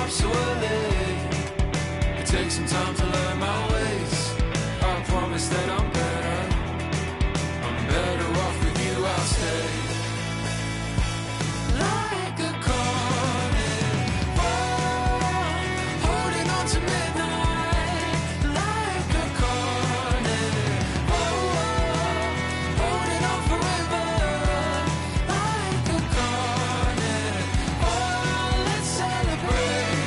swirling. It takes some time to learn my ways. I promise that I'm better off with you, I'll stay. Like a carnival, holding on to midnight. Like a carnival, holding on forever. Like a carnival, let's celebrate.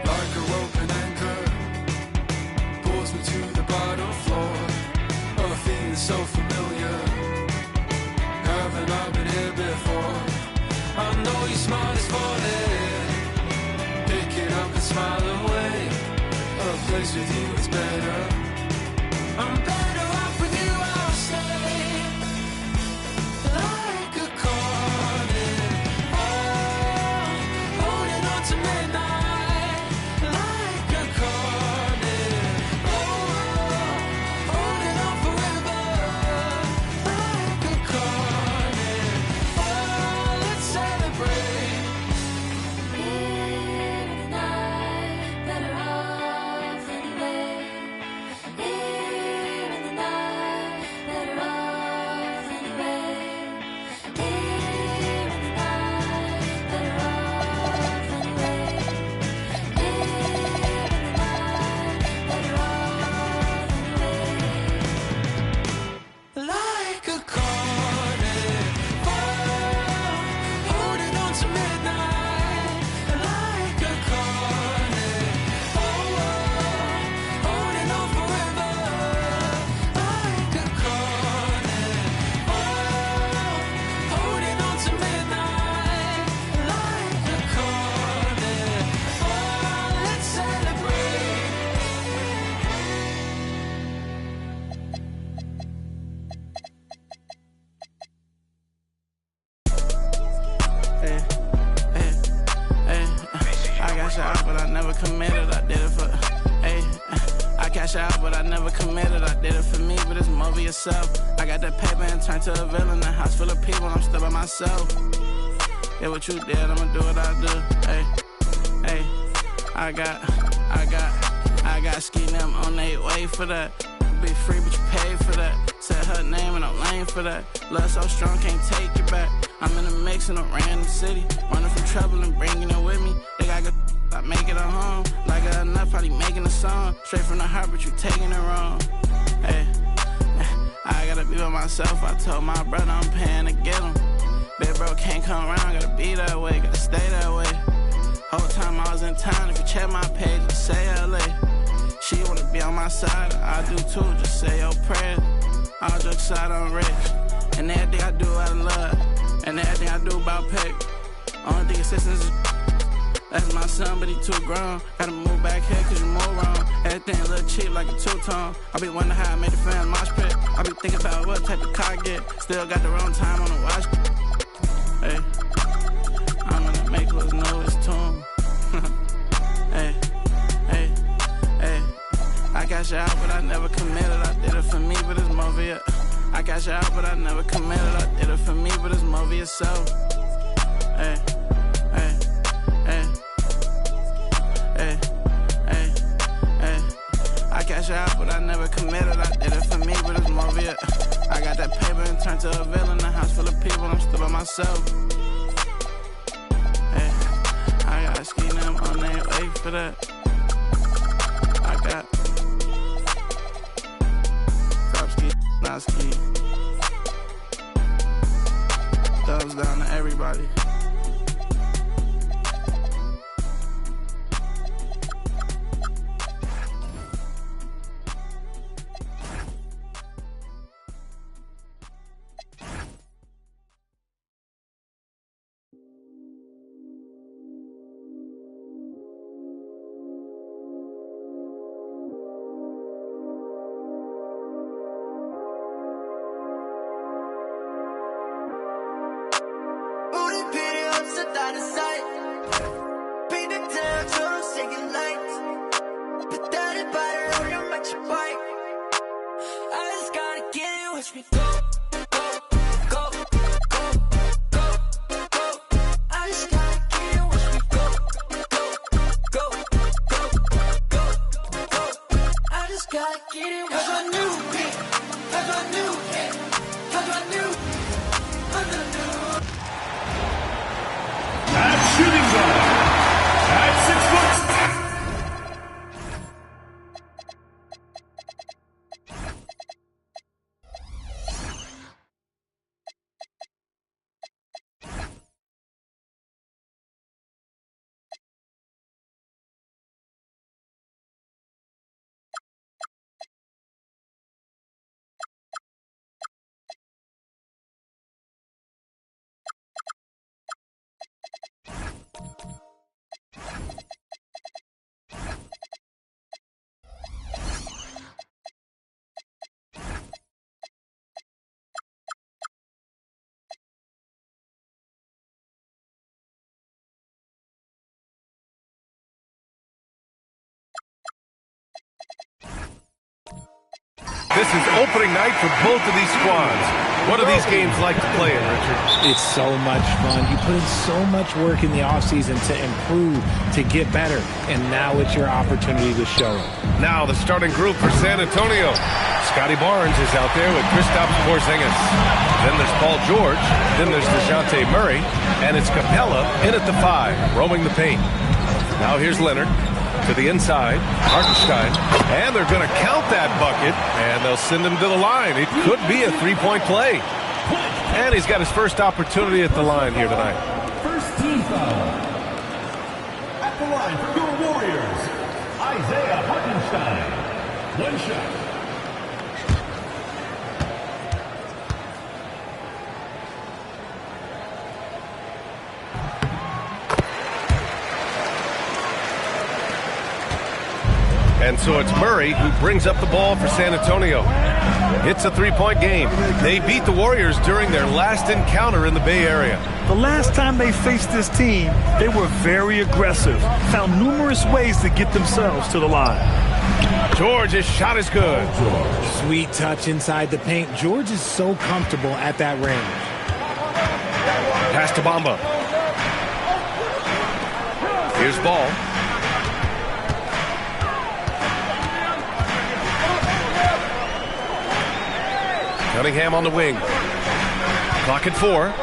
Like a rope and anchor, pulls me to the bottom floor. A feeling so familiar. Haven't I been here before? I know your smile is falling. Pick it up and smile away. A place with you is better. I'm better off with you, I'll stay. Like a carnival, holding on to midnight. Like a carnival, holding on forever. Like a carnival, let's celebrate. Here in the night, better off anyway. Here in the night, better off anyway. Here in the night, better off anyway. Here in the night, better off anyway. Like a carnival, holding on to midnight. Like a carnival, holding on forever. Like a carnival, holding on to midnight. Like a carnival, let's celebrate. Hey, hey, hey. I got shot, but I never committed. I did it for. Hey, I cash out, but I never committed. I did it for me, but it's more for yourself. I got that paper and turned to a villain. A house full of people, I'm still by myself. Yeah, what you did, I'ma do what I do. Hey, hey. I got ski them on their way for that. Be free, but you paid for that. Said her name and I'm lame for that. Love so strong, can't take it back. I'm in a mix in a random city. Running from trouble and bringing it with me. They got good, I make it a home. Like it enough, probably making a song. Straight from the heart, but you taking it wrong. Hey, I gotta be by myself. I told my brother I'm paying to get him. Big bro can't come around, gotta be that way, gotta stay that way. Whole time I was in town, if you check my page, just say LA. She wanna be on my side, I do too, just say your prayers. All jokes aside, I'm rich. And everything I do out of love. And everything I do about pay. Only thing assistance is that's my son, but he too grown. Gotta move back here cause you move wrong. Everything a little cheap like a two-tone. I be wondering how I made the fans mosh pit. I be thinking about what type of car I get. Still got the wrong time on the watch. Hey, I'm gonna make what's newest tune. Hey, hey, hey. I got you out, but I never committed. I did it for me, but it's more for you. I got you out, but I never committed. I did it for me, but it's more for yourself. Hey, hey, hey, hey, hey, hey. I got you out, but I never committed. I did it for me, but it's more for you. I got that paper and turned to a villain. A house full of people, I'm still by myself. Hey, I got ski them on their way for that. I got crop ski, not ski. Thumbs down to everybody. Booty pin this is opening night for both of these squads. What are these games like to play in, Richard? It's so much fun. You put in so much work in the offseason to improve, to get better, and now it's your opportunity to show it. Now the starting group for San Antonio. Scotty Barnes is out there with Kristaps Porzingis. Then there's Paul George. Then there's DeJounte Murray. And it's Capella in at the 5, roaming the paint. Now here's Leonard to the inside. Hartenstein. And they're going to count that bucket. And they'll send him to the line. It could be a three-point play. And he's got his first opportunity at the line here tonight. First team foul. At the line for your Warriors, Isaiah Hartenstein. One shot. And so it's Murray who brings up the ball for San Antonio. It's a three-point game. They beat the Warriors during their last encounter in the Bay Area. The last time they faced this team, they were very aggressive, found numerous ways to get themselves to the line. George's shot is good. Sweet touch inside the paint. George is so comfortable at that range. Pass to Bamba. Here's Ball. Cunningham on the wing. Clock at 4.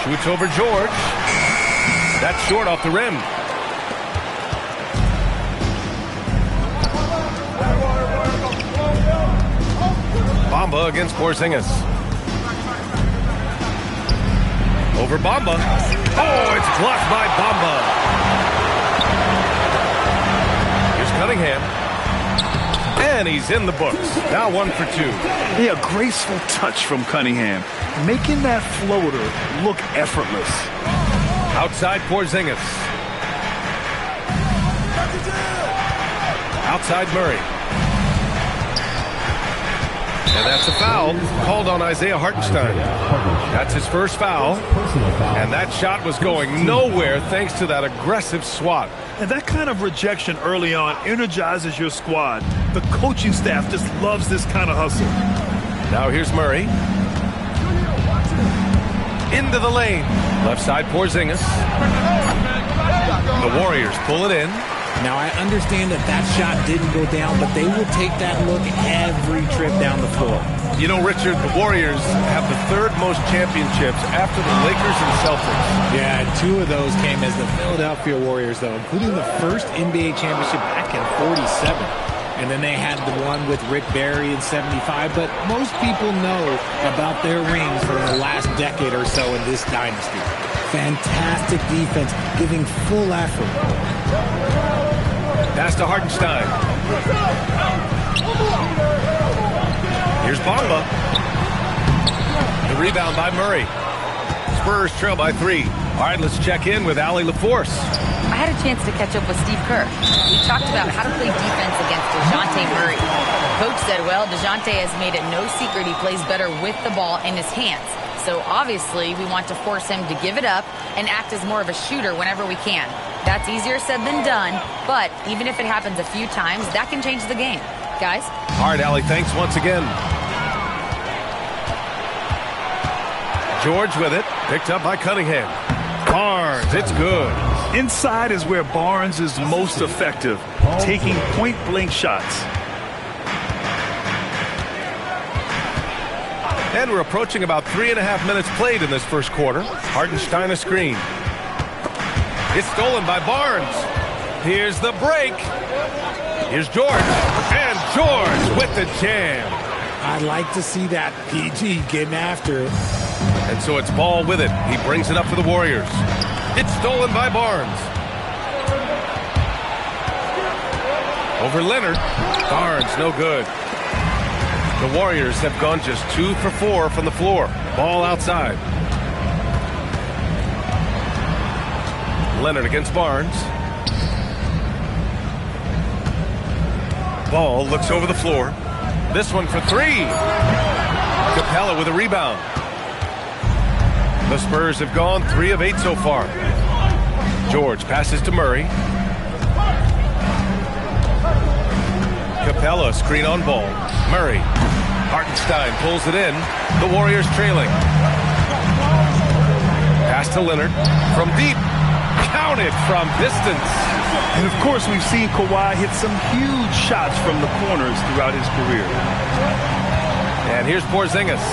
Shoots over George. That's short off the rim. Bamba against Porzingis. Over Bamba. Oh, it's blocked by Bamba. Here's Cunningham. And he's in the books. Now 1 for 2. Yeah, a graceful touch from Cunningham, making that floater look effortless. Outside Porzingis. Outside Murray. And that's a foul called on Isaiah Hartenstein. That's his first foul. And that shot was going nowhere thanks to that aggressive swat. And that kind of rejection early on energizes your squad. The coaching staff just loves this kind of hustle. Now here's Murray. Into the lane. Left side Porzingis. The Warriors pull it in. Now, I understand that that shot didn't go down, but they will take that look every trip down the floor. You know, Richard, the Warriors have the 3rd most championships after the Lakers and Celtics. Yeah, 2 of those came as the Philadelphia Warriors, though, including the first NBA championship back in '47. And then they had the one with Rick Barry in '75. But most people know about their rings from the last decade or so in this dynasty. Fantastic defense, giving full effort. Pass to Hartenstein. Here's Bamba. The rebound by Murray. Spurs trail by 3. All right, let's check in with Allie LaForce. I had a chance to catch up with Steve Kerr. We talked about how to play defense against DeJounte Murray. Coach said, well, DeJounte has made it no secret he plays better with the ball in his hands. So obviously we want to force him to give it up and act as more of a shooter whenever we can. That's easier said than done, but even if it happens a few times, that can change the game. Guys? All right, Allie, thanks once again. George with it, picked up by Cunningham. Barnes, it's good. Inside is where Barnes is most effective, taking point-blank shots. And we're approaching about 3.5 minutes played in this first quarter. Hartenstein a screen. It's stolen by Barnes. Here's the break. Here's George. And George with the jam. I'd like to see that. PG getting after it. And so it's Ball with it. He brings it up for the Warriors. It's stolen by Barnes. Over Leonard. Barnes, no good. The Warriors have gone just 2 for 4 from the floor. Ball outside. Leonard against Barnes. Ball looks over the floor. This one for 3. Capella with a rebound. The Spurs have gone 3 of 8 so far. George passes to Murray. Capella, screen on ball. Murray. Hartenstein pulls it in. The Warriors trailing. Pass to Leonard. From deep. Counted from distance. And of course, we've seen Kawhi hit some huge shots from the corners throughout his career. And here's Porzingis.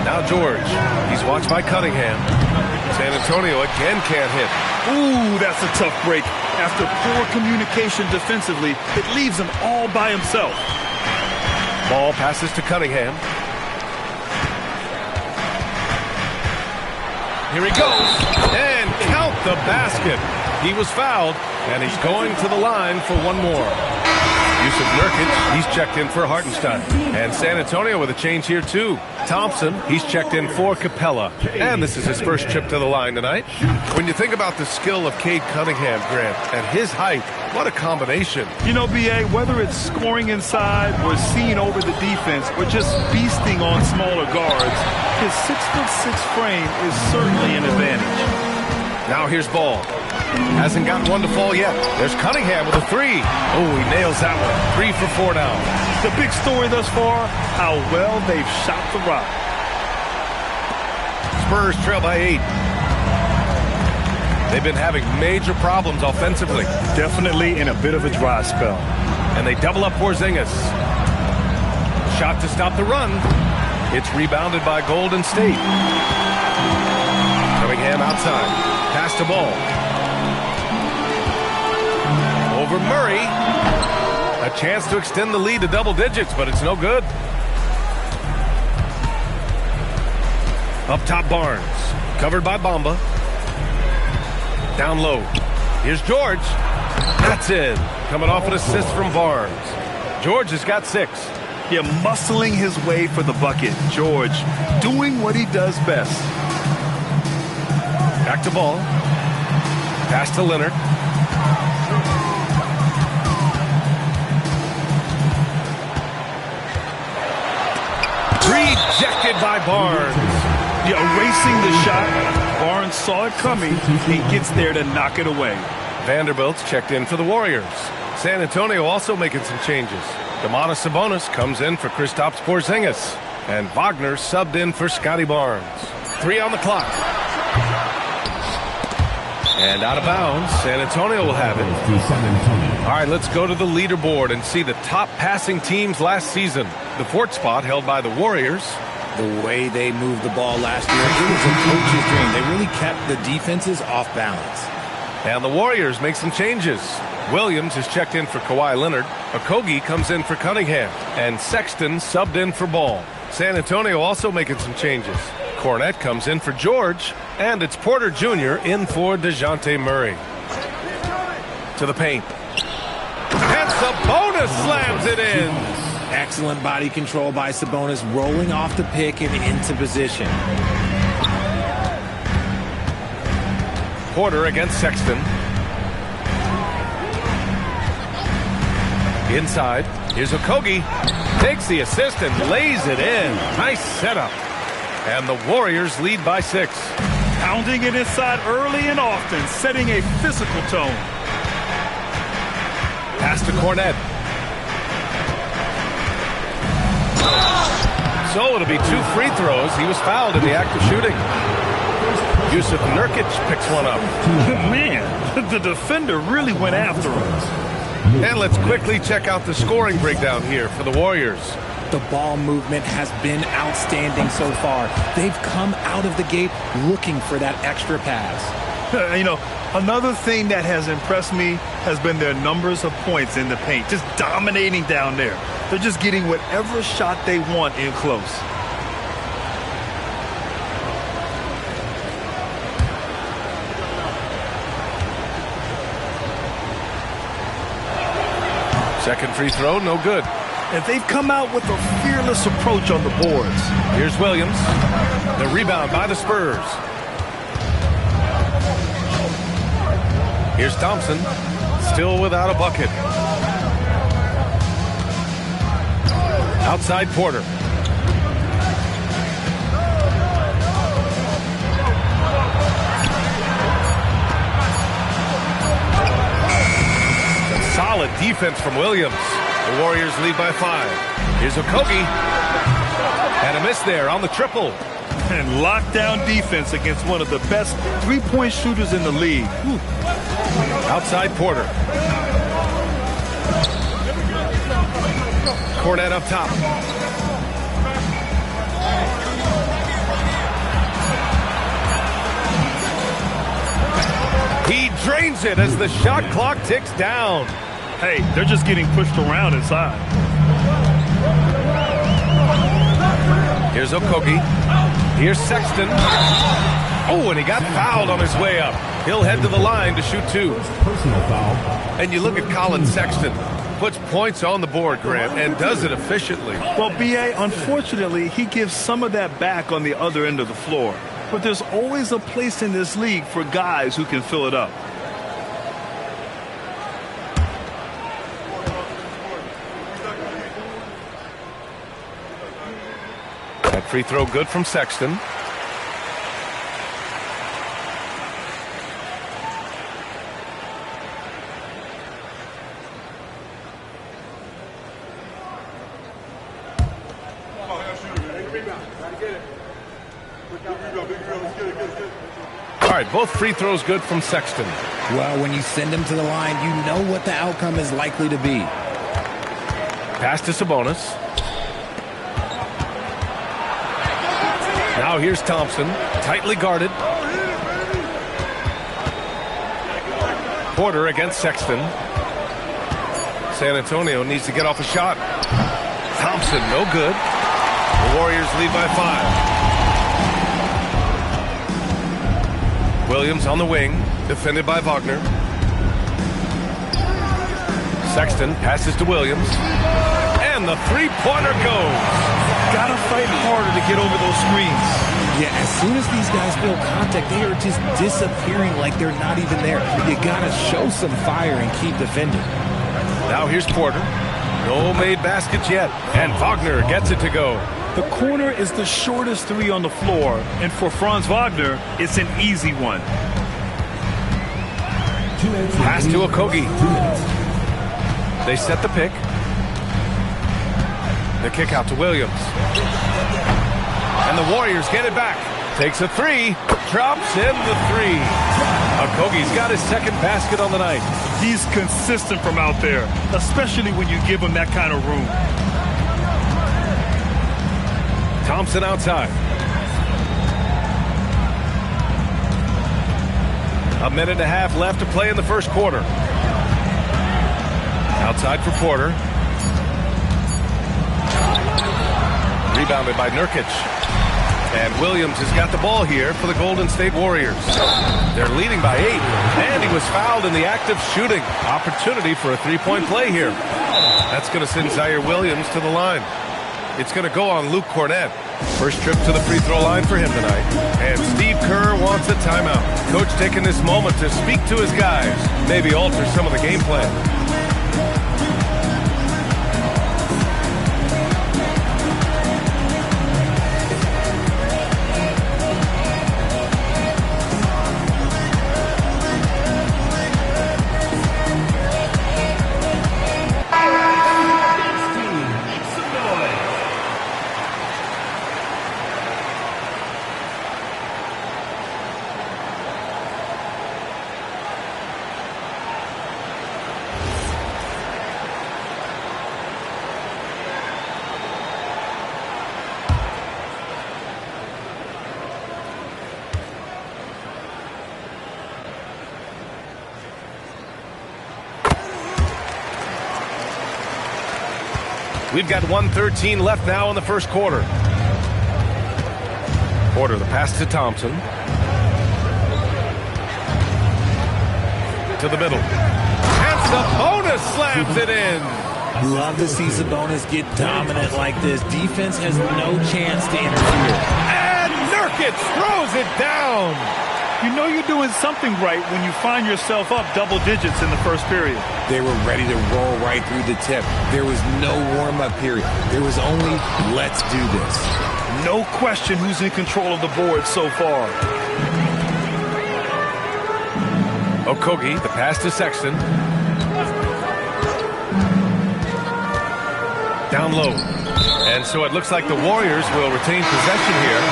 Now George. He's watched by Cunningham. San Antonio again can't hit. Ooh, that's a tough break. After poor communication defensively, it leaves him all by himself. Ball passes to Cunningham. Here he goes. And count the basket. He was fouled, and he's going to the line for one more. Yusuf Nurkic, he's checked in for Hartenstein. And San Antonio with a change here, too. Thompson, he's checked in for Capella. And this is his first trip to the line tonight. When you think about the skill of Cade Cunningham, Grant, and his height, what a combination. You know, B.A., whether it's scoring inside or seeing over the defense or just beasting on smaller guards, his 6'6" frame is certainly an advantage. Now here's Ball. Hasn't gotten one to fall yet. There's Cunningham with a three. Oh, he nails that one. 3 for 4 now. The big story thus far, how well they've shot the rock. Spurs trail by 8. They've been having major problems offensively. Definitely in a bit of a dry spell. And they double up Porzingis. Shot to stop the run. It's rebounded by Golden State. Cunningham outside. Pass to Ball. Over Murray. A chance to extend the lead to double digits, but it's no good. Up top, Barnes. Covered by Bamba. Down low. Here's George. That's it. Coming off an assist from Barnes. George has got 6. Yeah, muscling his way for the bucket. George doing what he does best. Back to Ball. Pass to Leonard. Rejected by Barnes. Yeah, erasing the shot. Barnes saw it coming. He gets there to knock it away. Vanderbilt's checked in for the Warriors. San Antonio also making some changes. Domantas Sabonis comes in for Kristaps Porzingis. And Wagner subbed in for Scotty Barnes. 3 on the clock. And out of bounds, San Antonio will have it. All right, let's go to the leaderboard and see the top passing teams last season. The 4th spot held by the Warriors. The way they moved the ball last year, it was a coach's dream. They really kept the defenses off balance. And the Warriors make some changes. Williams is checked in for Kawhi Leonard. Okogie comes in for Cunningham. And Sexton subbed in for Ball. San Antonio also making some changes. Cornette comes in for George. And it's Porter Jr. in for DeJounte Murray. To the paint. And Sabonis slams it in. Excellent body control by Sabonis, rolling off the pick and into position. Porter against Sexton. Inside. Here's Okogie. Takes the assist and lays it in. Nice setup. And the Warriors lead by 6. Pounding it inside early and often, setting a physical tone. Pass to Cornette. So it'll be 2 free throws. He was fouled in the act of shooting. Yusuf Nurkic picks one up. Man, the defender really went after him. And let's quickly check out the scoring breakdown here for the Warriors. The ball movement has been outstanding so far. They've come out of the gate looking for that extra pass. You know, another thing that has impressed me has been their numbers of points in the paint, just dominating down there. They're just getting whatever shot they want in close. Second free throw, no good. And they've come out with a fearless approach on the boards. Here's Williams. The rebound by the Spurs. Here's Thompson. Still without a bucket. Outside Porter. Some solid defense from Williams. The Warriors lead by 5. Here's Okogie. And a miss there on the triple. And lockdown defense against one of the best three-point shooters in the league. Whew. Outside Porter. Cornet up top. He drains it as the shot clock ticks down. Hey, they're just getting pushed around inside. Here's Okogie. Here's Sexton. Oh, and he got fouled on his way up. He'll head to the line to shoot 2. Personal foul. And you look at Colin Sexton. Puts points on the board, Grant, and does it efficiently. Well, B.A., unfortunately, he gives some of that back on the other end of the floor. But there's always a place in this league for guys who can fill it up. That free throw good from Sexton. All right, both free throws good from Sexton. Well, when you send him to the line, you know what the outcome is likely to be. Pass to Sabonis. Now here's Thompson, tightly guarded. Porter against Sexton. San Antonio needs to get off a shot. Thompson, no good. The Warriors lead by 5. Williams on the wing, defended by Wagner. Sexton passes to Williams. And the three-pointer goes. Gotta fight harder to get over those screens. Yeah, as soon as these guys feel contact, they are just disappearing like they're not even there. You gotta show some fire and keep defending. Now here's Porter. No made baskets yet. And Wagner gets it to go. The corner is the shortest 3 on the floor, and for Franz Wagner, it's an easy one. Pass to Okogie. They set the pick. The kick out to Williams. And the Warriors get it back. Takes a 3. Drops in the 3. Okogie's got his second basket on the night. He's consistent from out there, especially when you give him that kind of room. Thompson outside. A minute and a half left to play in the first quarter. Outside for Porter. Rebounded by Nurkic. And Williams has got the ball here for the Golden State Warriors. They're leading by 8. And he was fouled in the act of shooting. Opportunity for a three-point play here. That's going to send Zaire Williams to the line. It's going to go on Luke Cornet. First trip to the free throw line for him tonight. And Steve Kerr wants a timeout. Coach taking this moment to speak to his guys. Maybe alter some of the game plan. We've got 1:13 left now in the first quarter. Porter, the pass to Thompson. To the middle. And Sabonis slams it in. Love to see Sabonis get dominant like this. Defense has no chance to interfere. And Nurkic throws it down. You know you're doing something right when you find yourself up double digits in the first period. They were ready to roll right through the tip. There was no warm-up period. There was only, let's do this. No question who's in control of the board so far. Okogie, the pass to Sexton. Down low. And so it looks like the Warriors will retain possession here.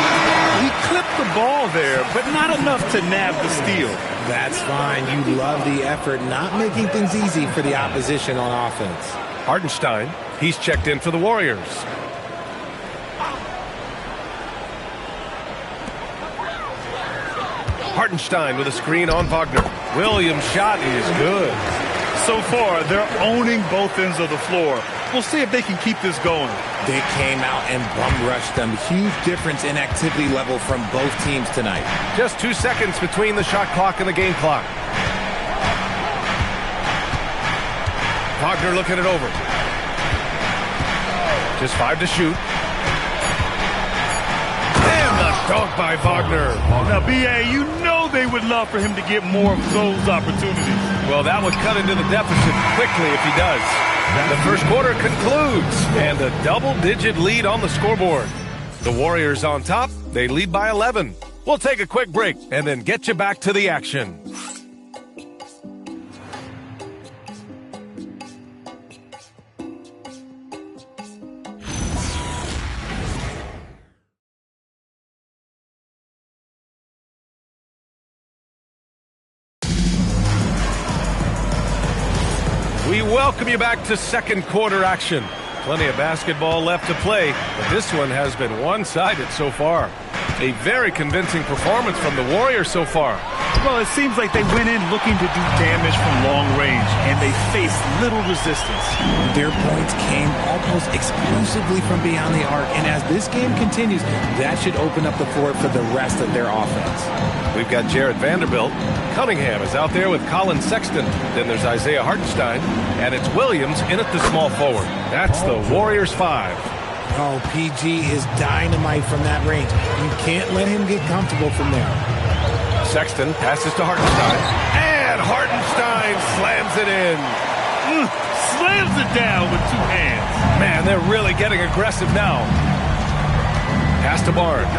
He clipped the ball there, but not enough to nab the steal. That's fine. You love the effort, not making things easy for the opposition on offense. Hartenstein, he's checked in for the Warriors. Hartenstein with a screen on Wagner. Williams' shot is good. So far, they're owning both ends of the floor. We'll see if they can keep this going. They came out and bum rushed them. Huge difference in activity level from both teams tonight. Just 2 seconds between the shot clock and the game clock. Wagner looking it over. Just 5 to shoot. And the dunk by Wagner. Now, B.A., you know they would love for him to get more of those opportunities. Well, that would cut into the deficit quickly if he does. The first quarter concludes, and a double-digit lead on the scoreboard. The Warriors on top. They lead by 11. We'll take a quick break and then get you back to the action. We welcome you back to second quarter action. Plenty of basketball left to play, but this one has been one-sided so far. A very convincing performance from the Warriors so far. Well, it seems like they went in looking to do damage from long range, and they faced little resistance. Their points came almost exclusively from beyond the arc, and as this game continues, that should open up the floor for the rest of their offense. We've got Jarrett Vanderbilt. Cunningham is out there with Colin Sexton. Then there's Isaiah Hartenstein, and it's Williams in at the small forward. That's the Warriors 5. Oh, PG is dynamite from that range. You can't let him get comfortable from there. Sexton passes to Hartenstein, and Hartenstein slams it in. Slams it down with 2 hands. Man, they're really getting aggressive now. Pass to Barnes.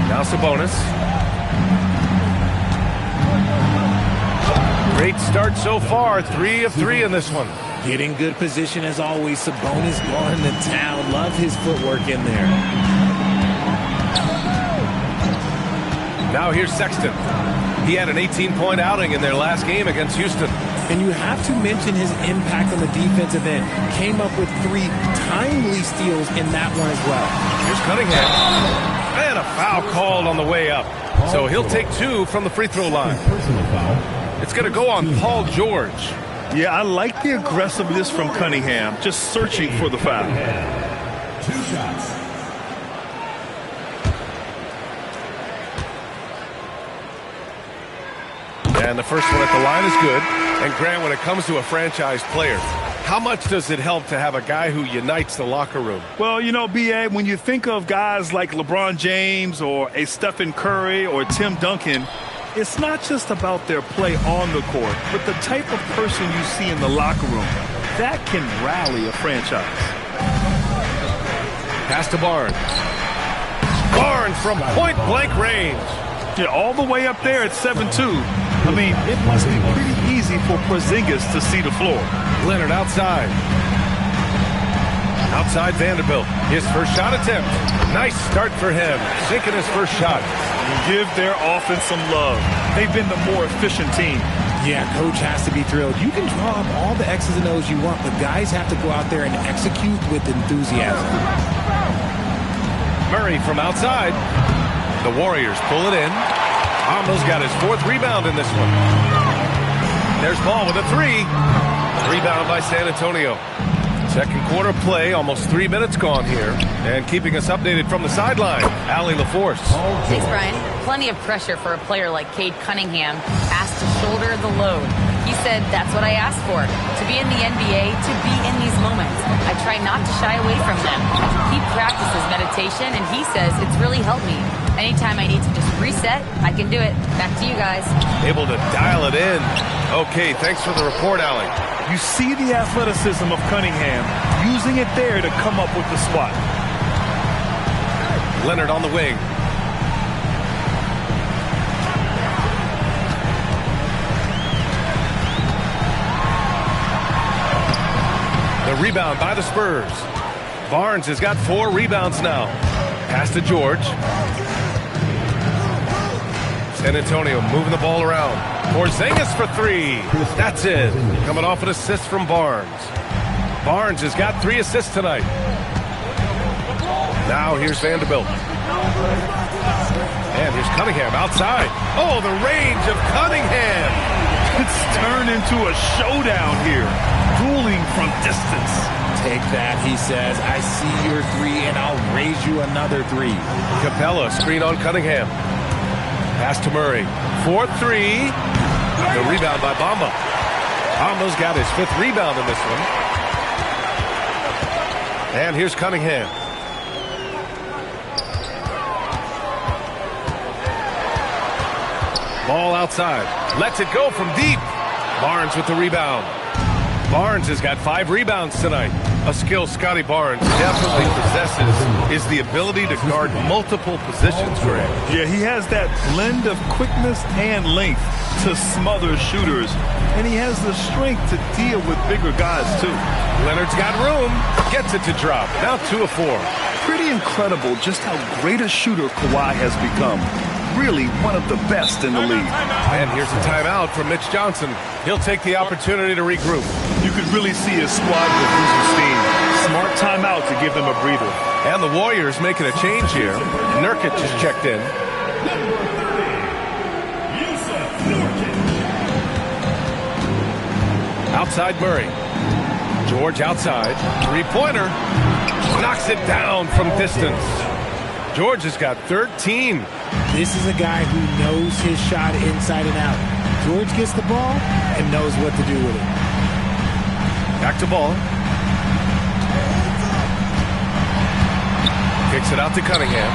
Now Sabonis. Great start so far. 3 of 3 in this one. Getting good position as always. Sabonis going to town. Love his footwork in there. Now here's Sexton. He had an 18-point outing in their last game against Houston. And you have to mention his impact on the defensive end. Came up with 3 timely steals in that one as well. Here's Cunningham. And a foul called on the way up. So he'll take 2 from the free throw line. It's going to go on Paul George. Yeah, I like the aggressiveness from Cunningham, just searching for the foul. 2 shots. And the first one at the line is good. And Grant, when it comes to a franchise player, how much does it help to have a guy who unites the locker room? Well, you know, B.A., when you think of guys like LeBron James or a Stephen Curry or Tim Duncan, it's not just about their play on the court, but the type of person you see in the locker room. That can rally a franchise. Pass to Barnes. Barnes from point-blank range. Yeah, all the way up there at 7'2". I mean, it must be pretty easy for Porzingis to see the floor. Leonard outside. Outside Vanderbilt. His first shot attempt. Nice start for him. Sinking his first shot. Give their offense some love. They've been the more efficient team. Yeah, coach has to be thrilled. You can draw up all the X's and O's you want, but guys have to go out there and execute with enthusiasm. Murray from outside. The Warriors pull it in. Almost got his 4th rebound in this one. There's Ball with a 3. Rebound by San Antonio. Second quarter play, almost 3 minutes gone here. And keeping us updated from the sideline, Allie LaForce. Thanks, Brian. Plenty of pressure for a player like Cade Cunningham, asked to shoulder the load. He said, that's what I asked for, to be in the NBA, to be in these moments. I try not to shy away from them. He practices meditation, and he says it's really helped me. Anytime I need to just reset, I can do it. Back to you guys. Able to dial it in. Okay, thanks for the report, Allie. You see the athleticism of Cunningham, using it there to come up with the spot. Leonard on the wing. The rebound by the Spurs. Barnes has got 4 rebounds now. Pass to George. San Antonio moving the ball around. Porzingis for 3. That's it. Coming off an assist from Barnes. Barnes has got 3 assists tonight. Now here's Vanderbilt. And here's Cunningham outside. Oh, the range of Cunningham. It's turned into a showdown here. Dueling from distance. Take that, he says. I see your 3, and I'll raise you another 3. Capella, screen on Cunningham. Pass to Murray. 4-3. The rebound by Bamba. Bamba's got his 5th rebound in this one. And here's Cunningham. Ball outside. Lets it go from deep. Barnes with the rebound. Barnes has got 5 rebounds tonight. A skill Scotty Barnes definitely possesses is the ability to guard multiple positions, Greg. Yeah, he has that blend of quickness and length to smother shooters. And he has the strength to deal with bigger guys, too. Leonard's got room. Gets it to drop. Now 2 of 4. Pretty incredible just how great a shooter Kawhi has become. Really one of the best in the league. And here's a timeout from Mitch Johnson. He'll take the opportunity to regroup. You could really see his squad with losing steam. Smart timeout to give them a breather. And the Warriors making a change here. Nurkic just checked in. Outside Murray. George outside. 3-pointer. Knocks it down from distance. George has got 13. This is a guy who knows his shot inside and out. George gets the ball and knows what to do with it. Back to ball. Kicks it out to Cunningham.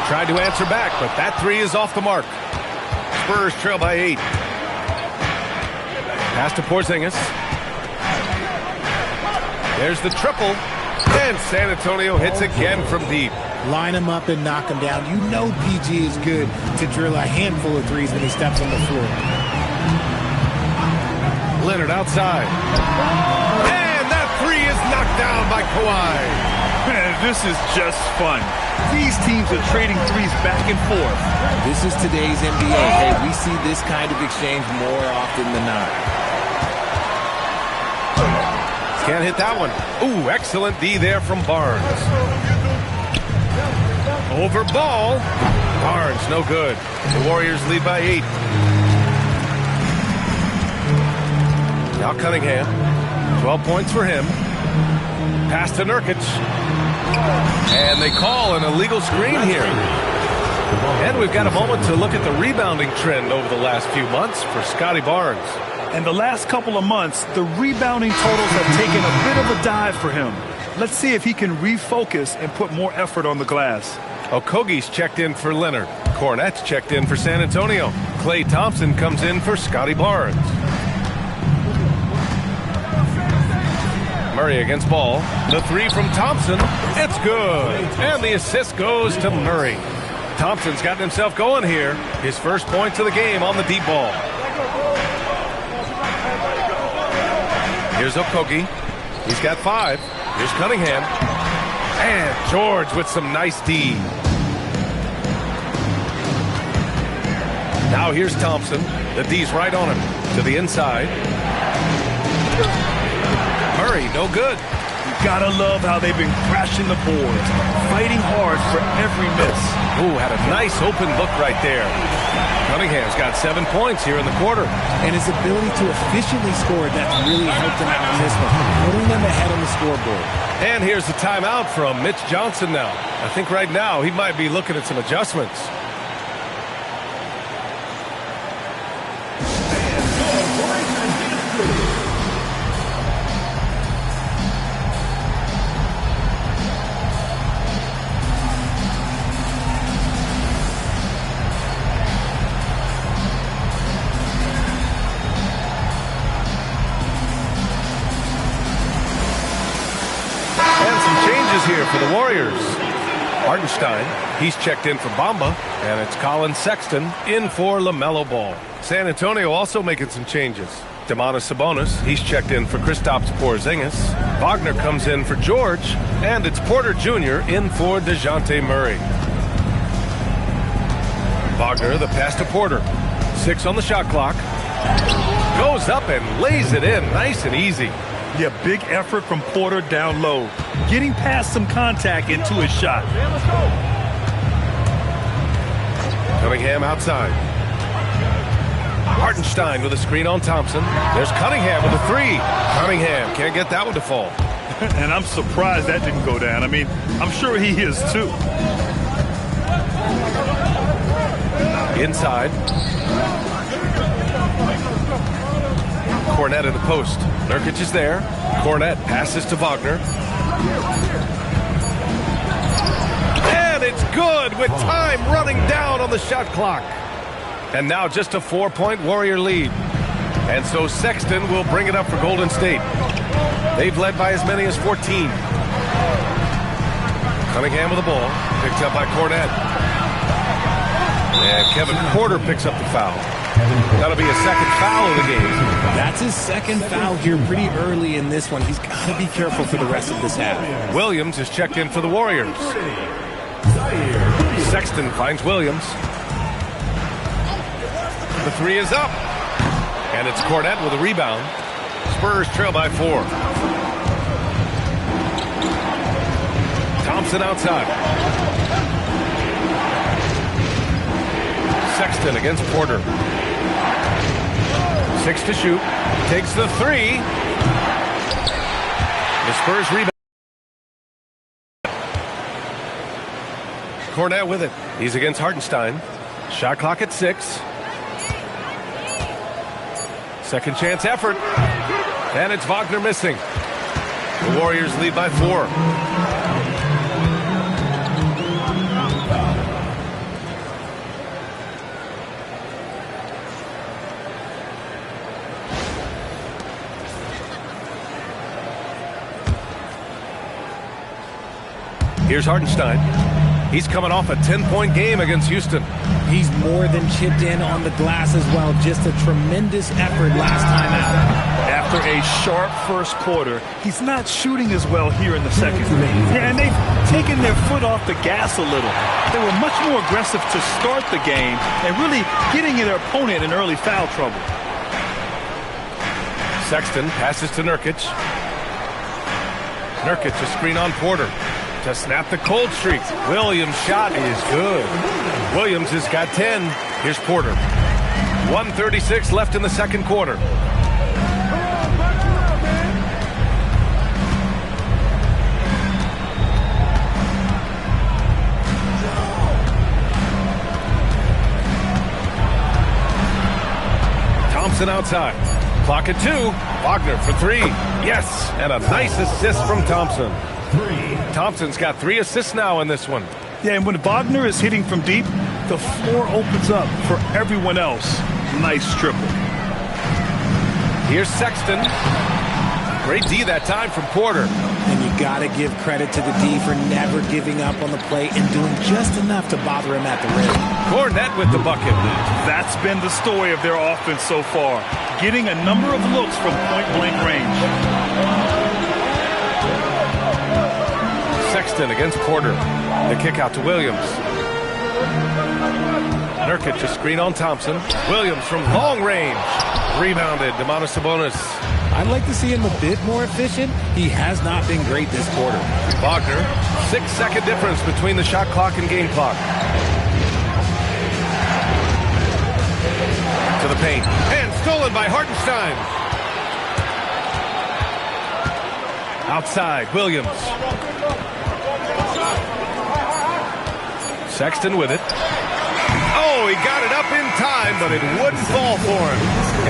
Tried to answer back, but that 3 is off the mark. Spurs trail by 8. Pass to Porzingis. There's the triple. And San Antonio hits again from deep. Line him up and knock him down. You know PG is good to drill a handful of 3s when he steps on the floor. Leonard outside. And that 3 is knocked down by Kawhi. Man, this is just fun. These teams are trading 3s back and forth. This is today's NBA. Hey, we see this kind of exchange more often than not. Can't hit that one. Ooh, excellent D there from Barnes. Over ball. Barnes, no good. The Warriors lead by 8. Now Cunningham. 12 points for him. Pass to Nurkic. And they call an illegal screen here. And we've got a moment to look at the rebounding trend over the last few months for Scotty Barnes. And the last couple of months, the rebounding totals have taken a bit of a dive for him. Let's see if he can refocus and put more effort on the glass. Okogie's checked in for Leonard. Cornette's checked in for San Antonio. Klay Thompson comes in for Scotty Barnes. Murray against ball. The 3 from Thompson. It's good. And the assist goes to Murray. Thompson's gotten himself going here. His first points of the game on the deep ball. Here's Okogie. He's got 5. Here's Cunningham. And George with some nice D. Now here's Thompson. The D's right on him. To the inside. Murray, no good. You gotta love how they've been crashing the boards. Fighting hard for every miss. Ooh, had a nice open look right there. Cunningham's got 7 points here in the quarter. And his ability to efficiently score, that's really helped him out on this one. Putting them ahead on the scoreboard. And here's the timeout from Mitch Johnson now. I think right now he might be looking at some adjustments. Here for the Warriors. Hartenstein, he's checked in for Bamba, and it's Colin Sexton in for LaMelo Ball. San Antonio also making some changes. Domantas Sabonis, he's checked in for Kristaps Porzingis. Wagner comes in for George, and it's Porter Jr. in for DeJounte Murray. Wagner, the pass to Porter. 6 on the shot clock. Goes up and lays it in, nice and easy. Yeah, big effort from Porter down low. Getting past some contact into his shot. Cunningham outside. Hartenstein with a screen on Thompson. There's Cunningham with a 3. Cunningham can't get that one to fall. And I'm surprised that didn't go down. I mean, I'm sure he is too. Inside. Cornette in the post. Nurkic is there. Cornette passes to Wagner. And it's good with time running down on the shot clock. And now just a 4-point Warrior lead. And so Sexton will bring it up for Golden State. They've led by as many as 14. Cunningham with the ball. Picked up by Cornette. And Kevin Porter picks up the foul. That'll be a second foul of the game. That's his second foul here pretty early in this one. He's got to be careful for the rest of this half. Williams is checked in for the Warriors. Sexton finds Williams. The 3 is up. And it's Cornette with a rebound. Spurs trail by 4. Thompson outside. Sexton against Porter. 6 to shoot. Takes the 3. The Spurs rebound. Cornette with it. He's against Hartenstein. Shot clock at 6. Second chance effort. And it's Wagner missing. The Warriors lead by 4. Here's Hartenstein. He's coming off a 10-point game against Houston. He's more than chipped in on the glass as well. Just a tremendous effort last time out. After a sharp first quarter, he's not shooting as well here in the second. Yeah, and they've taken their foot off the gas a little. They were much more aggressive to start the game and really getting their opponent in early foul trouble. Sexton passes to Nurkic. Nurkic a screen on Porter to snap the cold streak. Williams' shot is good. Williams has got 10. Here's Porter. 1:36 left in the second quarter. Thompson outside. Clock at 2. Wagner for 3. Yes, and a nice assist from Thompson. Thompson's got 3 assists now in this one. Yeah, and when Wagner is hitting from deep, the floor opens up for everyone else. Nice triple. Here's Sexton. Great D that time from Porter. And you got to give credit to the D for never giving up on the play and doing just enough to bother him at the rim. Cornette with the bucket. That's been the story of their offense so far. Getting a number of looks from point-blank range. Sexton against Porter. The kick out to Williams. Nurkic a screen on Thompson. Williams from long range. Rebounded. Domantas Sabonis. I'd like to see him a bit more efficient. He has not been great this quarter. Wagner. 6-second difference between the shot clock and game clock. To the paint. And stolen by Hartenstein. Outside. Williams. Sexton with it. Oh, he got it up in time, but it wouldn't fall for him.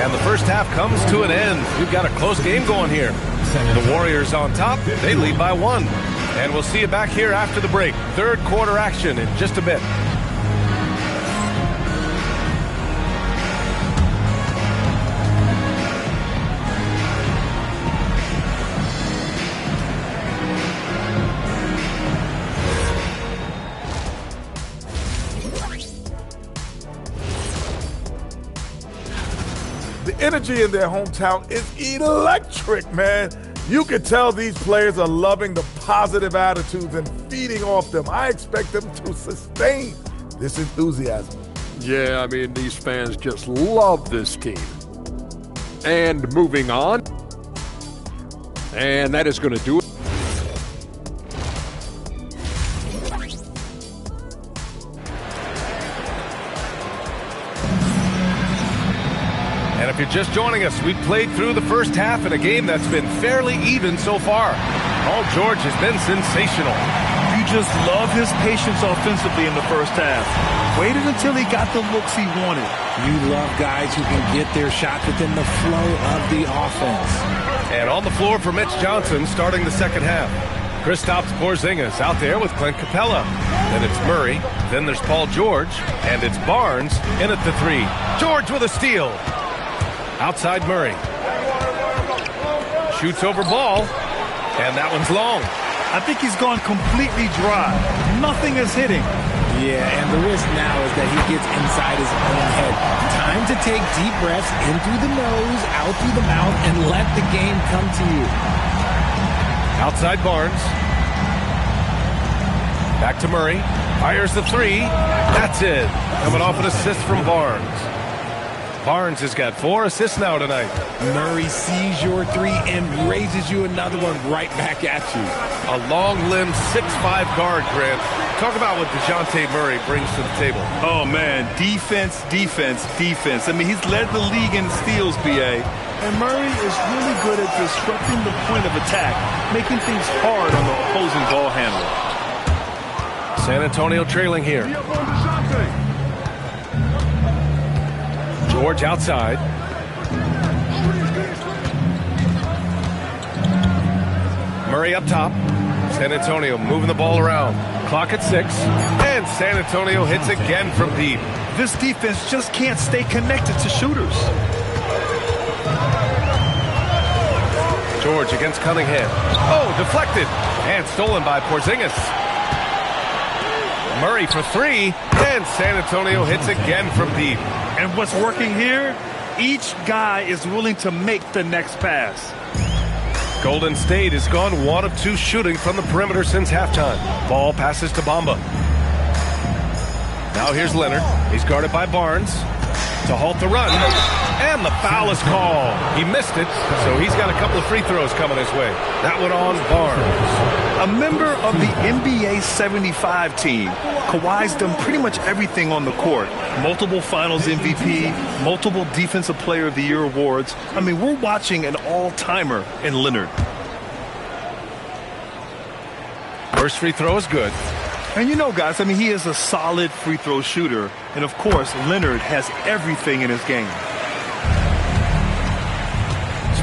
And the first half comes to an end. We've got a close game going here. The Warriors on top. They lead by 1. And we'll see you back here after the break. Third quarter action in just a bit. The energy in their hometown is electric, man. You can tell these players are loving the positive attitudes and feeding off them. I expect them to sustain this enthusiasm. Yeah, I mean, these fans just love this team. And moving on. And that is going to do it. And if you're just joining us, we've played through the first half in a game that's been fairly even so far. Paul George has been sensational. You just love his patience offensively in the first half. Waited until he got the looks he wanted. You love guys who can get their shot within the flow of the offense. And on the floor for Mitch Johnson starting the second half. Kristaps Porzingis out there with Clint Capella. Then it's Murray. Then there's Paul George. And it's Barnes in at the three. George with a steal. Outside Murray. Shoots over ball. And that one's long. I think he's gone completely dry. Nothing is hitting. Yeah, and the risk now is that he gets inside his own head. Time to take deep breaths in through the nose, out through the mouth, and let the game come to you. Outside Barnes. Back to Murray. Fires the three. That's it. Coming off an assist from Barnes. Barnes has got 4 assists now tonight. Murray sees your three and raises you another one right back at you. A long-limbed 6'5" guard, Grant. Talk about what DeJounte Murray brings to the table. Oh, man. Defense, defense, defense. I mean, he's led the league in steals, B.A. And Murray is really good at disrupting the point of attack, making things hard on the opposing ball handler. San Antonio trailing here. George outside. Murray up top. San Antonio moving the ball around. Clock at 6. And San Antonio hits again from deep. This defense just can't stay connected to shooters. George against Cunningham. Oh, deflected. And stolen by Porzingis. Murray for 3. And San Antonio hits again from deep. And what's working here? Each guy is willing to make the next pass. Golden State has gone 1 of 2 shooting from the perimeter since halftime. Ball passes to Bamba. Now here's Leonard. He's guarded by Barnes to halt the run. And the foul is called. He missed it, so he's got a couple of free throws coming his way. That one on Barnes. A member of the NBA 75 team, Kawhi's done pretty much everything on the court. Multiple Finals MVP, multiple Defensive Player of the Year awards. I mean, we're watching an all-timer in Leonard. First free throw is good. And you know, guys, I mean, he is a solid free throw shooter. And, of course, Leonard has everything in his game.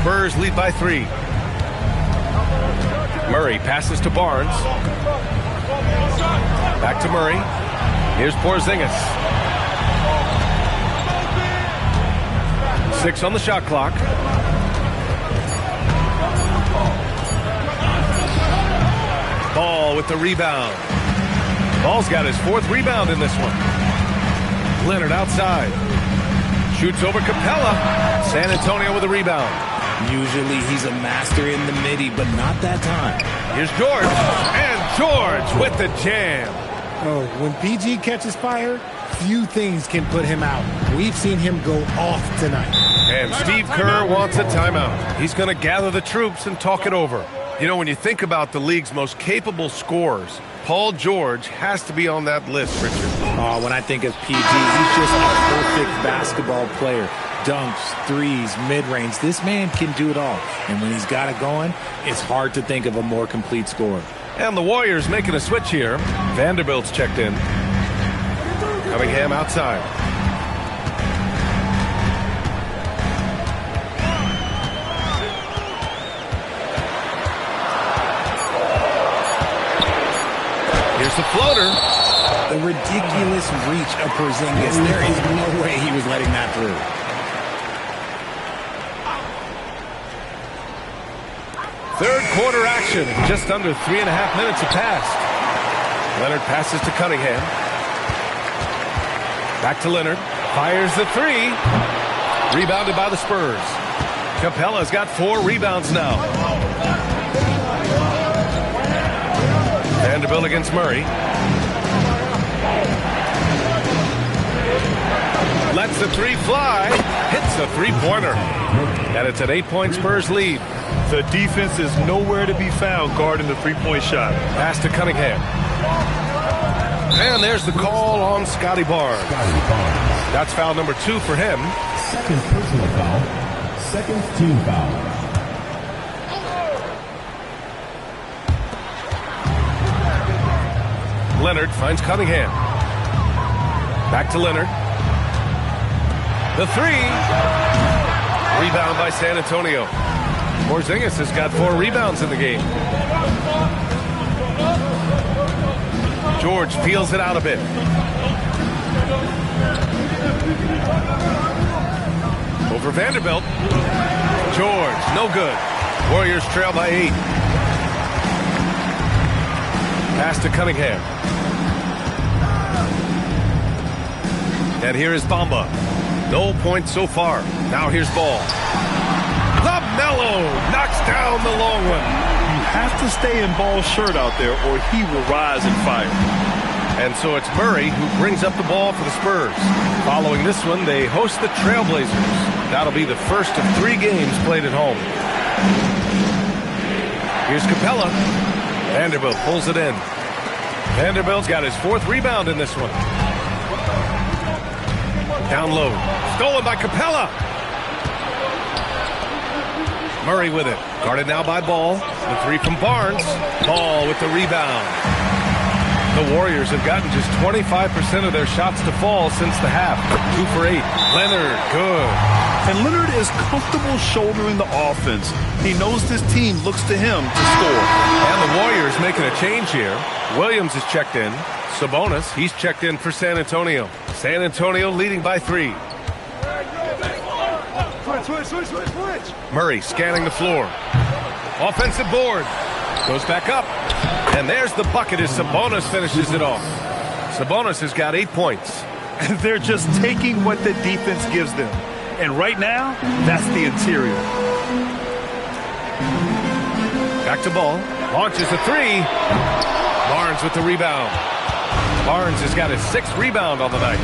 Spurs lead by 3. Murray passes to Barnes. Back to Murray. Here's Porzingis. 6 on the shot clock. Ball with the rebound. Ball's got his 4th rebound in this one. Leonard outside. Shoots over Capella. San Antonio with a rebound. Usually he's a master in the midi, but not that time. Here's George. And George with the jam. Oh, when PG catches fire, few things can put him out. We've seen him go off tonight. And Steve Kerr wants a timeout. He's going to gather the troops and talk it over. You know, when you think about the league's most capable scorers, Paul George has to be on that list, Richard. Oh, when I think of PG, he's just a perfect basketball player. Dunks, threes, mid-range. This man can do it all. And when he's got it going, it's hard to think of a more complete scorer. And the Warriors making a switch here. Vanderbilt's checked in. Cunningham outside. Here's the floater. The ridiculous reach of Porzingis. There is no way he was letting that through. Third quarter action. Just under 3.5 minutes have passed. Leonard passes to Cunningham. Back to Leonard. Fires the 3. Rebounded by the Spurs. Capella's got 4 rebounds now. Vanderbilt against Murray. Lets the 3 fly. Hits the 3-pointer. And it's an 8-point Spurs lead. The defense is nowhere to be found guarding the 3-point shot. Pass to Cunningham. And there's the call on Scotty Barnes. That's foul number 2 for him. Second personal foul. Second team foul. Leonard finds Cunningham. Back to Leonard. The 3. Rebound by San Antonio. Porzingis has got 4 rebounds in the game. George peels it out a bit. Over Vanderbilt. George, no good. Warriors trail by 8. Pass to Cunningham. And here is Bamba. No points so far. Now here's Ball. LaMelo knocks down the long one. You have to stay in Ball's shirt out there or he will rise and fire. And so it's Murray who brings up the ball for the Spurs. Following this one, they host the Trailblazers. That'll be the first of 3 games played at home. Here's Capella. Vanderbilt pulls it in. Vanderbilt's got his 4th rebound in this one. Down low. Stolen by Capella. Murray with it. Guarded now by Ball. The 3 from Barnes. Ball with the rebound. The Warriors have gotten just 25% of their shots to fall since the half. 2 for 8. Leonard, good. And Leonard is comfortable shouldering the offense. He knows this team looks to him to score. And the Warriors making a change here. Williams is checked in. Sabonis, he's checked in for San Antonio. San Antonio leading by 3. Switch. Murray scanning the floor. Offensive board. Goes back up. And there's the bucket as Sabonis finishes it off. Sabonis has got 8 points. They're just taking what the defense gives them. And right now, that's the interior. Back to Ball. Launches a 3. Barnes with the rebound. Barnes has got his 6th rebound on the night.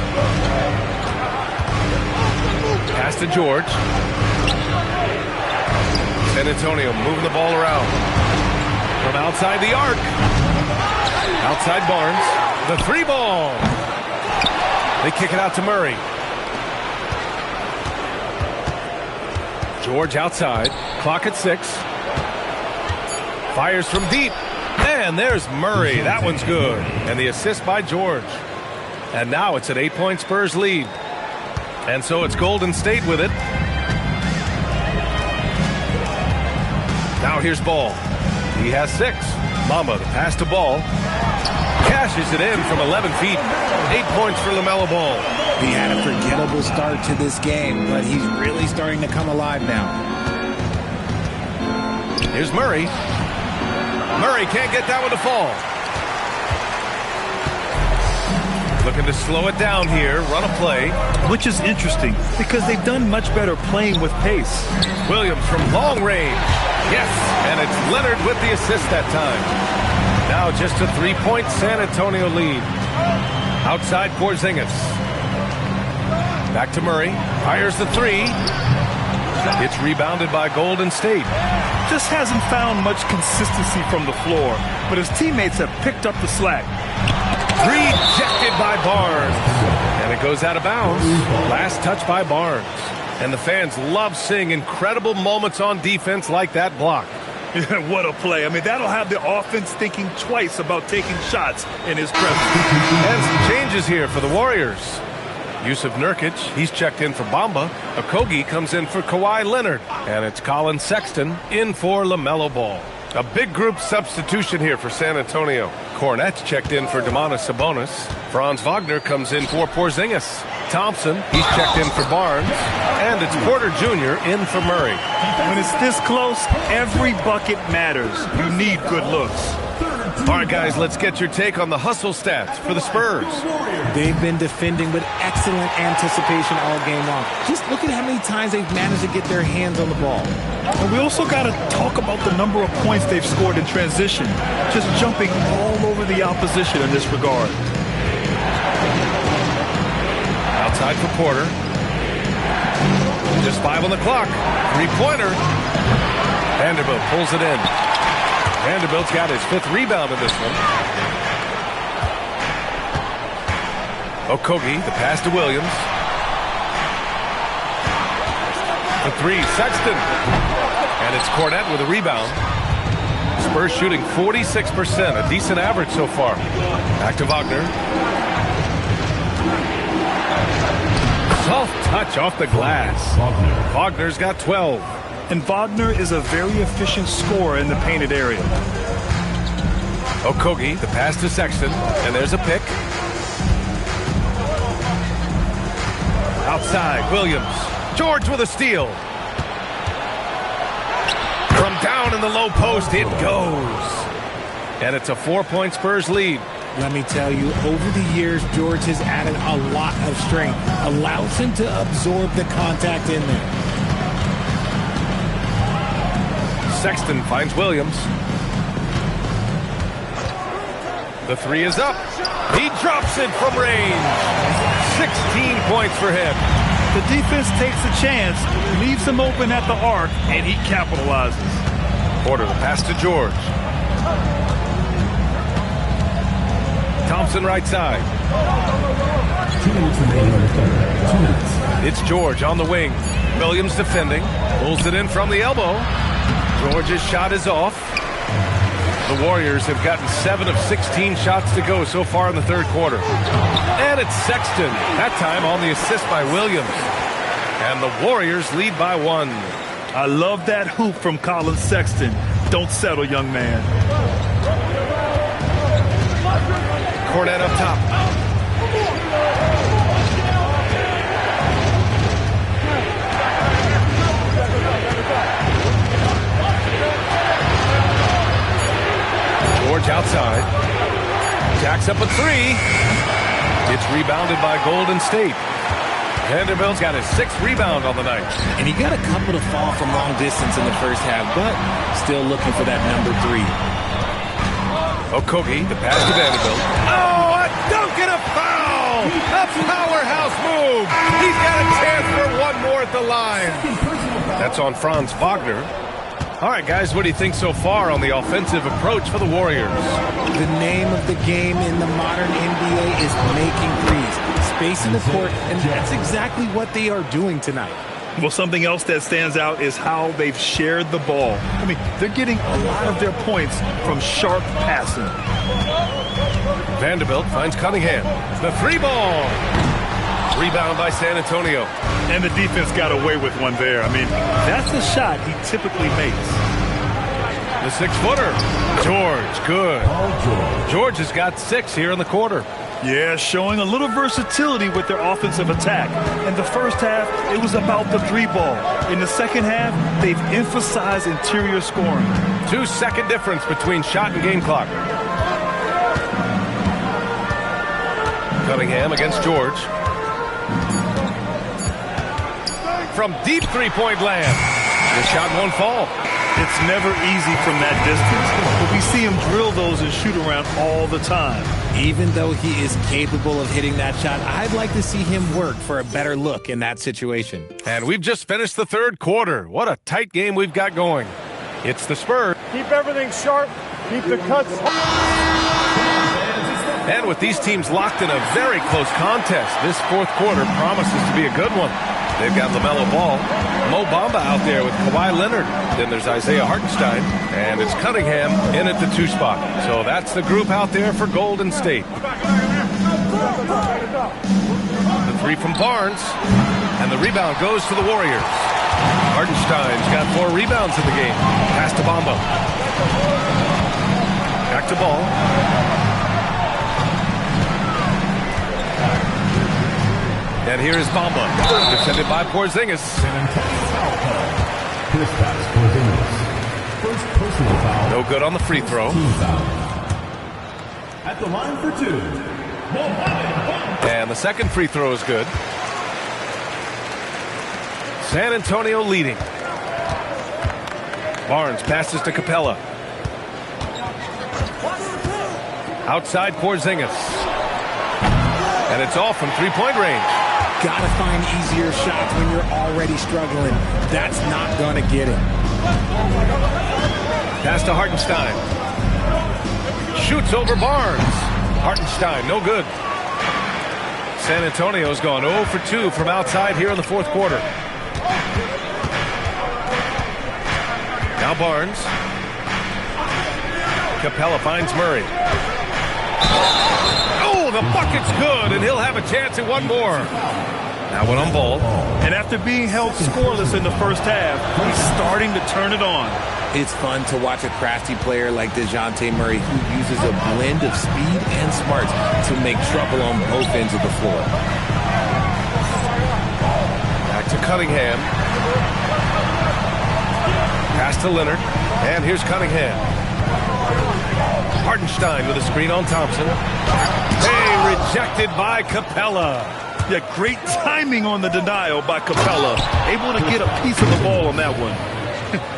Pass to George. San Antonio moving the ball around. From outside the arc. Outside Barnes. The 3 ball. They kick it out to Murray. George outside. Clock at 6. Fires from deep. And there's Murray. That one's good. And the assist by George. And now it's an 8-point Spurs lead. And so it's Golden State with it. Now here's Ball. He has 6. Mamba, the pass to Ball. Cashes it in from 11 feet. 8 points for LaMelo Ball. He had a forgettable start to this game, but he's really starting to come alive now. Here's Murray. Murray can't get that one to fall. Looking to slow it down here, run a play. Which is interesting because they've done much better playing with pace. Williams from long range. Yes, and it's Leonard with the assist that time. Now just a 3-point San Antonio lead. Outside Porzingis. Back to Murray. Fires the 3. It's rebounded by Golden State. Just hasn't found much consistency from the floor, but his teammates have picked up the slack. Rejected by Barnes. And it goes out of bounds. Last touch by Barnes. And the fans love seeing incredible moments on defense like that block. What a play. I mean, that'll have the offense thinking twice about taking shots in his presence. And some changes here for the Warriors. Yusuf Nurkic, he's checked in for Bamba. Okogie comes in for Kawhi Leonard. And it's Colin Sexton in for LaMelo Ball. A big group substitution here for San Antonio. Cornette's checked in for Domantas Sabonis. Franz Wagner comes in for Porzingis. Thompson, he's checked in for Barnes. And it's Porter Jr. in for Murray. When it's this close, every bucket matters. You need good looks. All right, guys, let's get your take on the hustle stats for the Spurs. They've been defending with excellent anticipation all game long. Just look at how many times they've managed to get their hands on the ball. And we also got to talk about the number of points they've scored in transition, just jumping all over the opposition in this regard. Outside for Porter. Just 5 on the clock. Three-pointer. Vanderbilt pulls it in. Vanderbilt's got his 5th rebound in this one. Okogie, the pass to Williams. The 3, Sexton. And it's Cornette with a rebound. Spurs shooting 46%, a decent average so far. Back to Wagner. Soft touch off the glass. Wagner's got 12. And Wagner is a very efficient scorer in the painted area. Okogie, the pass to Sexton, and there's a pick. Outside, Williams. George with a steal. From down in the low post, it goes. And it's a 4-point Spurs lead. Let me tell you, over the years, George has added a lot of strength. Allows him to absorb the contact in there. Sexton finds Williams. The 3 is up. He drops it from range. 16 points for him. The defense takes a chance, leaves him open at the arc, and he capitalizes. Porter, the pass to George. Thompson right side. 2 minutes remaining on the clock. 2 minutes. It's George on the wing. Williams defending. Pulls it in from the elbow. George's shot is off. The Warriors have gotten 7 of 16 shots to go so far in the third quarter. And it's Sexton, that time on the assist by Williams. And the Warriors lead by 1. I love that hoop from Colin Sexton. Don't settle, young man. Cornette up top. George outside. Jacks up a 3. It's rebounded by Golden State. Vanderbilt's got his 6th rebound on the night. And he got a couple to fall from long distance in the first half, but still looking for that number 3. Okogie, the pass to Vanderbilt. Oh, a dunk and a foul! A powerhouse move! He's got a chance for 1 more at the line. That's on Franz Wagner. All right, guys, what do you think so far on the offensive approach for the Warriors? The name of the game in the modern NBA is making threes. Space in the court, and that's exactly what they are doing tonight. Well, something else that stands out is how they've shared the ball. I mean, they're getting a lot of their points from sharp passing. Vanderbilt finds Cunningham. The 3 ball. Rebound by San Antonio. And the defense got away with one there. I mean, that's a shot he typically makes. The 6-footer. George, good. George has got 6 here in the quarter. Yeah, showing a little versatility with their offensive attack. In the first half, it was about the 3 ball. In the second half, they've emphasized interior scoring. 2-second difference between shot and game clock. Cunningham against George. From deep 3-point land. The shot won't fall. It's never easy from that distance, but we see him drill those and shoot around all the time. Even though he is capable of hitting that shot, I'd like to see him work for a better look in that situation. And we've just finished the third quarter. What a tight game we've got going. It's the Spurs. Keep everything sharp. Keep the cuts. And with these teams locked in a very close contest, this fourth quarter promises to be a good one. They've got LaMelo Ball, Mo Bamba out there with Kawhi Leonard. Then there's Isaiah Hartenstein, and it's Cunningham in at the 2 spot. So that's the group out there for Golden State. The 3 from Barnes, and the rebound goes to the Warriors. Hartenstein's got 4 rebounds in the game. Pass to Bamba. Back to Ball. And here is Bamba, defended by Porzingis. First personal foul. No good on the free throw. At the line for two, And the second free throw is good. San Antonio leading. Barnes passes to Capella. Outside Porzingis. And it's all from three-point range. Gotta find easier shots when you're already struggling. That's not gonna get it. Pass to Hartenstein. Shoots over Barnes. Hartenstein, no good. San Antonio's gone 0 for 2 from outside here in the fourth quarter. Now Barnes. Capella finds Murray. Oh, the bucket's good, and he'll have a chance at one more. Now one on ball. And after being held scoreless in the first half, he's starting to turn it on. It's fun to watch a crafty player like DeJounte Murray who uses a blend of speed and smarts to make trouble on both ends of the floor. Back to Cunningham. Pass to Leonard. And here's Cunningham. Hartenstein with a screen on Thompson. Hey, rejected by Capella. Yeah, great timing on the denial by Capella. Able to get a piece of the ball on that one.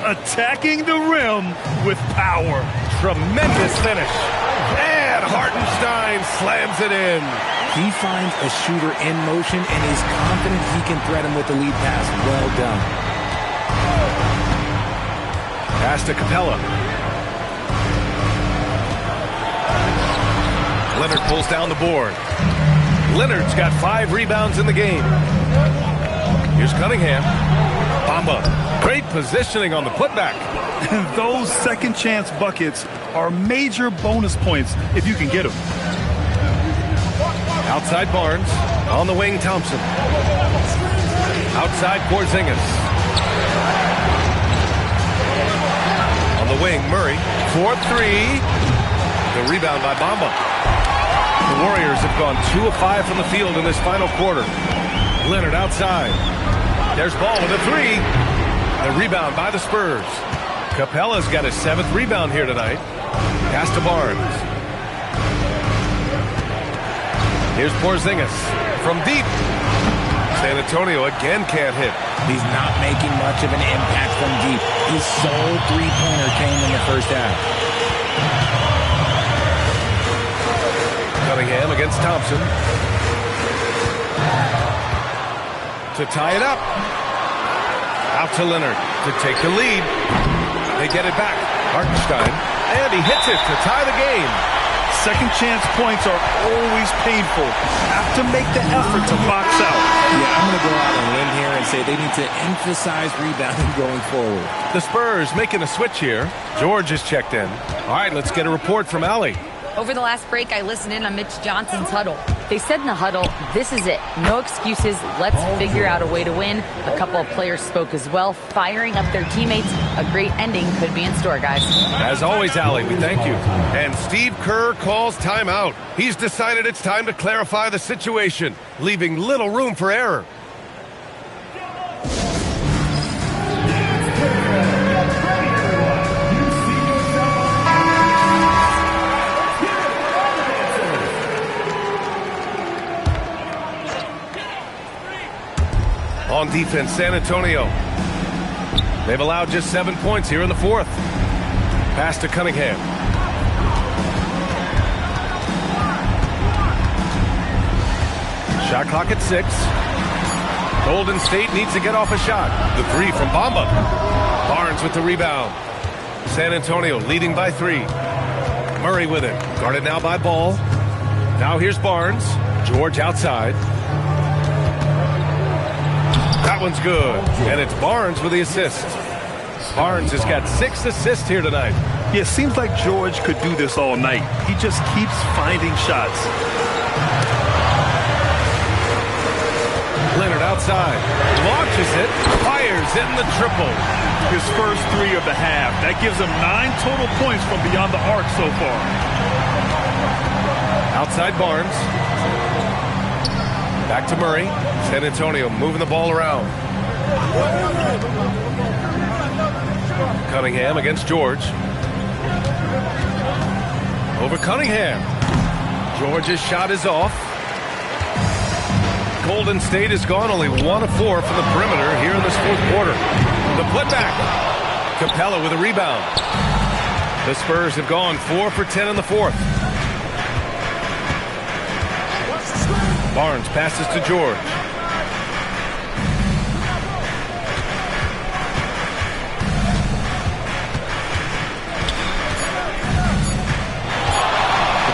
Attacking the rim with power. Tremendous finish. And Hartenstein slams it in. He finds a shooter in motion and is confident he can threat him with the lead pass. Well done. Pass to Capella. Leonard pulls down the board. Leonard's got 5 rebounds in the game. Here's Cunningham. Bamba. Great positioning on the putback. Those second chance buckets are major bonus points if you can get them. Outside Barnes. On the wing, Thompson. Outside Porzingis. On the wing, Murray. 4-3. The rebound by Bamba. The Warriors have gone 2 of 5 from the field in this final quarter. Leonard outside. There's Ball with a 3. The rebound by the Spurs. Capella's got his 7th rebound here tonight. Pass to Barnes. Here's Porzingis from deep. San Antonio again can't hit. He's not making much of an impact from deep. His sole three-pointer came in the first half. Cunningham against Thompson. To tie it up. Out to Leonard to take the lead. They get it back. Hartenstein. And he hits it to tie the game. Second chance points are always painful. Have to make the effort to box out. Yeah, I'm going to go out on a limb here and say they need to emphasize rebounding going forward. The Spurs making a switch here. George is checked in. All right, let's get a report from Allie. Over the last break, I listened in on Mitch Johnson's huddle. They said in the huddle, this is it. No excuses. Let's figure out a way to win. A couple of players spoke as well, firing up their teammates. A great ending could be in store, guys. As always, Allie, we thank you. And Steve Kerr calls timeout. He's decided it's time to clarify the situation, leaving little room for error. On defense, San Antonio. They've allowed just 7 points here in the fourth. Pass to Cunningham. Shot clock at 6. Golden State needs to get off a shot. The 3 from Bamba. Barnes with the rebound. San Antonio leading by 3. Murray with it. Guarded now by Ball. Now here's Barnes. George outside. That one's good. And it's Barnes with the assist. Barnes has got 6 assists here tonight. Yeah, it seems like George could do this all night. He just keeps finding shots. Leonard outside. Launches it. Fires in the triple. His first 3 of the half. That gives him 9 total points from beyond the arc so far. Outside Barnes. Back to Murray. San Antonio moving the ball around. Cunningham against George. Over Cunningham. Georgia's shot is off. Golden State has gone only 1 of 4 from the perimeter here in this fourth quarter. The putback. Capella with a rebound. The Spurs have gone 4 for 10 in the fourth. Barnes passes to George.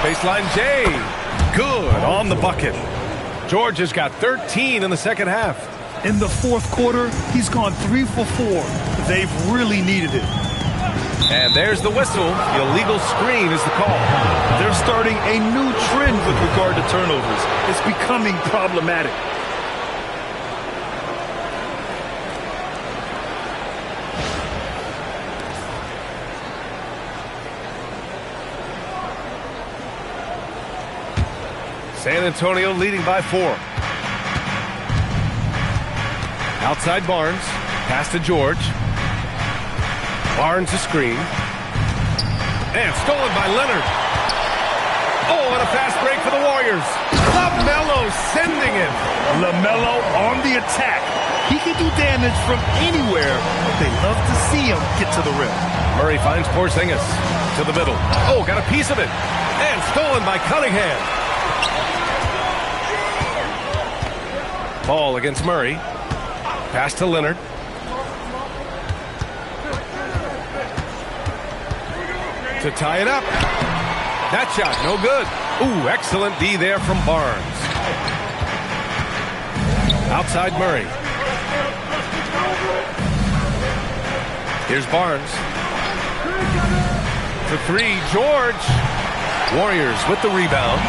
Baseline J. Good on the bucket. George has got 13 in the second half. In the fourth quarter, he's gone 3 for 4. They've really needed it. And there's the whistle. The illegal screen is the call. They're starting a new trend with regard to turnovers. It's becoming problematic. San Antonio leading by 4. Outside Barnes. Pass to George. Barnes a screen. And stolen by Leonard. Oh, and a fast break for the Warriors. LaMelo sending it. LaMelo on the attack. He can do damage from anywhere. They love to see him get to the rim. Murray finds Porzingis to the middle. Oh, got a piece of it. And stolen by Cunningham. Ball against Murray. Pass to Leonard. To tie it up. That shot, no good. Ooh, excellent D there from Barnes. Outside Murray. Here's Barnes. For 3, George. Warriors with the rebound.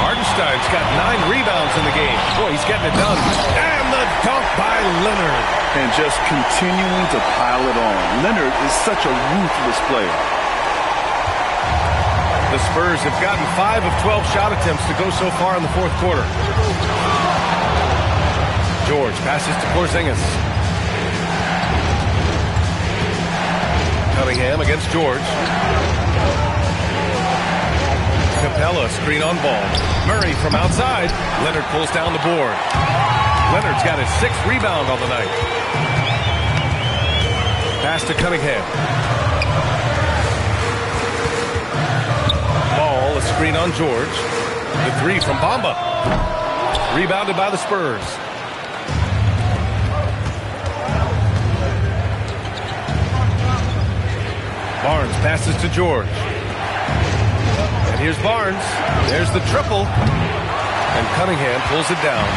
Hardenstein's got 9 rebounds in the game. Boy, he's getting it done. And the dunk by Leonard. And just continuing to pile it on. Leonard is such a ruthless player. The Spurs have gotten 5 of 12 shot attempts to go so far in the fourth quarter. George passes to Porzingis. Cunningham against George. Capella screen on ball. Murray from outside. Leonard pulls down the board. Leonard's got his 6th rebound on the night. Pass to Cunningham. Ball, a screen on George. The 3 from Bamba. Rebounded by the Spurs. Barnes passes to George. Here's Barnes. There's the triple. And Cunningham pulls it down.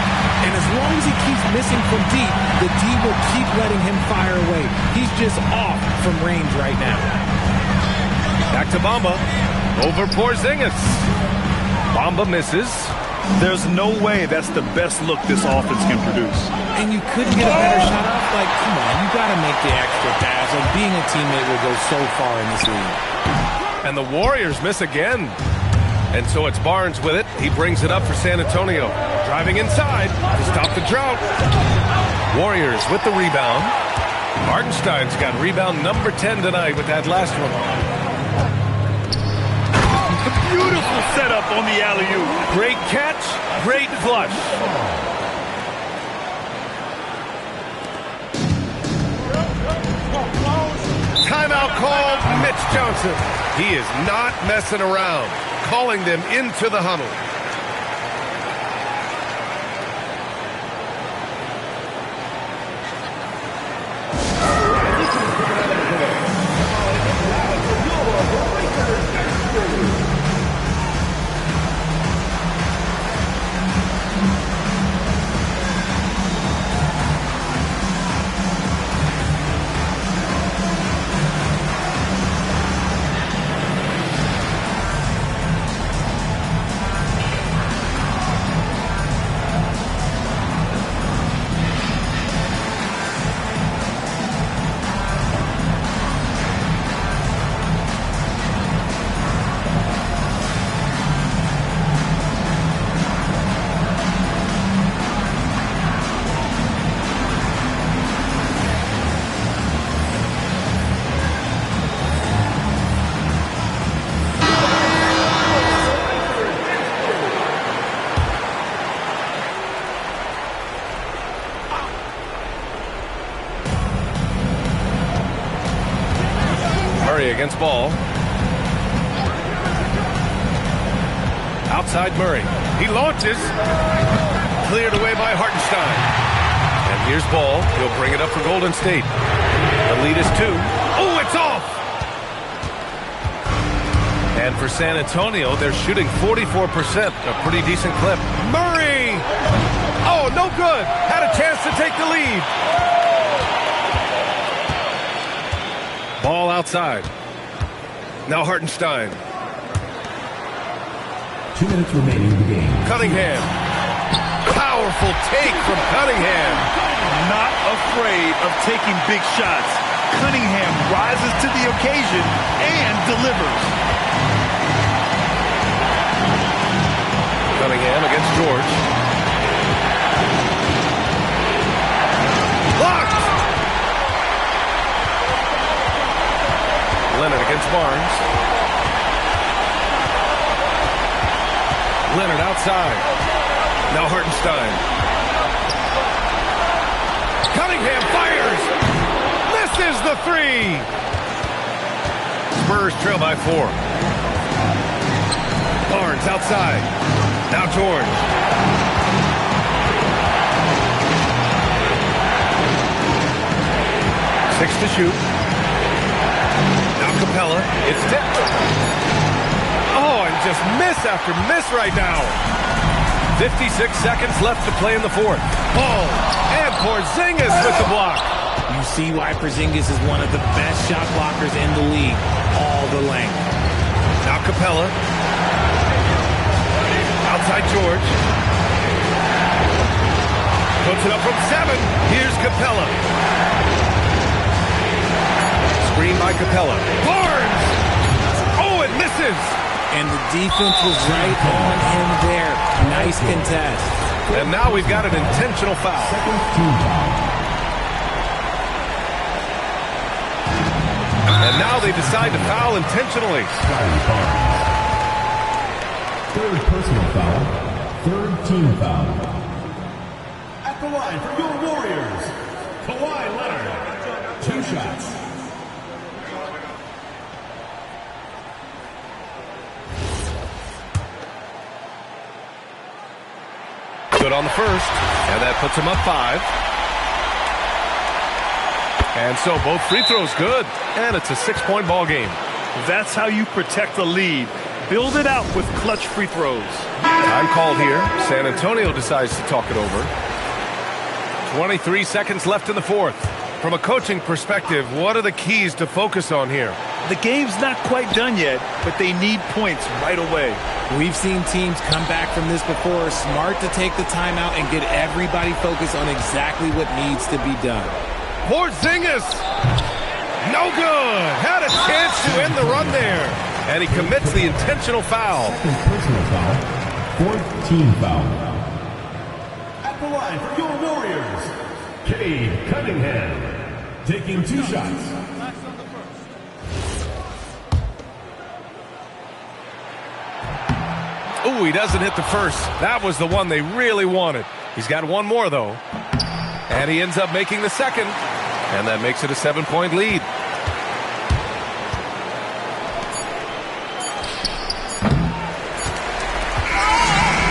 And as long as he keeps missing from deep, the D will keep letting him fire away. He's just off from range right now. Back to Bamba. Over Porzingis. Bamba misses. There's no way that's the best look this offense can produce. And you couldn't get a better shot off? Like, come on, you got to make the extra pass. Like, being a teammate will go so far in this league. And the Warriors miss again. And so it's Barnes with it. He brings it up for San Antonio. Driving inside to stop the drought. Warriors with the rebound. Hardenstein's got rebound number 10 tonight with that last one. Beautiful setup on the alley-oop. Great catch, great flush. Timeout called. Mitch Johnson. He is not messing around. Calling them into the huddle. Murray against ball. Outside Murray. He launches. Cleared away by Hartenstein. And here's ball. He'll bring it up for Golden State. The lead is 2. Oh, it's off! And for San Antonio, they're shooting 44%. A pretty decent clip. Murray! Oh, no good! Had a chance to take the lead. Ball outside. Now Hartenstein. 2 minutes remaining in the game. Cunningham. Powerful take from Cunningham. Not afraid of taking big shots. Cunningham rises to the occasion and delivers. Cunningham against George. Blocked! Leonard against Barnes. Leonard outside. Now Hartenstein. Cunningham fires! Misses the 3! Spurs trail by 4. Barnes outside. Now George. Six to shoot. Now Capella. It's tipped. Oh, and just miss after miss right now. 56 seconds left to play in the 4th. Ball. And Porzingis with the block. You see why Porzingis is one of the best shot blockers in the league. All the length. Now Capella. Outside George. Puts it up from 7. Here's Capella. Screen by Capella. Barnes! Oh, it misses! And the defense was right on him there. Nice contest. And now we've got an intentional foul. And now they decide to foul intentionally. Third personal foul. Third team foul. At the line for your Warriors, Kawhi Leonard. 2 shots. Good on the first, and that puts him up 5. And so both free throws good, and it's a 6-point ball game. That's how you protect the lead. Build it out with clutch free throws. Time called here. San Antonio decides to talk it over. 23 seconds left in the 4th. From a coaching perspective, what are the keys to focus on here? The game's not quite done yet, but they need points right away. We've seen teams come back from this before. Smart to take the timeout and get everybody focused on exactly what needs to be done. Porzingis! No good! Had a chance to end the run there. And he commits the intentional foul. Second personal foul. 4th team foul. At the line for your Warriors, Cade Cunningham. Taking 2 shots. Ooh, he doesn't hit the first. That was the one they really wanted. He's got one more, though. And he ends up making the second. And that makes it a 7-point lead.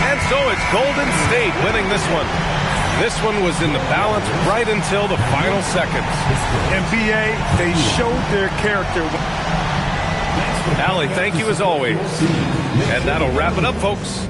And so it's Golden State winning this one. This one was in the balance right until the final seconds. NBA, they showed their character. Allie, thank you as always. And that'll wrap it up, folks.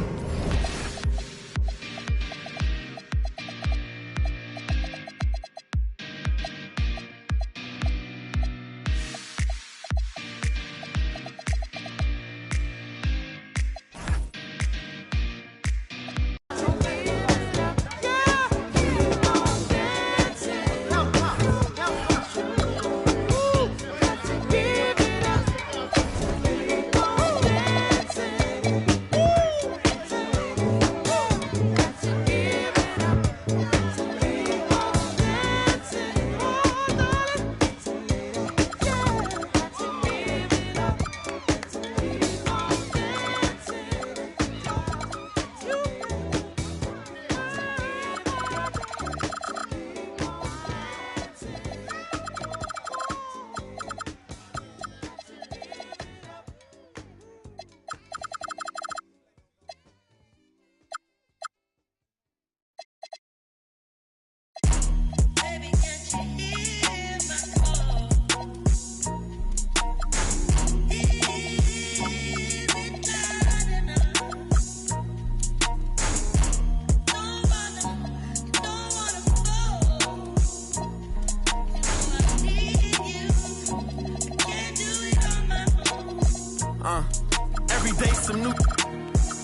Every day some new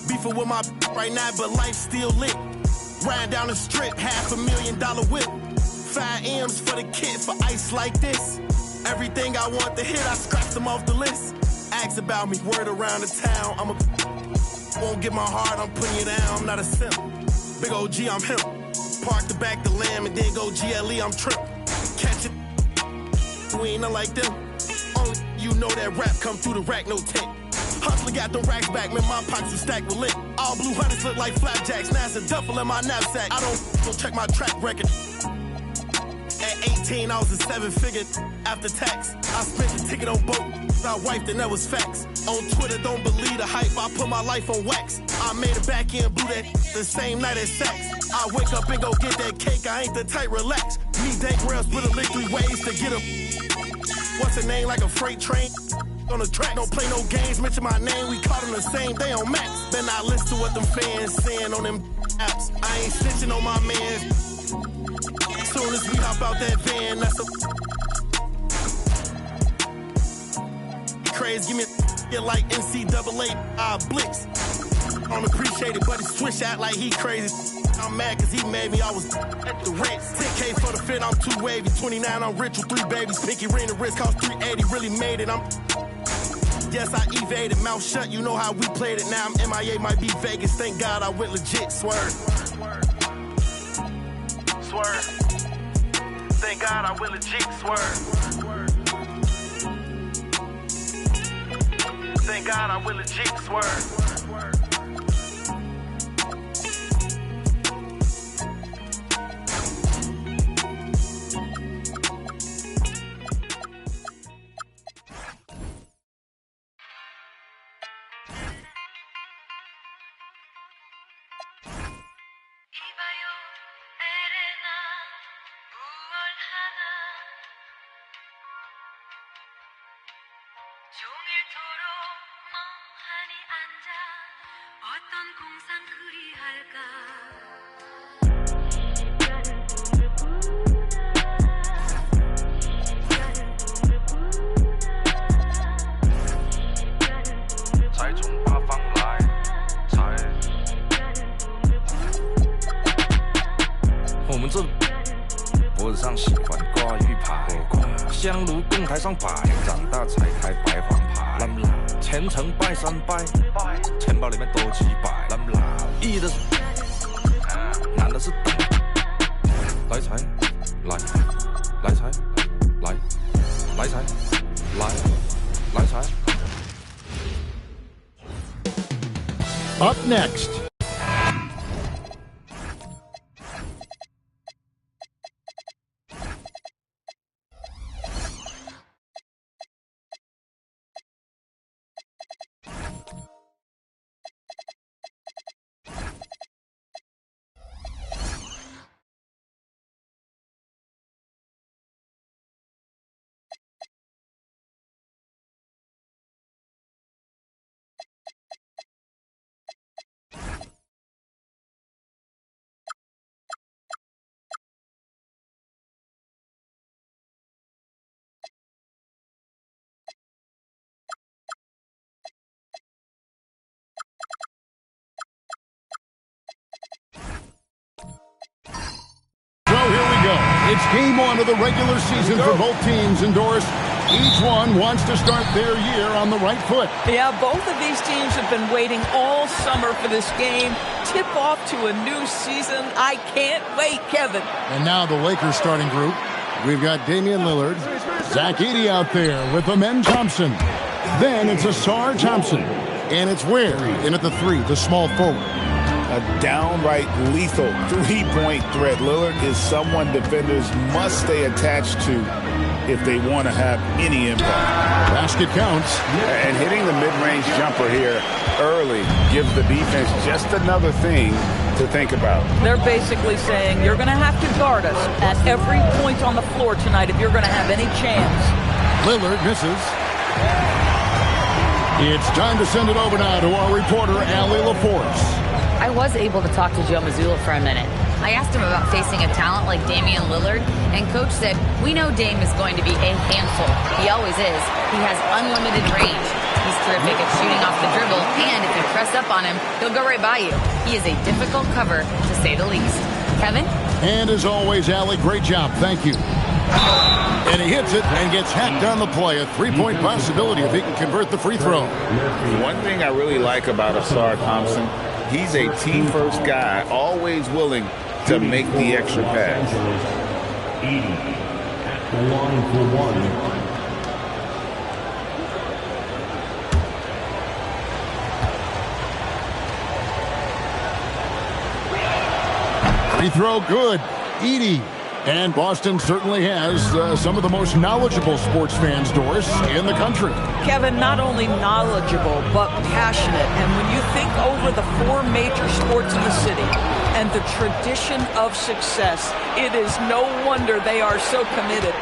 beefing with my right now, but life still lit. Riding down the strip, $500,000 whip. 5 M's for the kid for ice like this. Everything I want to hit, I scratched them off the list. Ask about me, word around the town. Won't get my heart, I'm putting you down. I'm not a simp. Big OG, I'm him. Park the back the lamb and then go GLE, I'm trip. Catch it. We ain't nothing like them. Only you know that rap come through the rack, no tape. Hustler got them racks back, man, my pockets are stacked with lit. All blue hunters look like flapjacks, now it's a duffel in my knapsack. I don't check my track record. At 18, I was a 7-figure after tax. I spent the ticket on boat, I wiped and that was facts. On Twitter, don't believe the hype, I put my life on wax. I made a back end, blew that the same night as sex. I wake up and go get that cake, I ain't the type, relax. Me, Dank Rails, put a lick 3 ways to get a... What's the name, like a freight train? On the track, don't play no games, mention my name, we caught them the same day on Max. Then I listen to what them fans saying on them apps. I ain't snitching on my man. Soon as we hop out that van, that's a craze, give me a like NCAA blitz. I don't appreciate it, but he switch out like he crazy. I'm mad cause he made me, I was at the Ritz. 10K for the fit, I'm too wavy. 29, I'm rich with 3 babies. Pinky ring, the wrist cost 380, really made it. Yes, I evaded, mouth shut, you know how we played it. Now I'm MIA, might be Vegas, thank God I went legit, swerve. Swerve. Thank God I went legit, swerve. Thank God I went legit, swerve. Up next. It's game 1 of the regular season for both teams, and Doris, each one wants to start their year on the right foot. Yeah, both of these teams have been waiting all summer for this game. Tip off to a new season. I can't wait, Kevin. And now the Lakers starting group. We've got Damian Lillard, Zach Edey out there with Amen Thompson. Then it's Asar Thompson. And it's Ware in at the 3, the small forward. A downright lethal 3-point threat. Lillard is someone defenders must stay attached to if they want to have any impact. Basket counts. And hitting the mid-range jumper here early gives the defense just another thing to think about. They're basically saying you're going to have to guard us at every point on the floor tonight if you're going to have any chance. Lillard misses. It's time to send it over now to our reporter, Allie LaForce. I was able to talk to Joe Mazzulla for a minute. I asked him about facing a talent like Damian Lillard, and Coach said, we know Dame is going to be a handful. He always is. He has unlimited range. He's terrific at shooting off the dribble, and if you press up on him, he'll go right by you. He is a difficult cover, to say the least. Kevin? And as always, Allie, great job. Thank you. And he hits it and gets hacked on the play. A three-point possibility if he can convert the free throw. One thing I really like about Asar Thompson, he's a team-first guy, always willing to make the extra pass. The line for one. Free throw good. Edey. And Boston certainly has some of the most knowledgeable sports fans, Doris, in the country. Kevin, not only knowledgeable, but passionate. And when you think over the 4 major sports in the city and the tradition of success, it is no wonder they are so committed.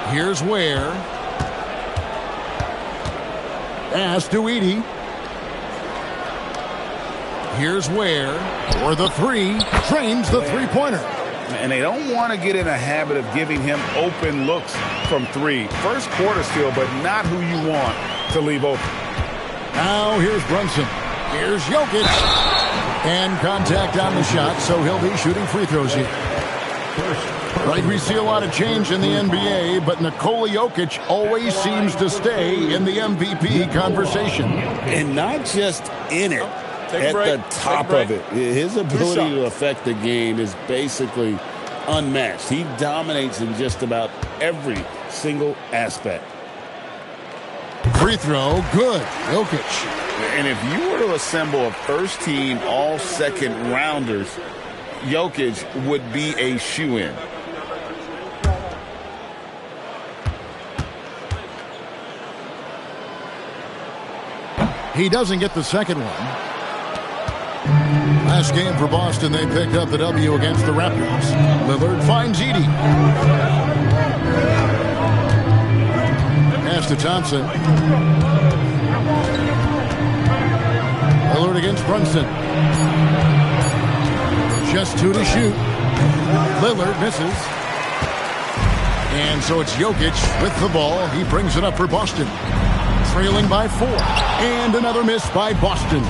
Here's where. Pass to Edey. Here's where. For the three. Trains the three-pointer. And they don't want to get in a habit of giving him open looks from 3. First quarter still, but not who you want to leave open. Now here's Brunson. Here's Jokic. And contact on the shot, so he'll be shooting free throws here. Right, we see a lot of change in the NBA, but Nikola Jokic always seems to stay in the MVP conversation. And not just in it. At the top of it. His ability to affect the game is basically unmatched. He dominates in just about every single aspect. Free throw, good. Jokic. And if you were to assemble a first-team all-second rounders, Jokic would be a shoo-in. He doesn't get the second one. Last game for Boston, they picked up the W against the Raptors. Lillard finds Edey. Pass to Thompson. Lillard against Brunson. Just 2 to shoot. Lillard misses. And so it's Jokic with the ball. He brings it up for Boston. Trailing by 4. And another miss by Boston.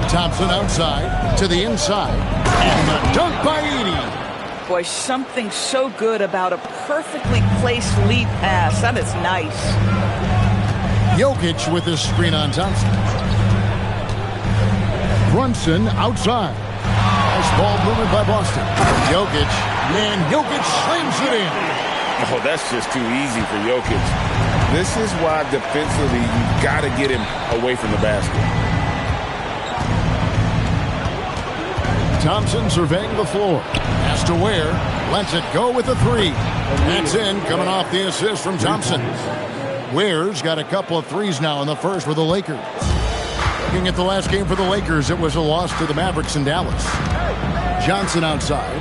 Thompson outside to the inside. And a dunk by Edey. Boy, something so good about a perfectly placed lead pass. That is nice. Jokic with his screen on Thompson. Brunson outside. Nice ball movement by Boston. Jokic. And Jokic slams it in. Oh, that's just too easy for Jokic. This is why defensively you've got to get him away from the basket. Thompson surveying the floor. Has to Ware. Lets it go with the 3. That's in, coming off the assist from Thompson. Ware's got a couple of threes now in the first for the Lakers. Looking at the last game for the Lakers, it was a loss to the Mavericks in Dallas. Johnson outside.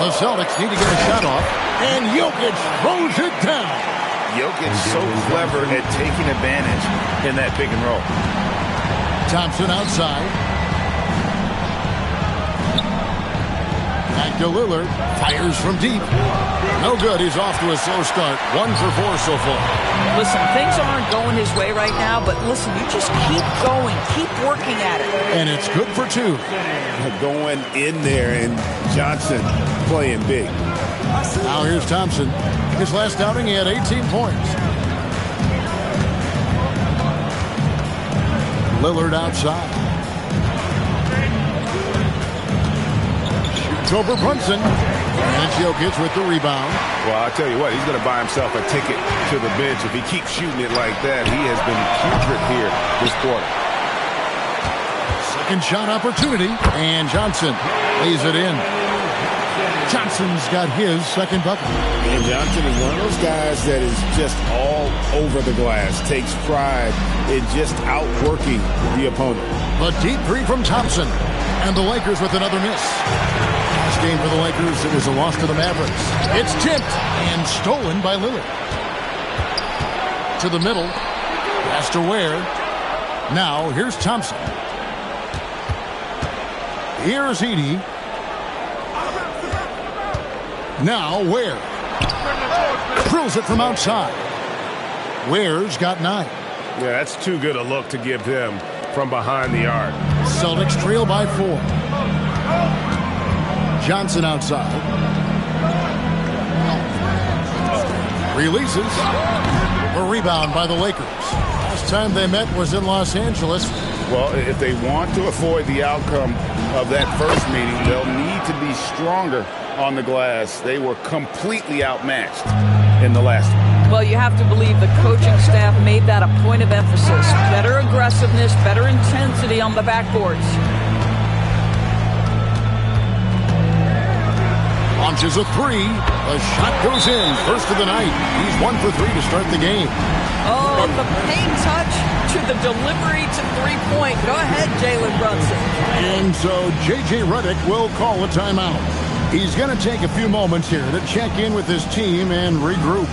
The Celtics need to get a shot off. And Jokic throws it down. Jokic so clever at taking advantage in that pick and roll. Thompson outside. Back to Lillard. Fires from deep. No good. He's off to a slow start. 1 for 4 so far. Listen, things aren't going his way right now, but listen, you just keep going. Keep working at it. And it's good for 2. Going in there, and Johnson playing big. Now here's Thompson. His last outing, he had 18 points. Lillard outside. Shoots over Brunson. And it's Jokic with the rebound. Well, I'll tell you what, he's going to buy himself a ticket to the bench. If he keeps shooting it like that, he has been putrid here this quarter. Second shot opportunity. And Johnson lays it in. Johnson's got his second bucket. And Johnson is one of those guys that is just all over the glass, takes pride in just outworking the opponent. A deep 3 from Thompson. And the Lakers with another miss. Last game for the Lakers, it was a loss to the Mavericks. It's tipped and stolen by Lillard. To the middle. Pass to Ware. Now, here's Thompson. Here's Edey. Now, Ware. Drills it from outside. Ware's got 9. Yeah, that's too good a look to give them from behind the arc. Celtics trail by 4. Johnson outside. Releases. A rebound by the Lakers. Last time they met was in Los Angeles. Well, if they want to avoid the outcome of that first meeting, they'll need to be stronger on the glass. They were completely outmatched in the last one. Well, you have to believe the coaching staff made that a point of emphasis. Better aggressiveness, better intensity on the backboards. Launches a 3. The shot goes in. First of the night. He's 1 for 3 to start the game. Oh, the paint touch to the delivery to 3-point. Go ahead, Jalen Brunson. And so J.J. Redick will call a timeout. He's going to take a few moments here to check in with his team and regroup.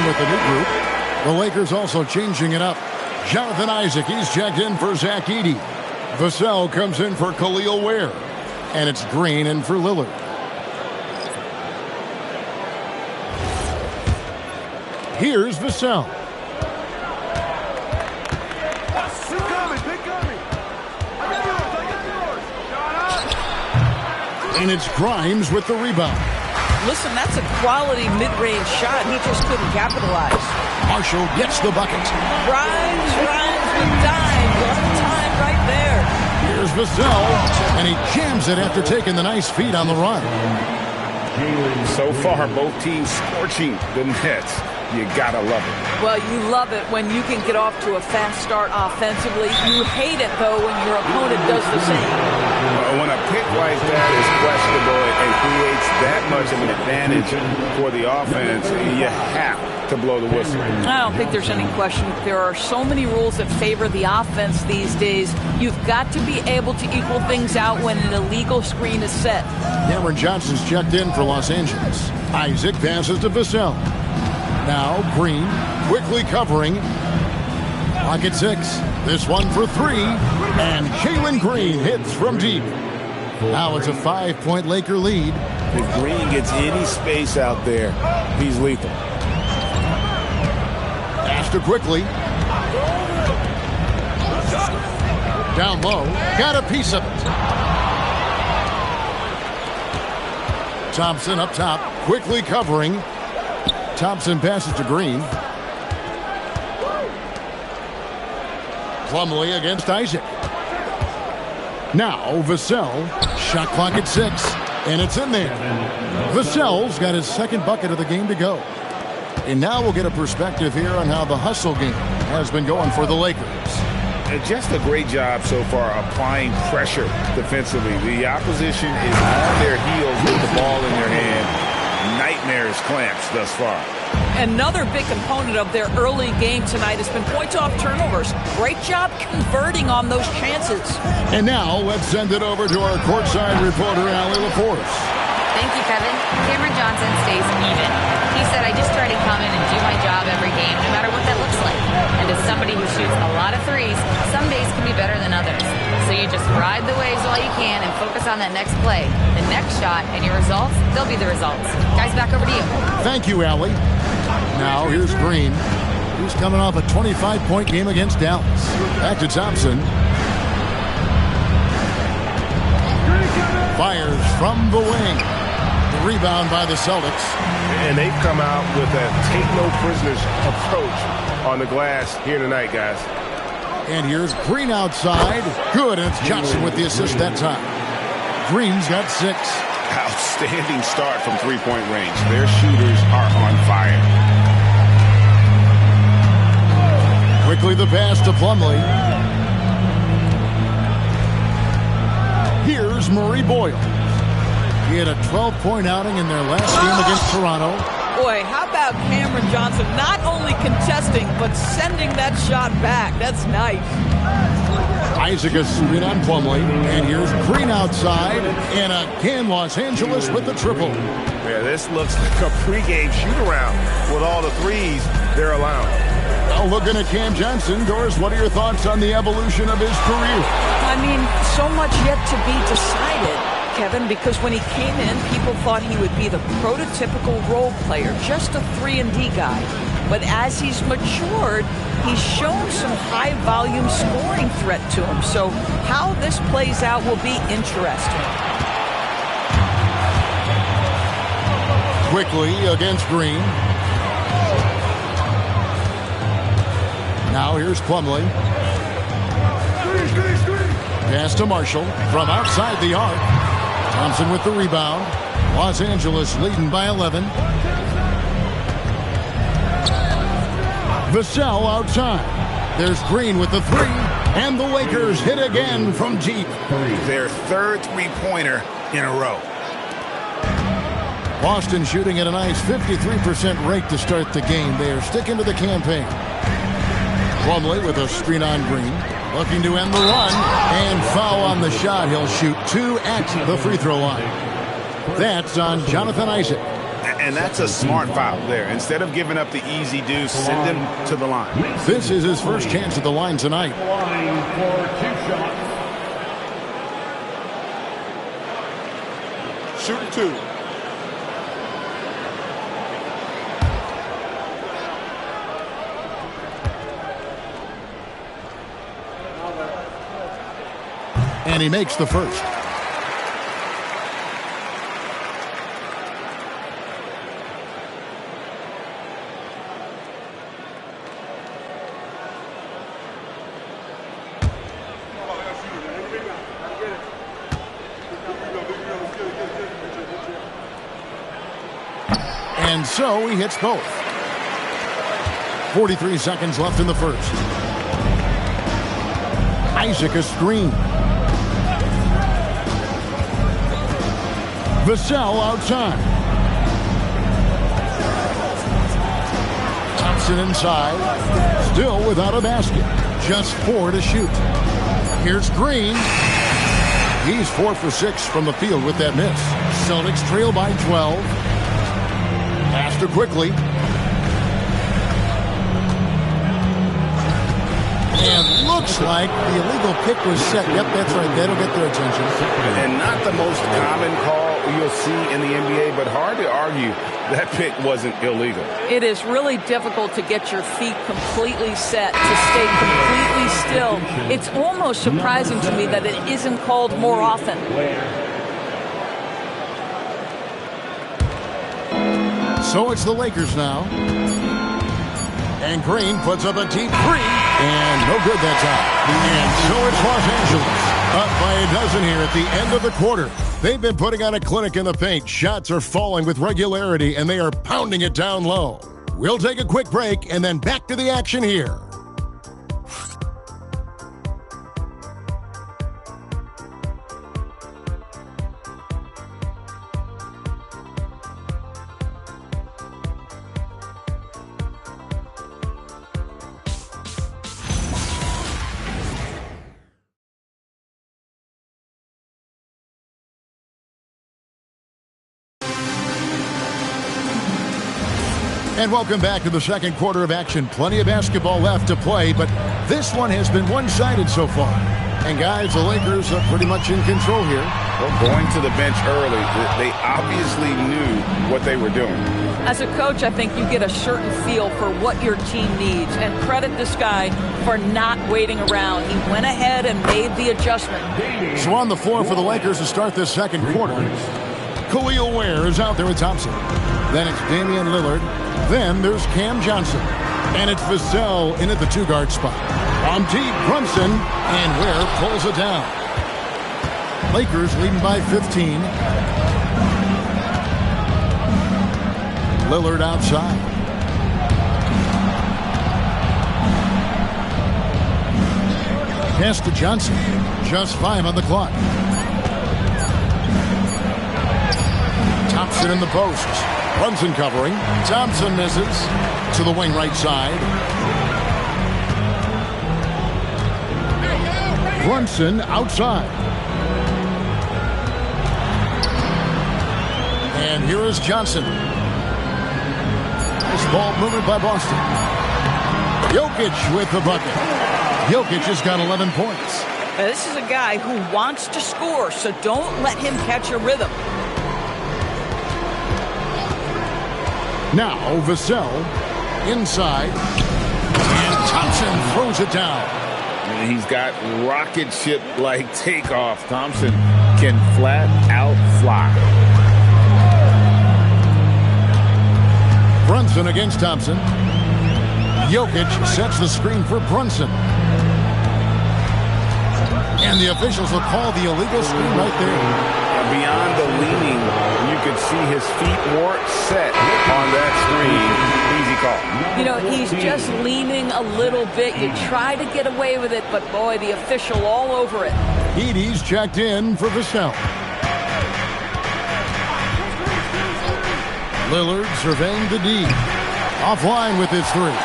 With the new group. The Lakers also changing it up. Jonathan Isaac, he's checked in for Zach Edey. Vassell comes in for Khalil Ware. And it's Green in for Lillard. Here's Vassell. And it's Grimes with the rebound. Listen, that's a quality mid-range shot. He just couldn't capitalize. Marshall gets the bucket. Grimes with dime. One time right there. Here's Vassell, and he jams it after taking the nice feed on the run. So far, both teams scorching the nets. You gotta love it. Well, you love it when you can get off to a fast start offensively. You hate it, though, when your opponent does the same. When a pick like that is questionable and creates that much of an advantage for the offense, you have to blow the whistle. I don't think there's any question. There are so many rules that favor the offense these days. You've got to be able to equal things out when an illegal screen is set. Cameron Johnson's checked in for Los Angeles. Isaac passes to Vassell. Now Green quickly covering. Pocket 6. This one for 3. And Jalen Green hits from deep. Now it's a 5-point Laker lead. If Green gets any space out there, he's lethal. Astor quickly. Down low. Got a piece of it. Thompson up top. Quickly covering. Thompson passes to Green. Plumlee against Isaac. Now Vassell. Shot clock at 6. And it's in there. Vassell's got his second bucket of the game to go. And now we'll get a perspective here on how the hustle game has been going for the Lakers. Just a great job so far applying pressure defensively. The opposition is on their heels with the ball in their hand. Nightmares clamps thus far. Another big component of their early game tonight has been points off turnovers. Great job converting on those chances. And now let's send it over to our courtside reporter, Allie LaForce. Thank you, Kevin. Cameron Johnson stays even. He said, I just try to come in and do my job every game, no matter what that looks like. And as somebody who shoots a lot of threes, some days can be better than others. So you just ride the waves while you can and focus on that next play. The next shot and your results, they'll be the results. Guys, back over to you. Thank you, Allie. Now here's Green. He's coming off a 25-point game against Dallas. Back to Thompson. Fires from the wing. The rebound by the Celtics. And they've come out with a take-no-prisoners approach on the glass here tonight, guys. And here's Green outside. Good, and it's Johnson with the assist that time. Green's got 6. Outstanding start from three-point range. Their shooters are on fire. Quickly the pass to Plumlee. Here's Murray Boyle. He had a 12-point outing in their last game against Toronto. Boy, how about Cameron Johnson not only contesting, but sending that shot back? That's nice. Isaac is screen on Plumlee. And here's Green outside. And again, Los Angeles with the triple. Yeah, this looks like a pregame shoot-around with all the threes they're allowing. Now looking at Cam Johnson. Doris, what are your thoughts on the evolution of his career? I mean, so much yet to be decided, Kevin, because when he came in, people thought he would be the prototypical role player, just a 3-and-D guy. But as he's matured, he's shown some high-volume scoring threat to him. So how this plays out will be interesting. Quickly against Green. Now here's Plumlee. Pass to Marshall from outside the arc. Thompson with the rebound. Los Angeles leading by 11. Vassell outside. There's Green with the 3. And the Lakers hit again from deep. Their third three-pointer in a row. Boston shooting at a nice 53% rate to start the game. They are sticking to the campaign. Plumlee with a screen on Green. Looking to end the run. And foul on the shot. He'll shoot 2 at the free throw line. That's on Jonathan Isaac. And that's a smart foul there. Instead of giving up the easy deuce, send him to the line. This is his first chance at the line tonight. Line for 2 shots. Shoot 2. And he makes the first. And so he hits both. 43 seconds left in the first. Isaac a screen. Vassell outside. Thompson inside. Still without a basket. Just 4 to shoot. Here's Green. He's 4 for 6 from the field with that miss. Celtics trail by 12. Faster quickly. And looks like the illegal pick was set. Yep, that's right. That'll get their attention. And not the most common call you'll see in the NBA, but hard to argue that pick wasn't illegal. It is really difficult to get your feet completely set, to stay completely still. It's almost surprising to me that it isn't called more often. So it's the Lakers now. And Green puts up a deep 3. And no good that time. And so it's Los Angeles. Up by a dozen here at the end of the quarter. They've been putting on a clinic in the paint. Shots are falling with regularity, and they are pounding it down low. We'll take a quick break and then back to the action here. And welcome back to the second quarter of action. Plenty of basketball left to play, but this one has been one-sided so far. And guys, the Lakers are pretty much in control here. Well, going to the bench early, they obviously knew what they were doing. As a coach, I think you get a certain feel for what your team needs. And credit this guy for not waiting around. He went ahead and made the adjustment. So on the floor for the Lakers to start this second quarter, Khalil Ware is out there with Thompson. Then it's Damian Lillard. Then there's Cam Johnson. And it's Vassell in at the two-guard spot. On deep, Brunson, and Ware pulls it down. Lakers leading by 15. Lillard outside. Pass to Johnson. Just 5 on the clock. Thompson in the post. Brunson covering. Thompson misses to the wing right side. Brunson outside. And here is Johnson. This ball movement by Boston. Jokic with the bucket. Jokic has got 11 points. Now, this is a guy who wants to score, so don't let him catch a rhythm. Now Vassell inside. And Thompson throws it down. And he's got rocket ship-like takeoff. Thompson can flat out fly. Brunson against Thompson. Jokic sets the screen for Brunson. And the officials will call the illegal screen right there. Beyond the leaning, you could see his feet weren't set on that screen. Easy call. You know, he's just leaning a little bit. You try to get away with it, but boy, the official all over it. Edey's checked in for Vassell. Lillard surveying the D. Offline with his three.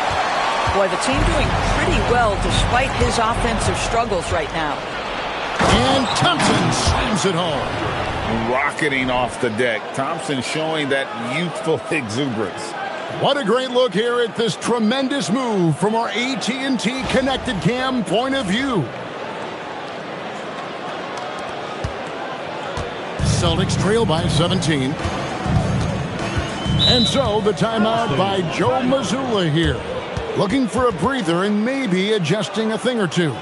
Boy, the team doing pretty well despite his offensive struggles right now. And Thompson slams it home. Rocketing off the deck. Thompson showing that youthful exuberance. What a great look here at this tremendous move from our AT&T Connected Cam point of view. Celtics trail by 17. And so the timeout by Joe Mazzulla here. Looking for a breather and maybe adjusting a thing or two.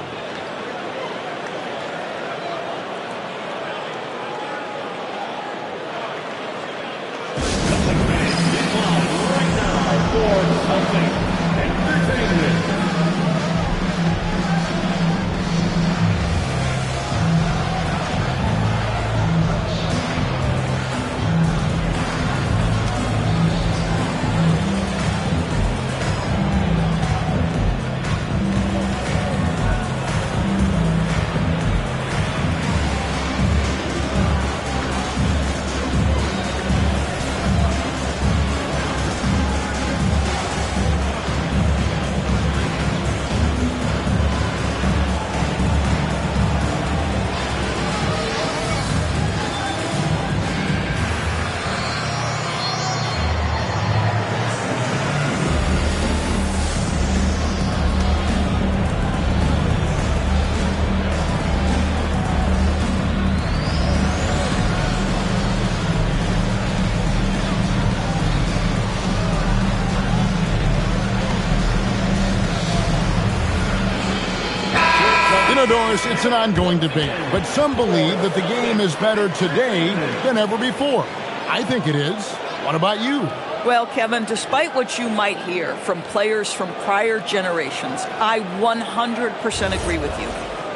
Doris, it's an ongoing debate, but some believe that the game is better today than ever before. I think it is. What about you? Well, Kevin, despite what you might hear from players from prior generations, I 100% agree with you.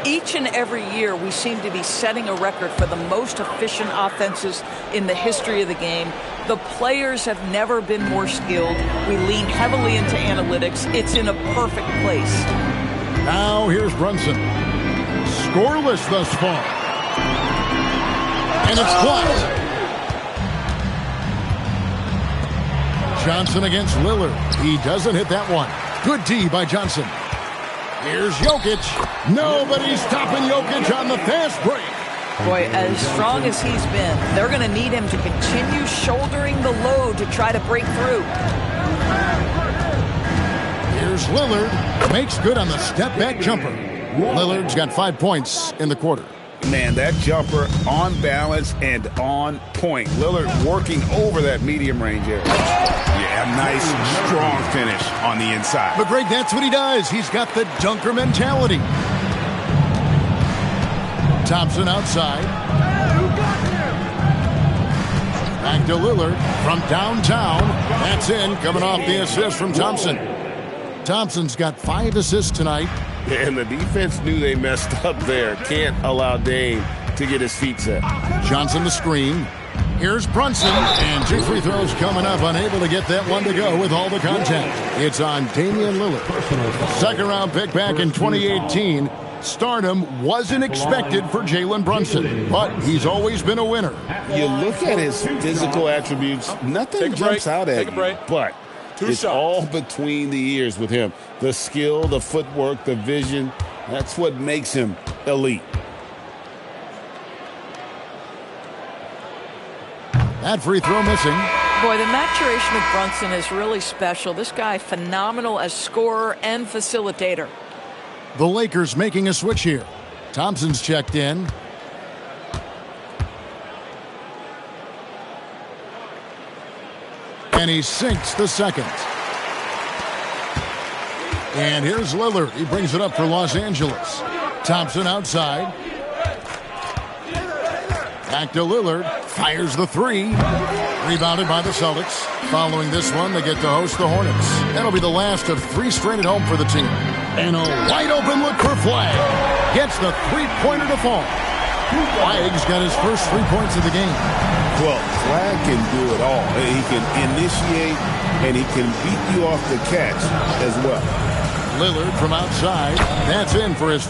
Each and every year, we seem to be setting a record for the most efficient offenses in the history of the game. The players have never been more skilled. We lean heavily into analytics. It's in a perfect place. Now here's Brunson. Scoreless thus far. And it's blocked. Johnson against Lillard. He doesn't hit that one. Good D by Johnson. Here's Jokic. Nobody's stopping Jokic on the fast break. Boy, as strong as he's been, they're going to need him to continue shouldering the load to try to break through. Here's Lillard. Makes good on the step-back jumper. Lillard's got 5 points in the quarter. Man, that jumper on balance and on point. Lillard working over that medium range area. Yeah, nice, strong finish on the inside. But Greg, that's what he does. He's got the dunker mentality. Thompson outside. Back to Lillard from downtown. That's in, coming off the assist from Thompson. Thompson's got 5 assists tonight. And the defense knew they messed up there. Can't allow Dame to get his feet set. Johnson the screen. Here's Brunson. And 2 free throws coming up. Unable to get that one to go with all the contact. It's on Damian Lillard. Second round pick back in 2018. Stardom wasn't expected for Jalen Brunson, but he's always been a winner. You look at his physical attributes, nothing jumps out at you, but it's all between the ears with him. The skill, the footwork, the vision, that's what makes him elite. That free throw missing. Boy, the maturation of Brunson is really special. This guy, phenomenal as scorer and facilitator. The Lakers making a switch here. Thompson's checked in. And he sinks the second. And here's Lillard. He brings it up for Los Angeles. Thompson outside. Back to Lillard. Fires the 3. Rebounded by the Celtics. Following this one, they get to host the Hornets. That'll be the last of 3 straight at home for the team. And a wide open look for Flagg. Gets the 3-pointer to fall. Flagg's got his first 3 points of the game. Well, Flagg can do it all. He can initiate and he can beat you off the catch as well. Lillard from outside. That's in for his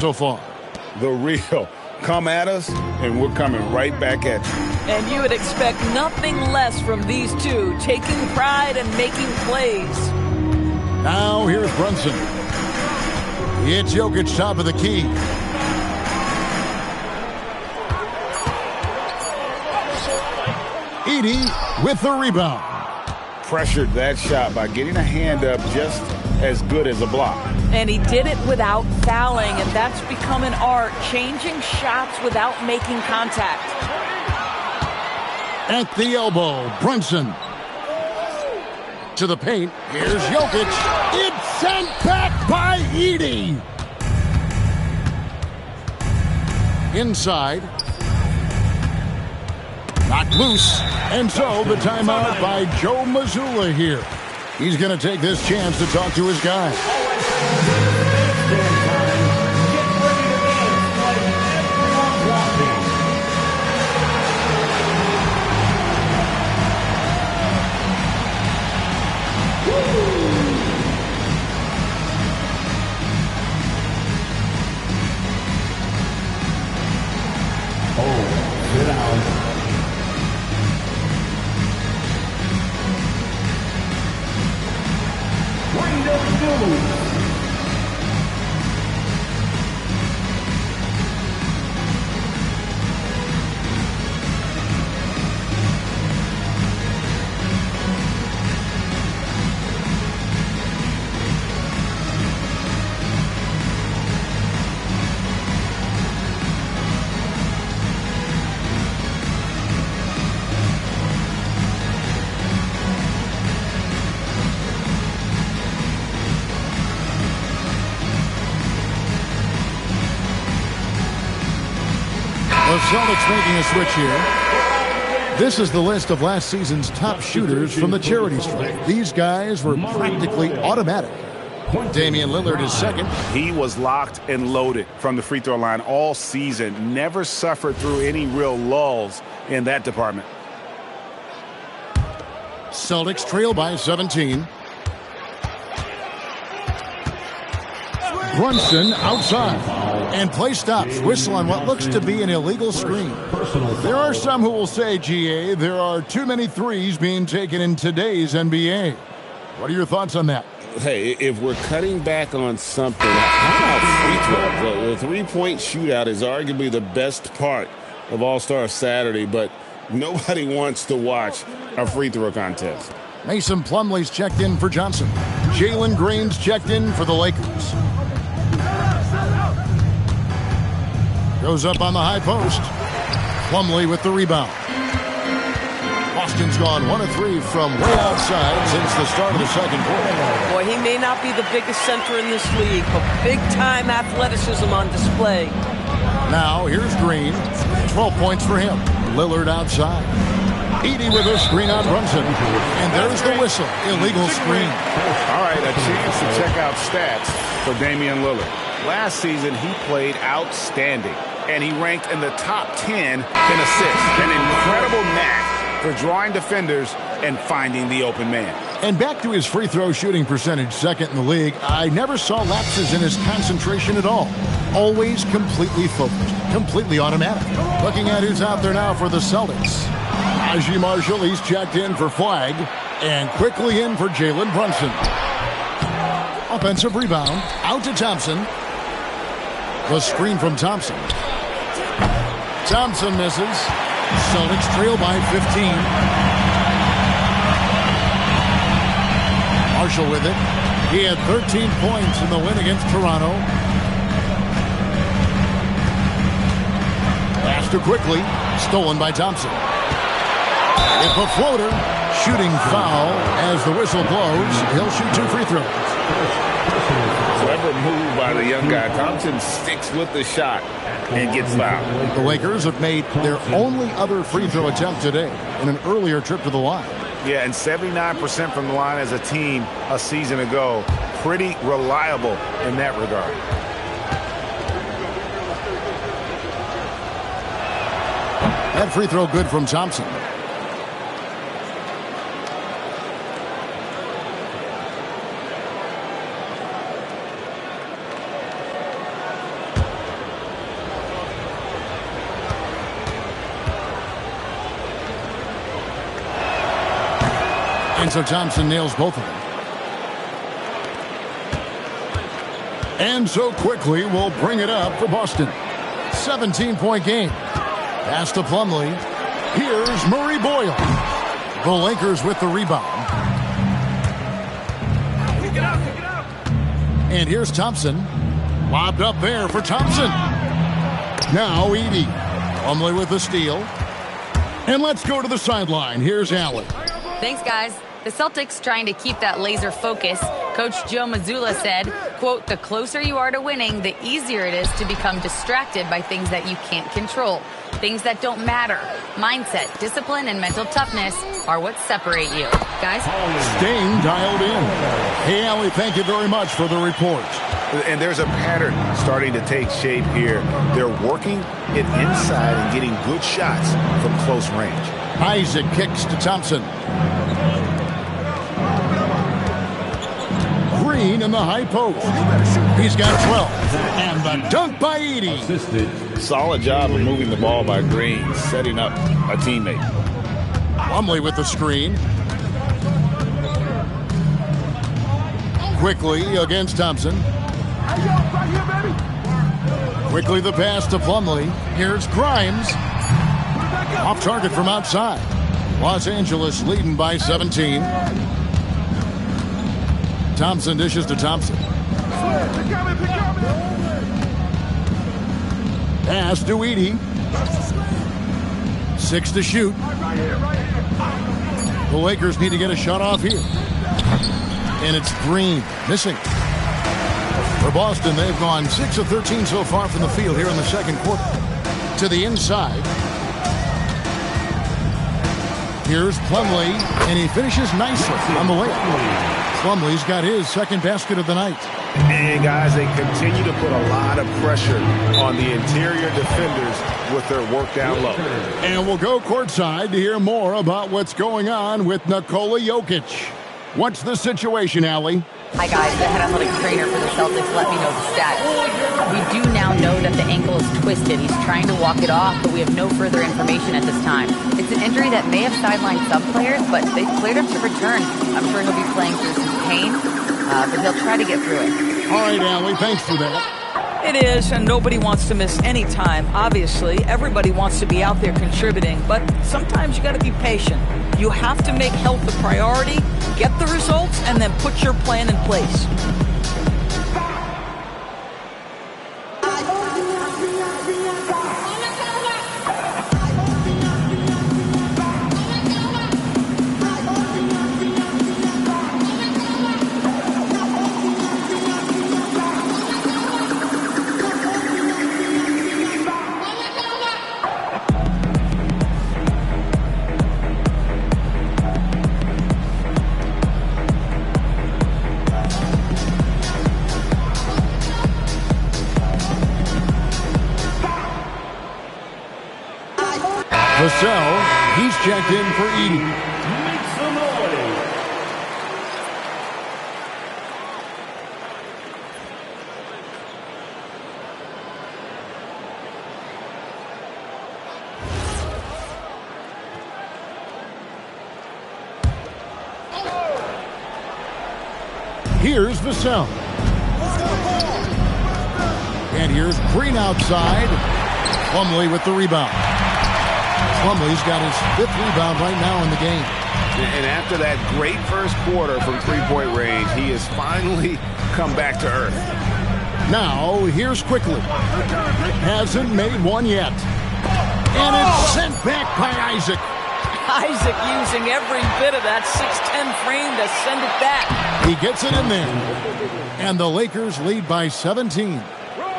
so far. The real. Come at us, and we're coming right back at you. And you would expect nothing less from these two, taking pride and making plays. Now here's Brunson. It's Jokic top of the key. Edey with the rebound. Pressured that shot by getting a hand up just as good as a block. And he did it without fouling, and that's become an art, changing shots without making contact. At the elbow, Brunson. To the paint, here's Jokic. It's sent back by Edey. Inside. Knocked loose. And so the timeout by Joe Mazzulla here. He's going to take this chance to talk to his guys. Sit down. The Celtics making a switch here. This is the list of last season's top shooters from the charity stripe. These guys were practically automatic. Damian Lillard is second. He was locked and loaded from the free throw line all season. Never suffered through any real lulls in that department. Celtics trail by 17. Brunson outside. And play stops. Whistle on what looks to be an illegal screen. There are some who will say, GA, there are too many threes being taken in today's NBA. What are your thoughts on that? Hey, if we're cutting back on something, how about free The three-point shootout is arguably the best part of All-Star Saturday, but nobody wants to watch a free throw contest. Mason Plumlee's checked in for Johnson. Jalen Green's checked in for the Lakers. Goes up on the high post. Plumlee with the rebound. Boston's gone 1 of 3 from way outside since the start of the second quarter. Boy, he may not be the biggest center in this league, but big-time athleticism on display. Now, here's Green. 12 points for him. Lillard outside. Edey with a screen on Brunson. And there's the whistle. Illegal screen. All right, a chance to check out stats for Damian Lillard. Last season, he played outstanding, and he ranked in the top 10 in assists. An incredible knack for drawing defenders and finding the open man. And back to his free throw shooting percentage, second in the league. I never saw lapses in his concentration at all. Always completely focused, completely automatic. Looking at who's out there now for the Celtics. Najee Marshall, he's checked in for Flag, and quickly in for Jalen Brunson. Offensive rebound, out to Thompson. The screen from Thompson. Thompson misses. Celtics trail by 15. Marshall with it. He had 13 points in the win against Toronto. Pass to Quickly. Stolen by Thompson. If a floater. Shooting foul as the whistle blows. He'll shoot 2 free throws. Clever move by the young guy. Thompson sticks with the shot and gets fouled. The Lakers have made their only other free throw attempt today in an earlier trip to the line. Yeah, and 79% from the line as a team a season ago. Pretty reliable in that regard. That free throw good from Thompson. And so Thompson nails both of them. And so Quickly will bring it up for Boston. 17-point game. Pass to Plumlee. Here's Murray Boyle. The Lakers with the rebound. And here's Thompson. Lobbed up there for Thompson. Now Edey. Plumlee with the steal. And let's go to the sideline. Here's Allen. Thanks, guys. The Celtics trying to keep that laser focus. Coach Joe Mazzulla said, quote, "The closer you are to winning, the easier it is to become distracted by things that you can't control. Things that don't matter. Mindset, discipline, and mental toughness are what separate you." Guys? Staying dialed in. Hey, Allie, thank you very much for the report. And there's a pattern starting to take shape here. They're working it inside and getting good shots from close range. Isaac kicks to Thompson. Green in the high post. He's got 12. And the dunk by Edey. Solid job of moving the ball by Green, setting up a teammate. Plumlee with the screen. Quickly against Thompson. Quickly the pass to Plumlee. Here's Grimes. Off target from outside. Los Angeles leading by 17. Thompson dishes to Thompson. Pass to Edey. 6 to shoot. The Lakers need to get a shot off here. And it's Green missing. For Boston, they've gone 6 of 13 so far from the field here in the second quarter. To the inside. Here's Plumlee, and he finishes nicely on the layup. Plumlee's got his second basket of the night. And guys, they continue to put a lot of pressure on the interior defenders with their work down low. And we'll go courtside to hear more about what's going on with Nikola Jokic. What's the situation, Allie? Hi, guys. The head athletic trainer for the Celtics let me know the status. We do now know that the ankle is twisted. He's trying to walk it off, but we have no further information at this time. It's an injury that may have sidelined some players, but they've cleared him to return. I'm sure he'll be playing through some pain, but he'll try to get through it. All right, Allie, thanks for that. It is, and nobody wants to miss any time. Obviously, everybody wants to be out there contributing, but sometimes you got to be patient. You have to make health a priority, get the results, and then put your plan in place. Vassell, he's checked in for Edie. Make some noise. Here's Vassell. And here's Green outside. Plumlee with the rebound. Plumlee's got his 5th rebound right now in the game. And after that great first quarter from three-point range, he has finally come back to earth. Now, here's Quickly. Hasn't made one yet. And it's sent back by Isaac. Isaac using every bit of that 6'10 frame to send it back. He gets it in there. And the Lakers lead by 17.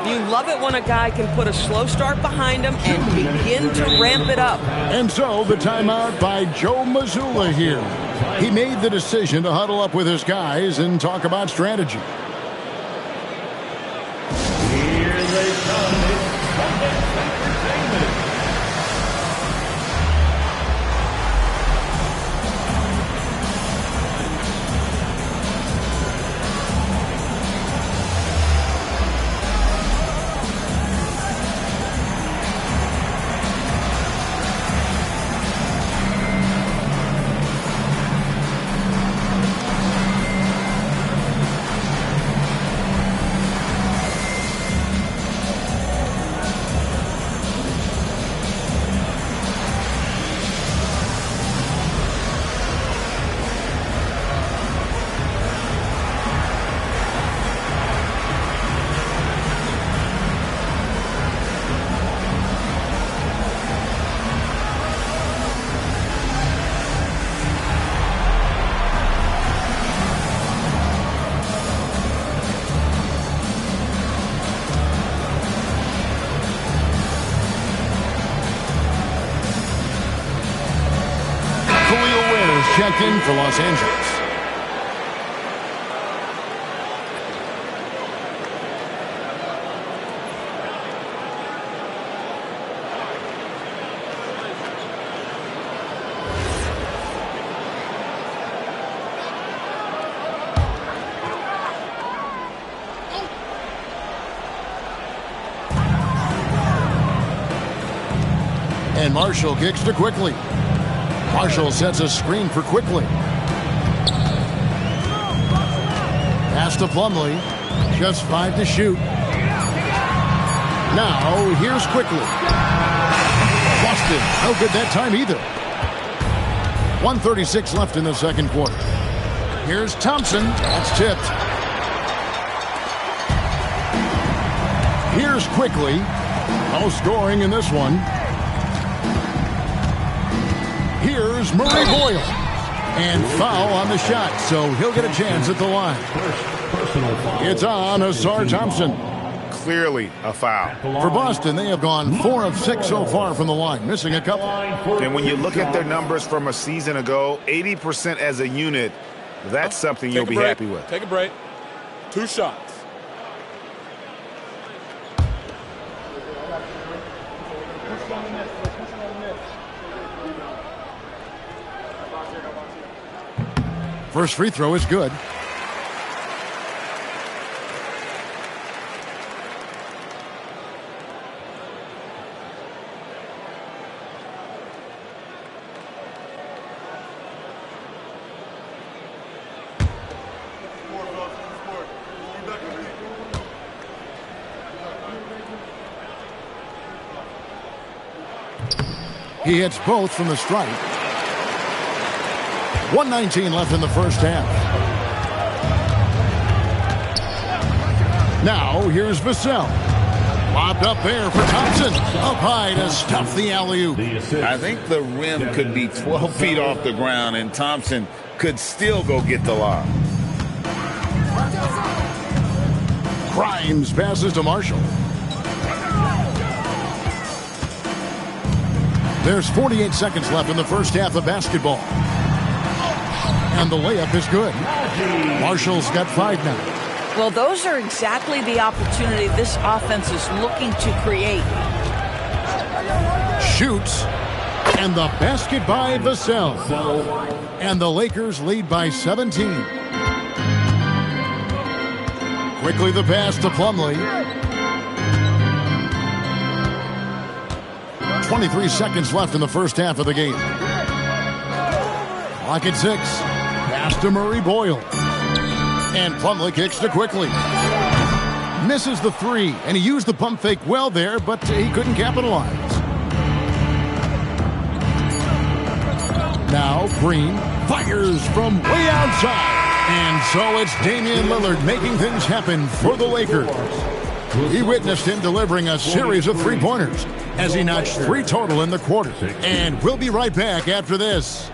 You love it when a guy can put a slow start behind him and begin to ramp it up. And so the timeout by Joe Mazzulla here. He made the decision to huddle up with his guys and talk about strategy. Here they come. It's entertainment. Checked in for Los Angeles. And Marshall kicks to Quickly. Marshall sets a screen for Quickly. Pass to Plumlee. Just 5 to shoot. Now, here's Quickly. Boston, no good that time either. 1:36 left in the second quarter. Here's Thompson. That's tipped. Here's Quickly. No scoring in this one. Here's Murray Boyle. And foul on the shot, so he'll get a chance at the line. It's on Asar Thompson. Clearly a foul. For Boston, they have gone 4 of 6 so far from the line, missing a couple. And when you look at their numbers from a season ago, 80% as a unit, that's something you'll be happy with. Take a break. 2 shots. First free throw is good. He hits both from the stripe. 1:19 left in the first half. Now, here's Vassell. Lobbed up there for Thompson. Up high to stuff the alley-oop. I think the rim could be 12 feet off the ground, and Thompson could still go get the lob. Grimes passes to Marshall. There's 48 seconds left in the first half of basketball. And the layup is good. Marshall's got 5 now. Well, those are exactly the opportunity this offense is looking to create. Shoots. And the basket by Vassell. And the Lakers lead by 17. Quickly the pass to Plumlee. 23 seconds left in the first half of the game. Clock at 6. Pass to Murray Boyle. And Plumlee kicks to Quickly. Misses the 3, and he used the pump fake well there, but he couldn't capitalize. Now Green fires from way outside. And so it's Damian Lillard making things happen for the Lakers. He witnessed him delivering a series of three-pointers as he notched 3 total in the quarter. And we'll be right back after this.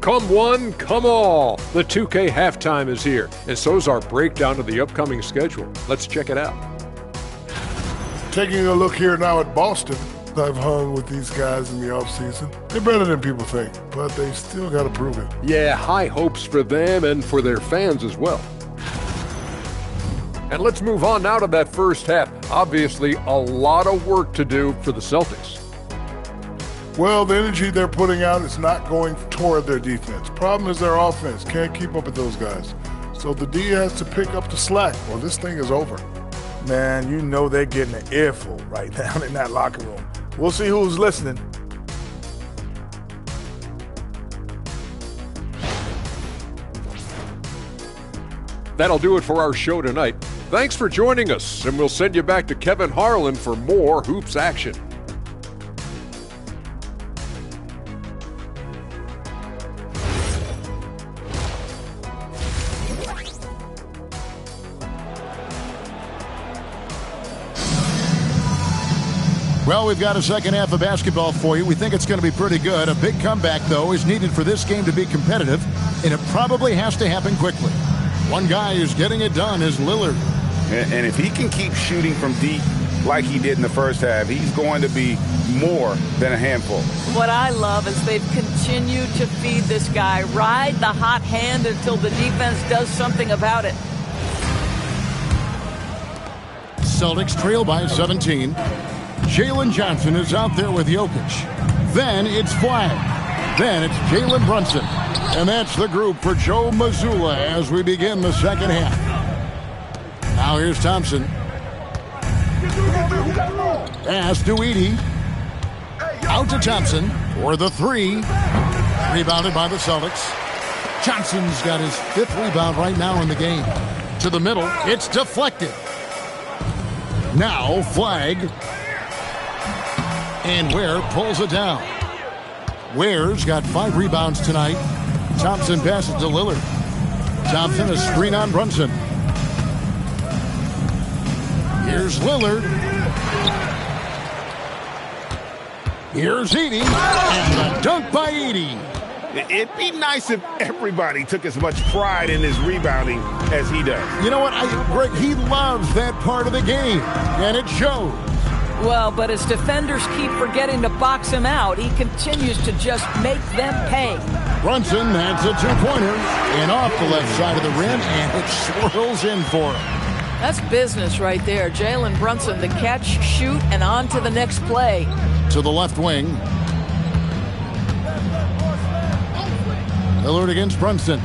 Come one, come all. The 2K halftime is here, and so's our breakdown of the upcoming schedule. Let's check it out. Taking a look here now at Boston, I've hung with these guys in the offseason. They're better than people think, but they still got to prove it. Yeah, high hopes for them and for their fans as well. And let's move on now to that first half. Obviously, a lot of work to do for the Celtics. Well, the energy they're putting out is not going toward their defense. Problem is their offense can't keep up with those guys. So the D has to pick up the slack, or this thing is over. Man, you know they're getting an earful right now in that locker room. We'll see who's listening. That'll do it for our show tonight. Thanks for joining us, and we'll send you back to Kevin Harlan for more hoops action. Well, we've got a second half of basketball for you. We think it's going to be pretty good. A big comeback, though, is needed for this game to be competitive, and it probably has to happen quickly. One guy who's getting it done is Lillard. And if he can keep shooting from deep like he did in the first half, he's going to be more than a handful. What I love is they've continued to feed this guy. Ride the hot hand until the defense does something about it. Celtics trail by 17. Jalen Johnson is out there with Jokic. Then it's Flag. Then it's Jalen Brunson. And that's the group for Joe Mazzulla as we begin the second half. Now here's Thompson. Pass to Edey. Out to Thompson for the 3. Rebounded by the Celtics. Johnson's got his 5th rebound right now in the game. To the middle. It's deflected. Now Flag. And Ware pulls it down. Ware's got 5 rebounds tonight. Thompson passes to Lillard. Thompson, a screen on Brunson. Here's Lillard. Here's Edey. And the dunk by Edey. It'd be nice if everybody took as much pride in his rebounding as he does. You know what, Greg, he loves that part of the game, and it shows. Well, but as defenders keep forgetting to box him out, he continues to just make them pay. Brunson, that's a 2-pointer, and off the left side of the rim, and it swirls in for him. That's business right there. Jalen Brunson, the catch, shoot, and on to the next play. To the left wing. Lillard against Brunson.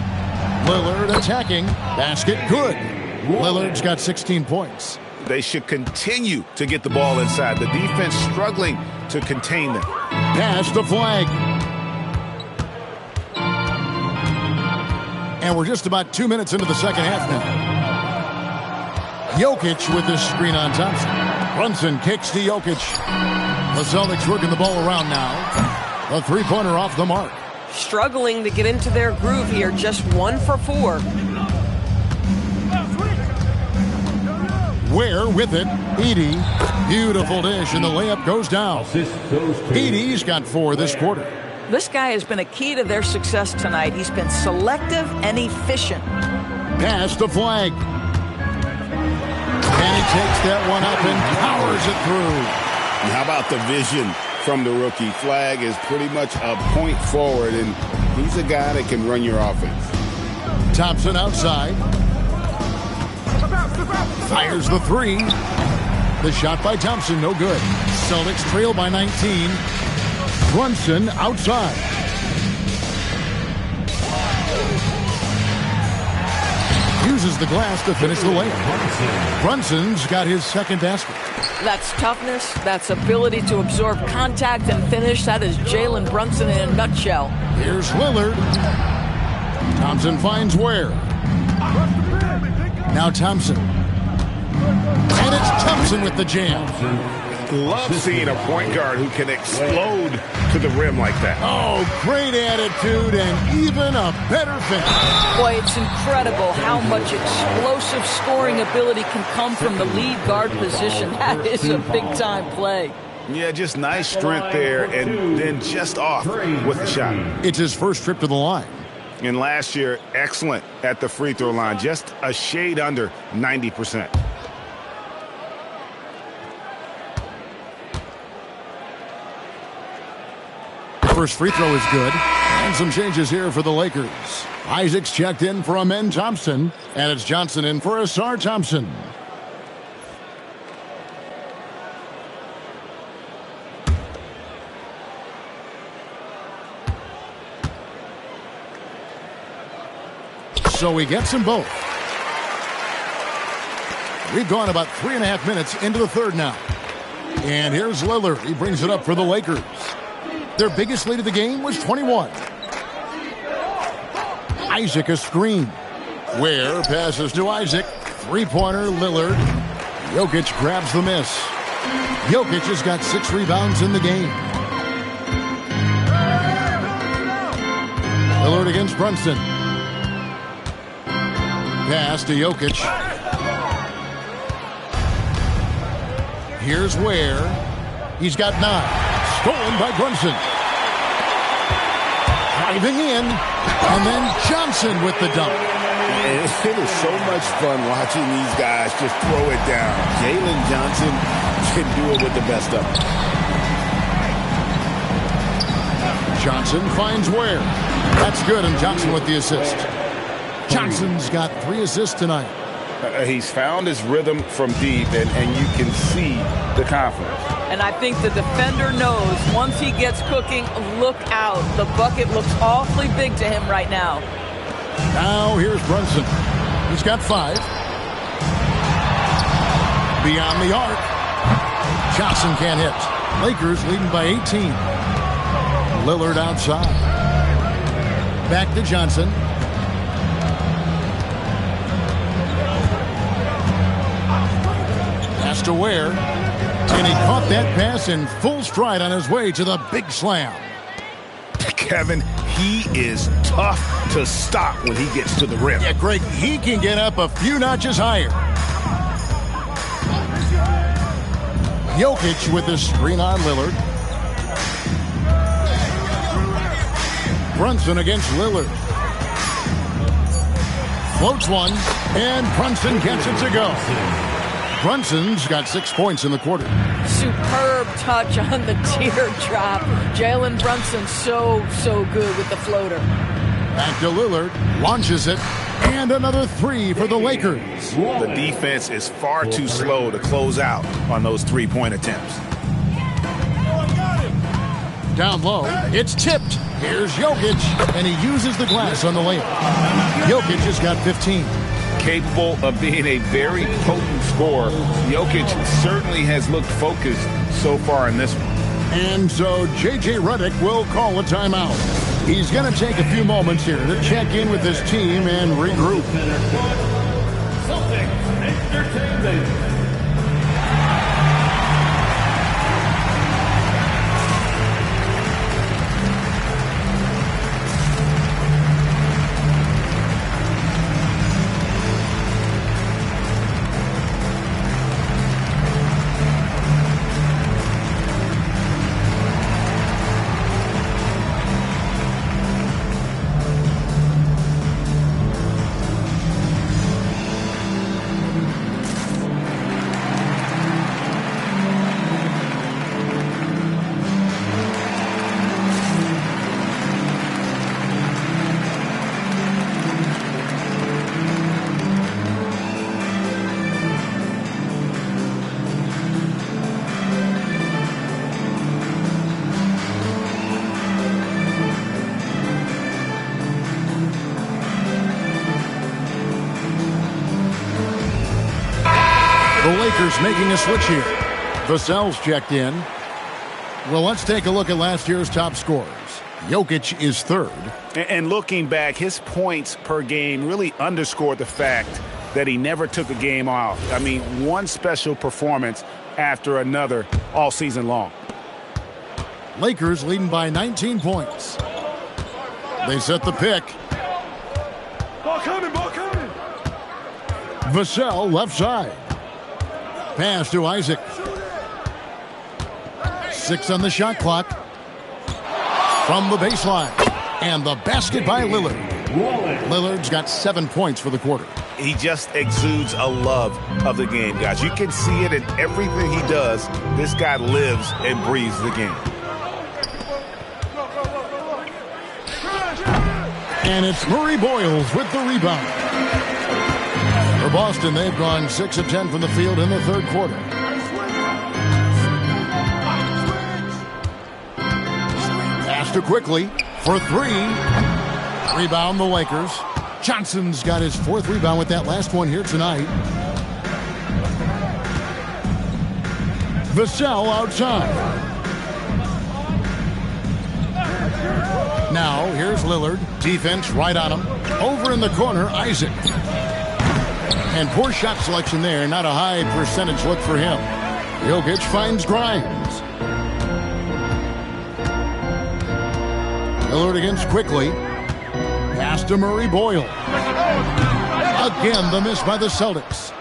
Lillard attacking. Basket good. Lillard's got 16 points. They should continue to get the ball inside. The defense struggling to contain them. Pass the flag. And we're just about 2 minutes into the second half now. Jokic with this screen on Thompson. Brunson kicks to Jokic. The Celtics working the ball around now. A three-pointer off the mark. Struggling to get into their groove here. Just 1 for 4. Ware with it. Edey. Beautiful dish, and the layup goes down. Edey's got 4 this quarter. This guy has been a key to their success tonight. He's been selective and efficient. Pass the flag. And he takes that one up and powers it through. And how about the vision from the rookie? Flag is pretty much a point forward, and he's a guy that can run your offense. Thompson outside. Fires the three. The shot by Thompson, no good. Celtics trail by 19. Brunson outside. Uses the glass to finish the layup. Brunson's got his second basket. That's toughness. That's ability to absorb contact and finish. That is Jalen Brunson in a nutshell. Here's Lillard. Thompson finds Ware. Now Thompson. And it's Thompson with the jam. Love seeing a point guard who can explode to the rim like that. Oh, great attitude and even a better finish. Boy, it's incredible how much explosive scoring ability can come from the lead guard position. That is a big-time play. Yeah, just nice strength there and then just off with the shot. It's his first trip to the line. And last year, excellent at the free throw line, just a shade under 90%. First free throw is good. And some changes here for the Lakers. Isaac's checked in for Amen Thompson. And it's Johnson in for Asar Thompson. So he gets them both. We've gone about 3.5 minutes into the third now. And here's Lillard. He brings it up for the Lakers. Their biggest lead of the game was 21. Isaac a screen. Ware passes to Isaac. Three-pointer, Lillard. Jokic grabs the miss. Jokic has got 6 rebounds in the game. Lillard against Brunson. Pass to Jokic. Here's Ware. He's got 9. Stolen by Brunson. Driving in. And then Johnson with the dunk. It is so much fun watching these guys just throw it down. Jalen Johnson can do it with the best of them. Johnson finds Ware. That's good, and Johnson with the assist. Johnson's got 3 assists tonight. He's found his rhythm from deep, and you can see the confidence. And I think the defender knows once he gets cooking, look out. The bucket looks awfully big to him right now. Now here's Brunson. He's got 5. Beyond the arc. Johnson can't hit. Lakers leading by 18. Lillard outside. Back to Johnson. Pass to Ware. And he caught that pass in full stride on his way to the big slam. Kevin, he is tough to stop when he gets to the rim. Yeah, Greg, he can get up a few notches higher. Jokic with the screen on Lillard. Brunson against Lillard. Floats one, and Brunson gets it to go. Brunson's got 6 points in the quarter. Superb touch on the teardrop. Jalen Brunson so good with the floater. Back to Lillard. Launches it. And another 3 for the Lakers. The defense is far too slow to close out on those 3-point attempts. Down low, it's tipped. Here's Jokic, and he uses the glass on the layup. Jokic has got 15. Capable of being a very potent scorer, Jokic certainly has looked focused so far in this one. And so J.J. Redick will call a timeout. He's going to take a few moments here to check in with his team and regroup. Celtics Entertainment. The Lakers making a switch here. Vassell's checked in. Well, let's take a look at last year's top scorers. Jokic is third. And looking back, his points per game really underscored the fact that he never took a game off. I mean, one special performance after another all season long. Lakers leading by 19 points. They set the pick. Ball coming, ball coming. Vassell left side. Pass to Isaac. 6 on the shot clock. From the baseline. And the basket by Lillard. Lillard's got 7 points for the quarter. He just exudes a love of the game, guys. You can see it in everything he does. This guy lives and breathes the game. And it's Murray Boyles with the rebound. For Boston, they've gone 6 of 10 from the field in the third quarter. Pass to Quickly for 3. Rebound the Lakers. Johnson's got his 4th rebound with that last one here tonight. Vassell outside. Now, here's Lillard. Defense right on him. Over in the corner, Isaac. And poor shot selection there. Not a high percentage look for him. Jokic finds Grimes. Lillard against Quickly. Pass to Murray Boyle. Again, the miss by the Celtics.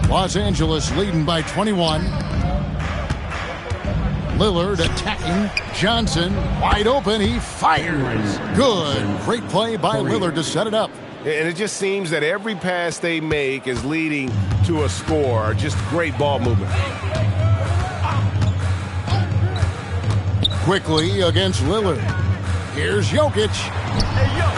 Los Angeles leading by 21. Lillard attacking. Johnson wide open. He fires. Good. Great play by Lillard to set it up. And it just seems that every pass they make is leading to a score. Just great ball movement. Quickly against Lillard. Here's Jokic.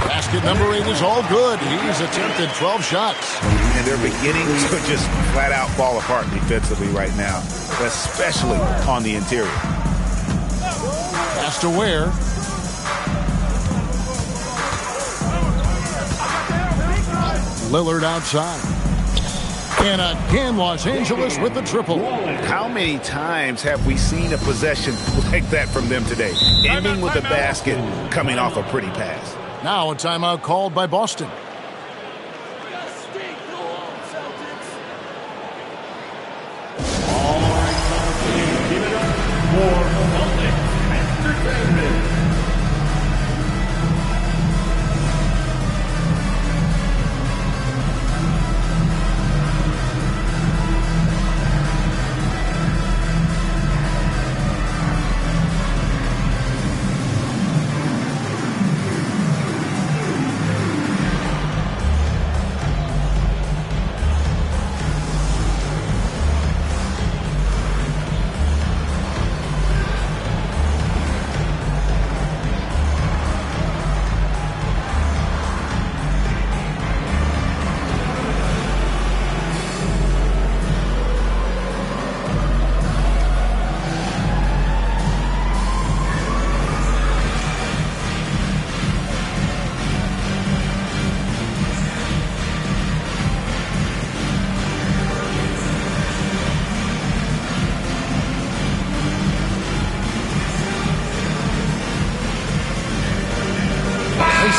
Basket number 8 is all good. He's attempted 12 shots. And they're beginning to just flat out fall apart defensively right now, especially on the interior. Pass to Ware. Lillard outside. And again, Los Angeles with the triple. How many times have we seen a possession like that from them today? Ending with a basket, coming off a pretty pass. Now a timeout called by Boston. All right, give it up for Celtics Entertainment.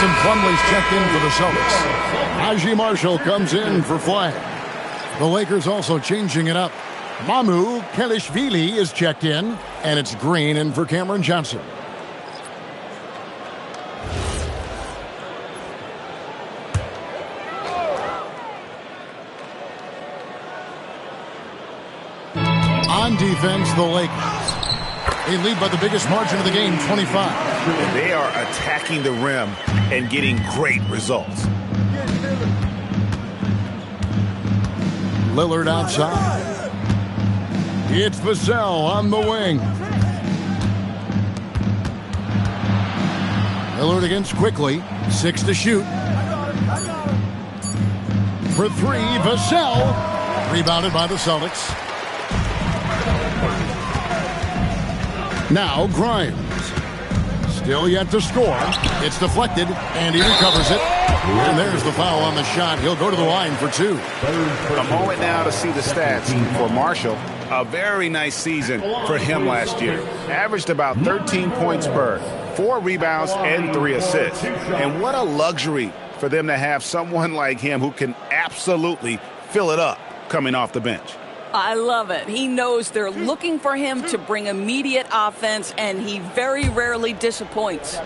Mason Plumlee's checked in for the Celtics. Najee Marshall comes in for flag. The Lakers also changing it up. Mamu Kelishvili is checked in, and it's Green in for Cameron Johnson. On defense, the Lakers. They lead by the biggest margin of the game, 25. And they are attacking the rim and getting great results. Lillard outside. It's Vassell on the wing. Lillard against quickly. 6 to shoot. For 3, Vassell. Rebounded by the Celtics. Now Grimes. Still yet to score. It's deflected, and he recovers it. And there's the foul on the shot. He'll go to the line for 2. A moment now to see the stats for Marshall. A very nice season for him last year. Averaged about 13 points per, 4 rebounds, and 3 assists. And what a luxury for them to have someone like him who can absolutely fill it up coming off the bench. I love it. He knows they're looking for him to bring immediate offense, and he very rarely disappoints.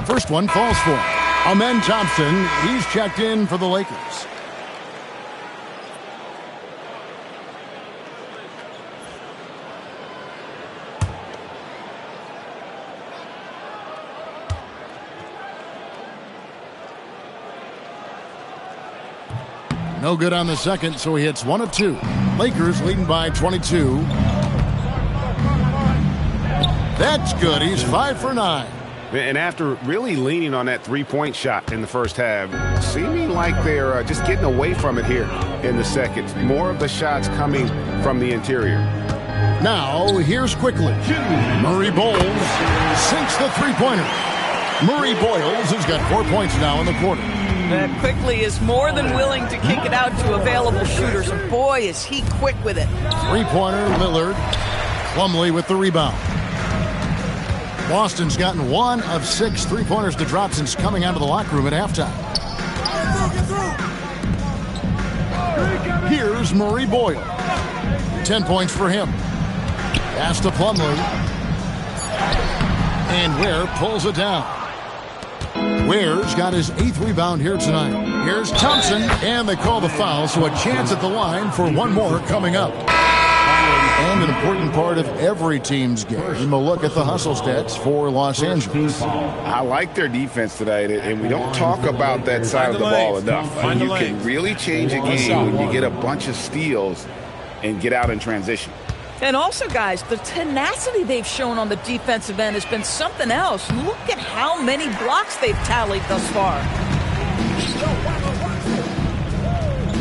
First one falls for him. Amen Thompson, he's checked in for the Lakers. No good on the second, so he hits 1 of 2. Lakers leading by 22. That's good. He's 5 for 9. And after really leaning on that three-point shot in the first half, seeming like they're just getting away from it here in the second. More of the shots coming from the interior. Now, here's quickly. Murray Bowles sinks the three-pointer. Murray Boyles has got 4 points now in the quarter. That quickly is more than willing to kick it out to available shooters. And boy, is he quick with it. Three-pointer, Lillard. Plumlee with the rebound. Boston's gotten 1 of 6 three-pointers to drop since coming out of the locker room at halftime. Here's Murray Boyle. 10 points for him. Pass to Plumlee. And Ware pulls it down. Ware's got his 8th rebound here tonight. Here's Thompson, and they call the foul, so a chance at the line for one more coming up. And an important part of every team's game, a look at the hustle stats for Los Angeles. I like their defense tonight, and we don't talk about that side of the ball enough. You can really change a game when you get a bunch of steals and get out in transition. And also, guys, the tenacity they've shown on the defensive end has been something else. Look at how many blocks they've tallied thus far.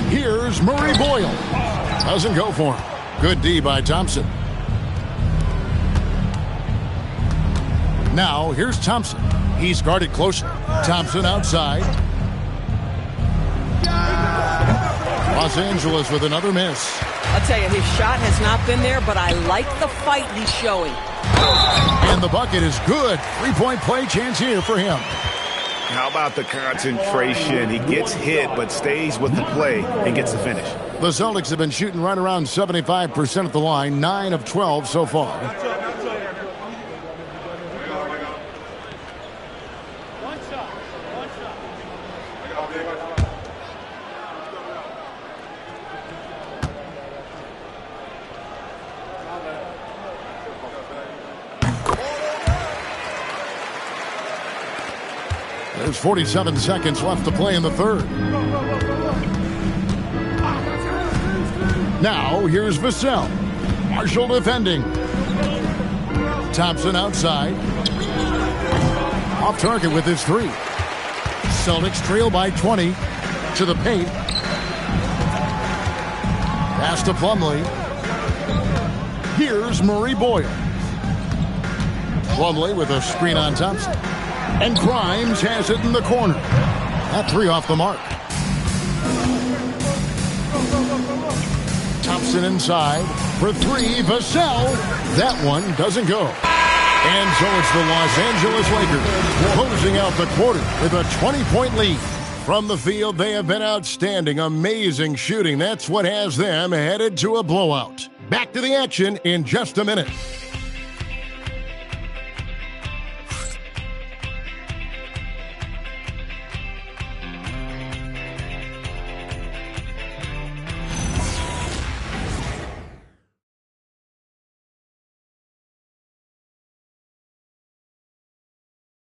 Here's Murray Boyle. Doesn't go for him. Good D by Thompson. Now, here's Thompson. He's guarded closely. Thompson outside. Los Angeles with another miss. I'll tell you, his shot has not been there, but I like the fight he's showing. And the bucket is good. 3-point play chance here for him. How about the concentration? He gets hit, but stays with the play and gets the finish. The Celtics have been shooting right around 75% at the line, 9 of 12 so far. There's 47 seconds left to play in the third. Now, here's Vassell. Marshall defending. Thompson outside. Off target with his 3. Celtics trail by 20 to the paint. Pass to Plumlee. Here's Murray Boyle. Plumlee with a screen on Thompson. And Grimes has it in the corner. That 3 off the mark. Thompson inside. For three, Vassell. That one doesn't go. And so it's the Los Angeles Lakers closing out the quarter with a 20-point lead. From the field, they have been outstanding. Amazing shooting. That's what has them headed to a blowout. Back to the action in just a minute.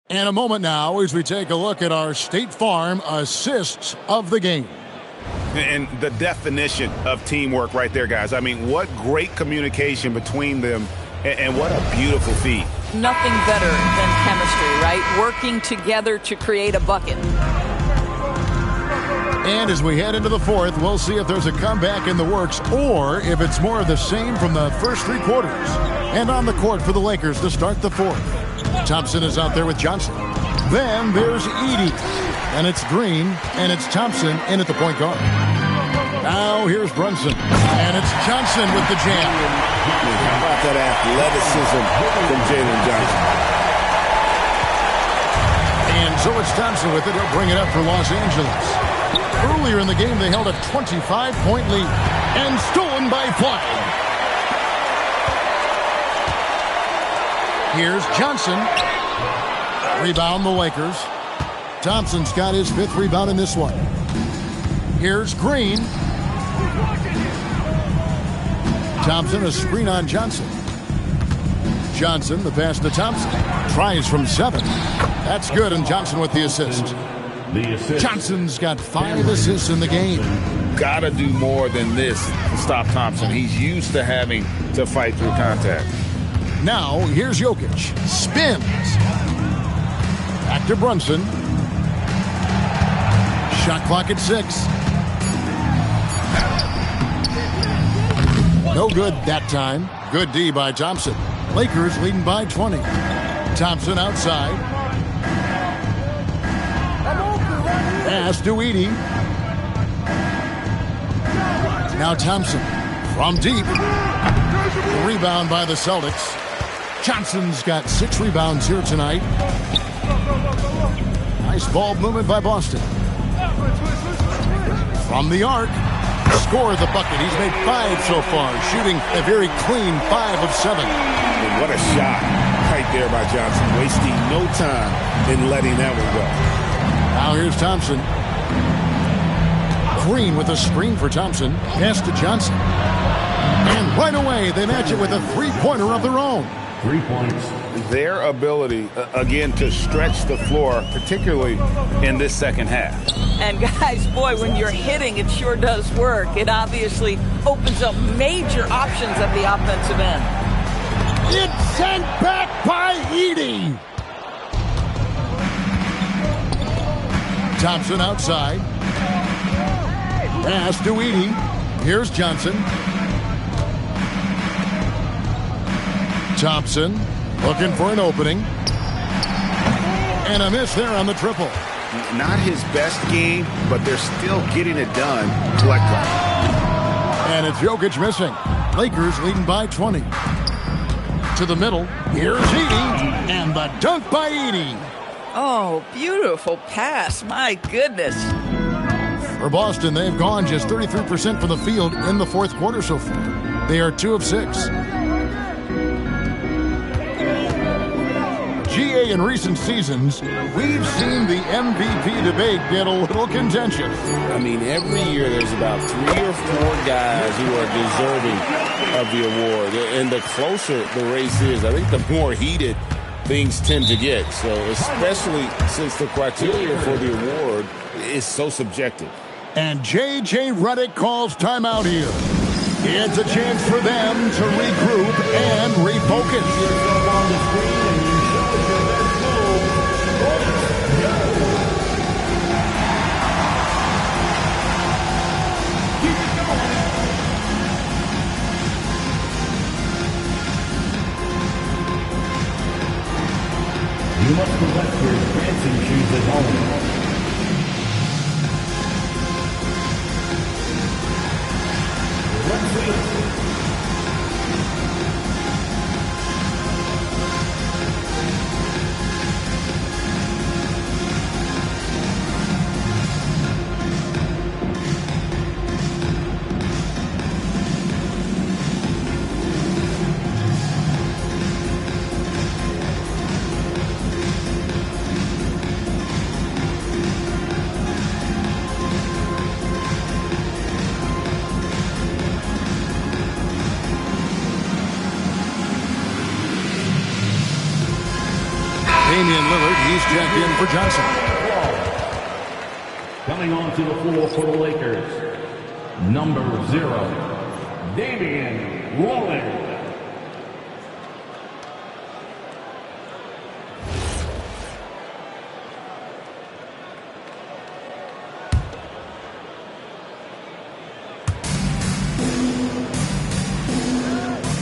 And a moment now as we take a look at our State Farm assists of the game. And the definition of teamwork right there, guys. I mean, what great communication between them, and what a beautiful feat. Nothing better than chemistry, right? Working together to create a bucket. And as we head into the fourth, we'll see if there's a comeback in the works or if it's more of the same from the first three quarters. And on the court for the Lakers to start the fourth. Thompson is out there with Johnson. Then there's Edey. And it's Green, and it's Thompson in at the point guard. Now here's Brunson. And it's Johnson with the jam. How about that athleticism from Jalen Johnson? And so it's Thompson with it. He'll bring it up for Los Angeles. Earlier in the game, they held a 25-point lead. And stolen by Fly. Here's Johnson. Rebound the Lakers. Thompson's got his fifth rebound in this one. Here's Green. Thompson, a screen on Johnson. Johnson, the pass to Thompson. Tries from 7. That's good, and Johnson with the assist. Johnson's got 5 assists in the game. Gotta do more than this to stop Thompson. He's used to having to fight through contact. Now, here's Jokic. Spins. Back to Brunson. Shot clock at 6. No good that time. Good D by Thompson. Lakers leading by 20. Thompson outside. Pass to Edey. Now Thompson from deep. Rebound by the Celtics. Johnson's got 6 rebounds here tonight. Nice ball movement by Boston. From the arc. Score the bucket. He's made 5 so far, shooting a very clean 5 of 7. And what a shot right there by Johnson, wasting no time in letting that one go. Now here's Thompson. Green with a screen for Thompson. Pass to Johnson. And right away, they match it with a three-pointer of their own. 3 points. Their ability, again, to stretch the floor, particularly in this second half. And guys, boy, when you're hitting, it sure does work. It obviously opens up major options at the offensive end. It's sent back by Edey. Thompson outside. Pass to Edey. Here's Johnson. Thompson looking for an opening. And a miss there on the triple. Not his best game, but they're still getting it done collectively. And it's Jokic missing. Lakers leading by 20. To the middle. Here's Edey. And the dunk by Edey. Oh, beautiful pass. My goodness. For Boston, they've gone just 33% from the field in the fourth quarter so far. They are 2 of 6. GA, in recent seasons, we've seen the MVP debate get a little contentious. I mean, every year there's about 3 or 4 guys who are deserving of the award. And the closer the race is, I think the more heated things tend to get. So especially since the criteria for the award is so subjective. And J.J. Redick calls timeout here. It's a chance for them to regroup and refocus. You must collect your dancing shoes at home. Damian Lillard. He's checked in for Johnson. Coming onto the floor for the Lakers, number 0, Damian Lillard.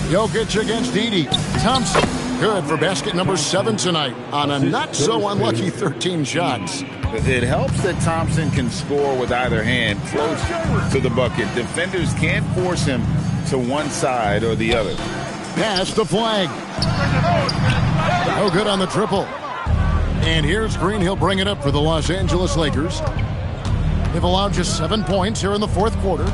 Jokic against Edey. Thompson, good for basket number 7 tonight on a not-so-unlucky 13 shots. It helps that Thompson can score with either hand close to the bucket. Defenders can't force him to one side or the other. Pass the flag. No good on the triple. And here's Green. He'll bring it up for the Los Angeles Lakers. They've allowed just 7 points here in the fourth quarter.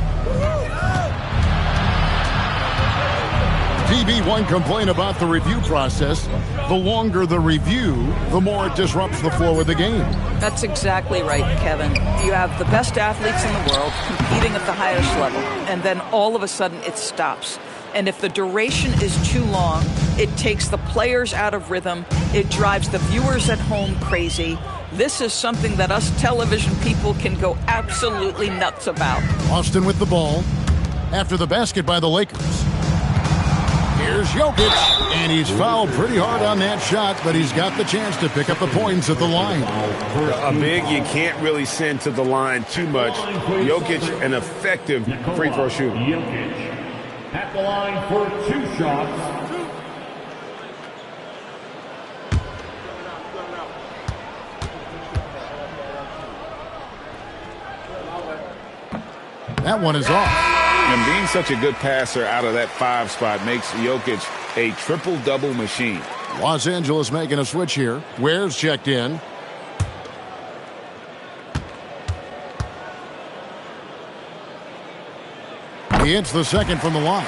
DB1 complain about the review process. The longer the review, the more it disrupts the flow of the game. That's exactly right, Kevin. You have the best athletes in the world competing at the highest level, and then all of a sudden it stops. And if the duration is too long, it takes the players out of rhythm. It drives the viewers at home crazy. This is something that us television people can go absolutely nuts about. Austin with the ball after the basket by the Lakers. Here's Jokic, and he's fouled pretty hard on that shot, but he's got the chance to pick up the points at the line. A big you can't really send to the line too much. Jokic, an effective free throw shooter. Jokic at the line for 2 shots. That one is off. And being such a good passer out of that 5 spot makes Jokic a triple-double machine. Los Angeles making a switch here. Ware's checked in. He hits the second from the line.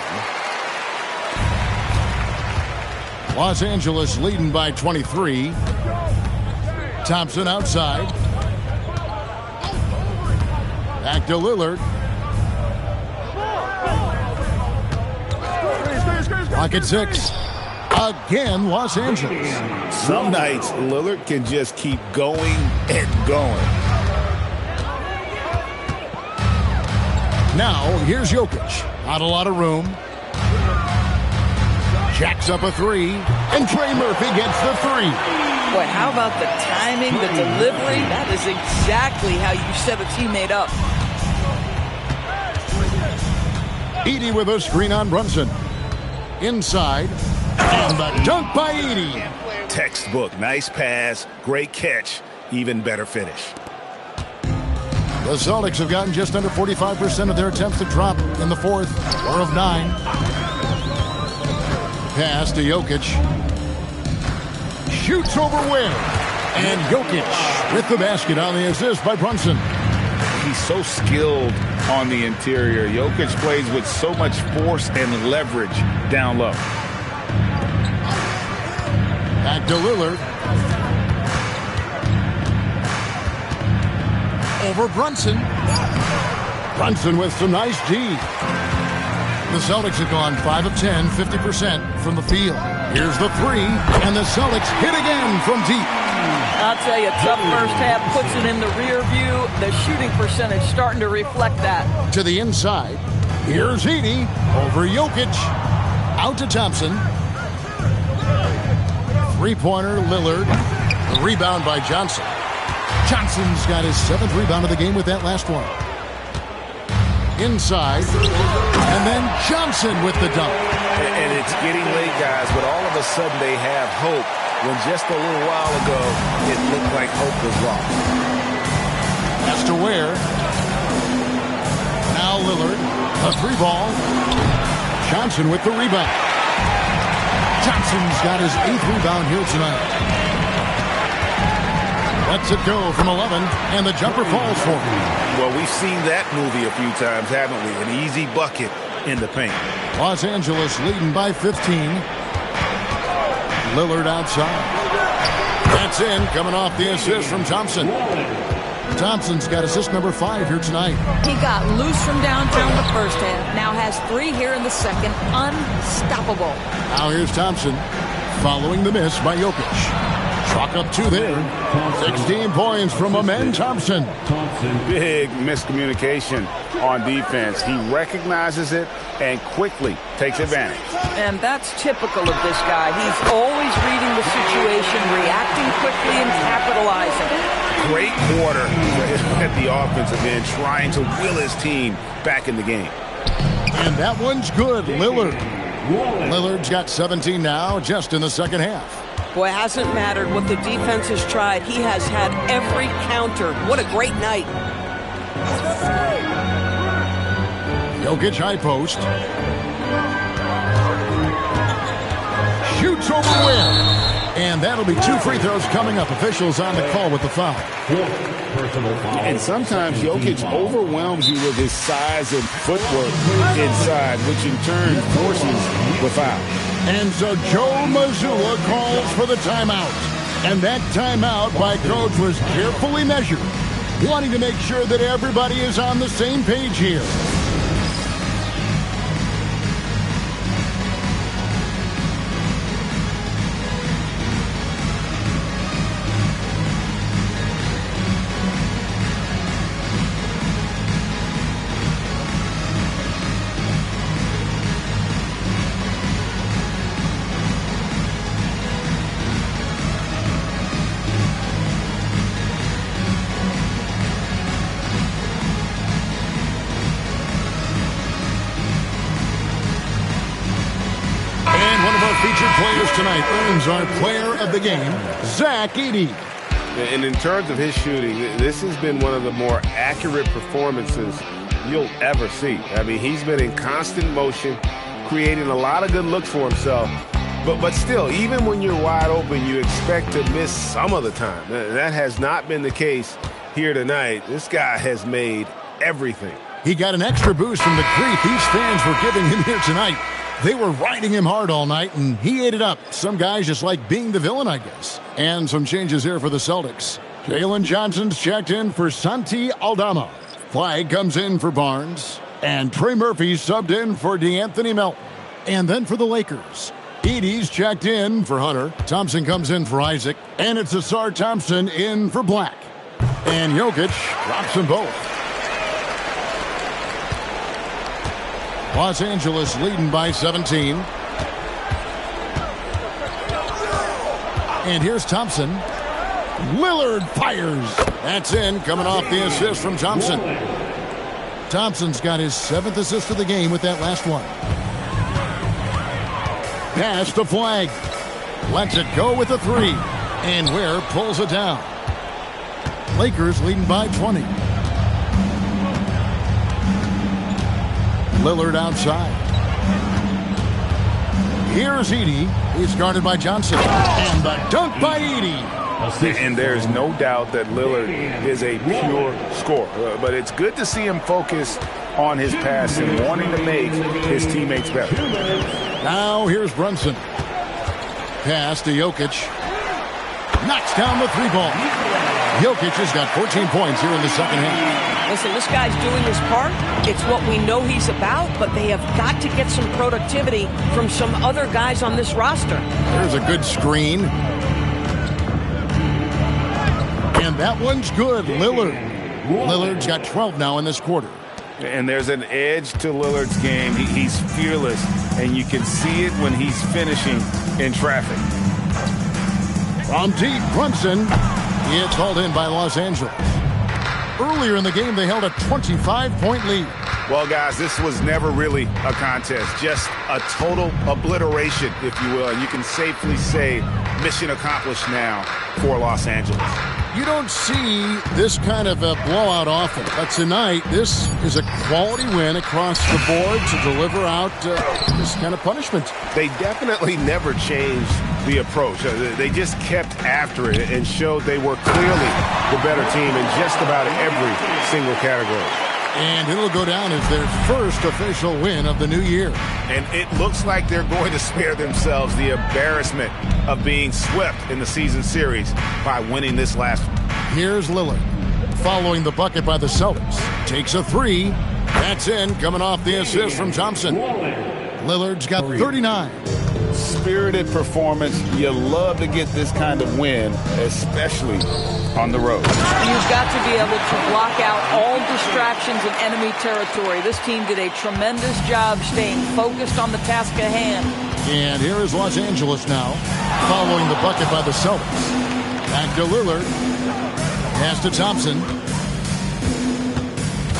Los Angeles leading by 23. Thompson outside. Back to Lillard. Pocket 6. Again, Los Angeles. Some nights, Lillard can just keep going and going. Now, here's Jokic. Not a lot of room. Jacks up a 3. And Trey Murphy gets the 3. Boy, how about the timing, the delivery? That is exactly how you set a teammate up. Edey with a screen on Brunson. Inside, and the dunk by Edey. Textbook, nice pass, great catch, even better finish. The Celtics have gotten just under 45% of their attempts to drop in the fourth, 4 of 9. Pass to Jokic. Shoots over Ware. And Jokic with the basket on the assist by Brunson. He's so skilled on the interior. Jokic plays with so much force and leverage down low. Back to Lillard. Over Brunson. Brunson with some nice D. The Celtics have gone 5 of 10, 50% from the field. Here's the 3, and the Celtics hit again from deep. I'll tell you, tough first half puts it in the rear view. The shooting percentage starting to reflect that. To the inside. Here's Edey over Jokic. Out to Thompson. 3-pointer, Lillard. The rebound by Johnson. Johnson's got his 7th rebound of the game with that last one. Inside. And then Johnson with the dunk. And it's getting late, guys, but all of a sudden they have hope. When just a little while ago, it looked like hope was lost. Pass to Ware. Now Lillard. A 3-ball. Johnson with the rebound. Johnson's got his 8th rebound here tonight. Lets it go from 11, and the jumper falls for him. Well, we've seen that movie a few times, haven't we? An easy bucket in the paint. Los Angeles leading by 15. Lillard outside. That's in, coming off the assist from Thompson. Thompson's got assist number 5 here tonight. He got loose from downtown the first half. Now has 3 here in the second. Unstoppable. Now here's Thompson following the miss by Jokic. Chalk up 2 there. 16 points from Amen Thompson. Big miscommunication on defense. He recognizes it and quickly takes advantage. And that's typical of this guy. He's always reading the situation, reacting quickly, and capitalizing. Great quarter at the offensive end, trying to will his team back in the game. And that one's good, Lillard. Lillard's got 17 now, just in the second half. Boy, it hasn't mattered what the defense has tried. He has had every counter. What a great night. Jokic high post. Shoots over win. And that'll be 2 free throws coming up. Officials on the call with the foul. And sometimes Jokic overwhelms you with his size and footwork inside, which in turn forces the foul. And so Joe Mazzulla calls for the timeout. And that timeout by Coach was carefully measured, wanting to make sure that everybody is on the same page here. Featured players tonight earns our player of the game, Zach Edey. And in terms of his shooting, this has been one of the more accurate performances you'll ever see. I mean, he's been in constant motion, creating a lot of good looks for himself. But still, even when you're wide open, you expect to miss some of the time. That has not been the case here tonight. This guy has made everything. He got an extra boost from the grief these fans were giving him here tonight. They were riding him hard all night, and he ate it up. Some guys just like being the villain, I guess. And some changes here for the Celtics. Jalen Johnson's checked in for Santi Aldama. Flag comes in for Barnes. And Trey Murphy's subbed in for DeAnthony Melton. And then for the Lakers, Edey's checked in for Hunter. Thompson comes in for Isaac. And it's Asar Thompson in for Black. And Jokic drops them both. Los Angeles leading by 17. And here's Thompson. Lillard fires. That's in, coming off the assist from Thompson. Thompson's got his 7th assist of the game with that last one. Pass to Flag. Lets it go with a 3. And Ware pulls it down. Lakers leading by 20. Lillard outside. Here's Edey. He's guarded by Johnson. And the dunk by Edey. And there's no doubt that Lillard is a pure scorer. But it's good to see him focus on his pass and wanting to make his teammates better. Now here's Brunson. Pass to Jokic. Knocks down the 3-ball. Jokic has got 14 points here in the second half. Listen, this guy's doing his part. It's what we know he's about, but they have got to get some productivity from some other guys on this roster. There's a good screen. And that one's good. Lillard's got 12 now in this quarter. And there's an edge to Lillard's game. He's fearless, and you can see it when he's finishing in traffic. From deep, Brunson. It's hauled in by Los Angeles. Earlier in the game, they held a 25-point lead. Well, guys, this was never really a contest. Just a total obliteration, if you will. And you can safely say mission accomplished now for Los Angeles. You don't see this kind of a blowout often. But tonight, this is a quality win across the board to deliver out this kind of punishment. They definitely never changed the approach. They just kept after it and showed they were clearly the better team in just about every single category. And it'll go down as their first official win of the new year. And it looks like they're going to spare themselves the embarrassment of being swept in the season series by winning this last one. Here's Lillard, following the bucket by the Celtics. Takes a 3. That's in, coming off the assist from Thompson. Lillard's got 39. spirited performance. You love to get this kind of win, especially on the road. You've got to be able to block out all distractions in enemy territory. This team did a tremendous job staying focused on the task at hand. And here is Los Angeles now, following the bucket by the Celtics. Back to Lillard. Pass to Thompson.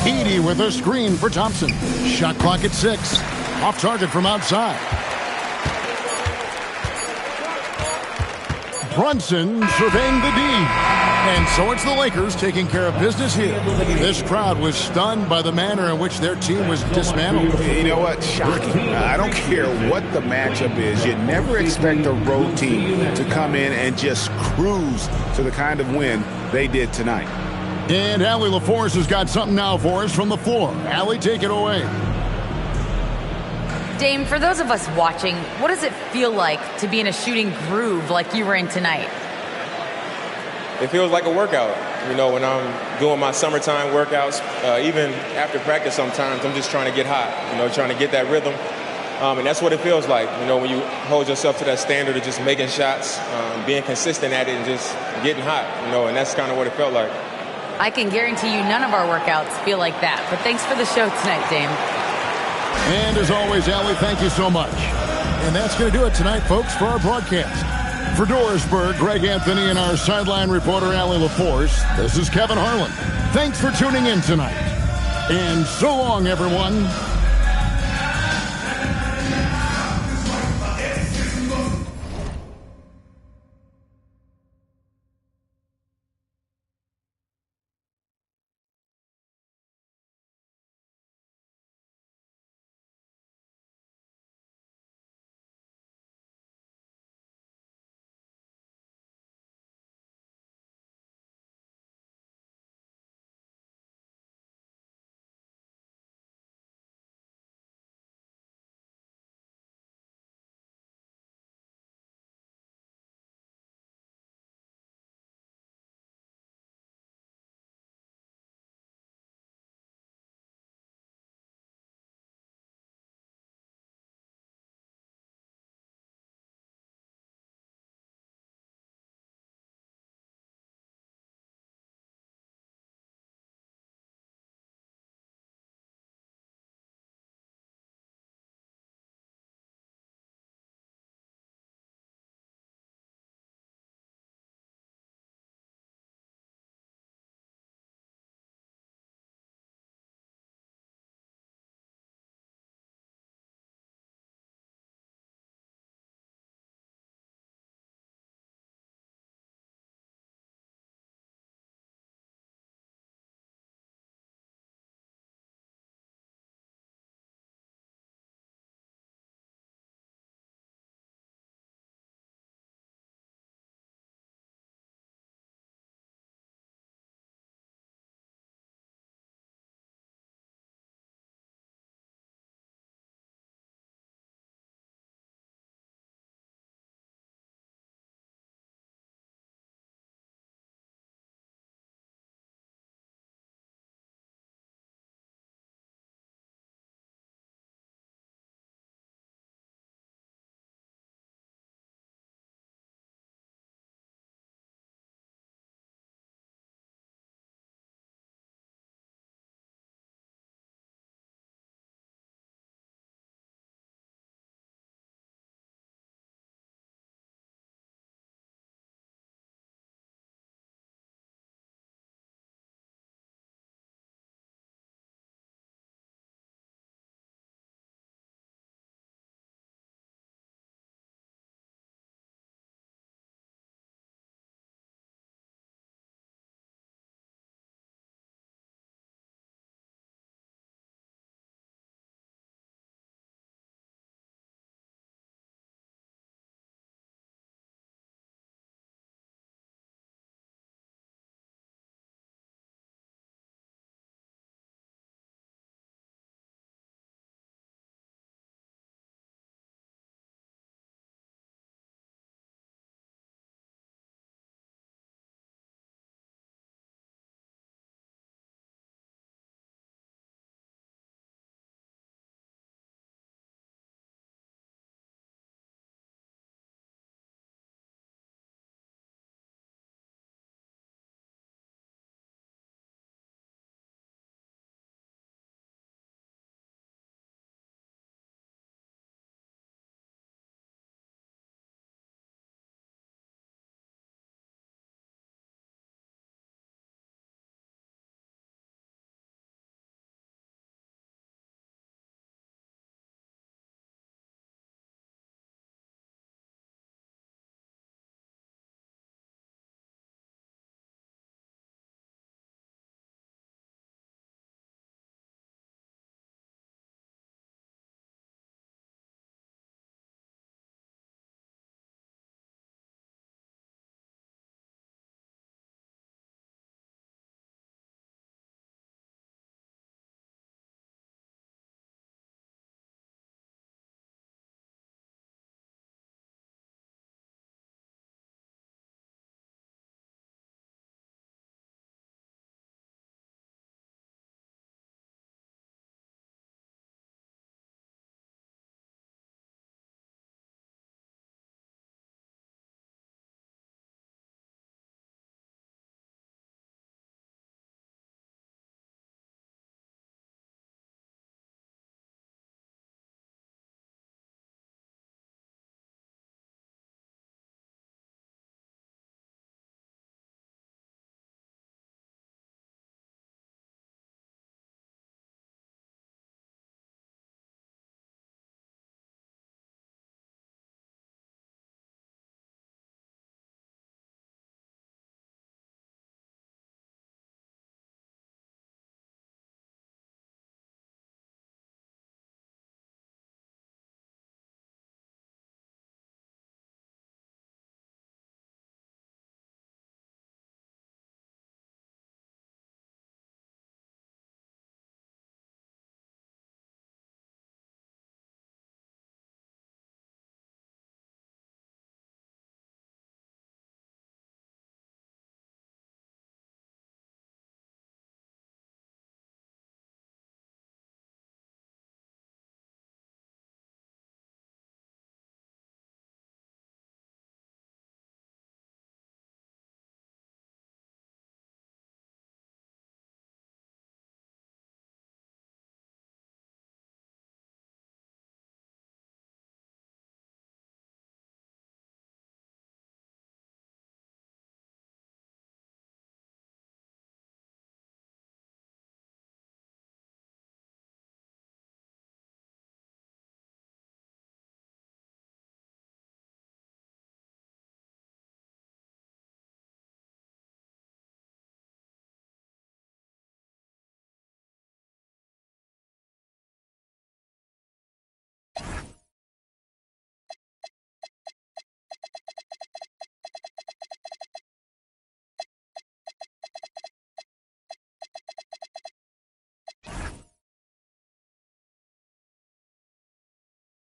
Edey with a screen for Thompson. Shot clock at 6. Off target from outside. Brunson surveying the D. And so it's the Lakers taking care of business here. This crowd was stunned by the manner in which their team was dismantled. You know what? Shocking. I don't care what the matchup is. You never expect a road team to come in and just cruise to the kind of win they did tonight. And Allie LaForce has got something now for us from the floor. Allie, take it away. Dame, for those of us watching, what does it feel like to be in a shooting groove like you were in tonight? It feels like a workout. You know, when I'm doing my summertime workouts, even after practice sometimes, I'm just trying to get hot, you know, trying to get that rhythm. And that's what it feels like, you know, when you hold yourself to that standard of just making shots, being consistent at it and just getting hot, you know, and that's kind of what it felt like. I can guarantee you none of our workouts feel like that. But thanks for the show tonight, Dame. And as always, Allie, thank you so much. And that's going to do it tonight, folks, for our broadcast. For Dorisburg, Greg Anthony, and our sideline reporter, Allie LaForce, this is Kevin Harlan. Thanks for tuning in tonight. And so long, everyone.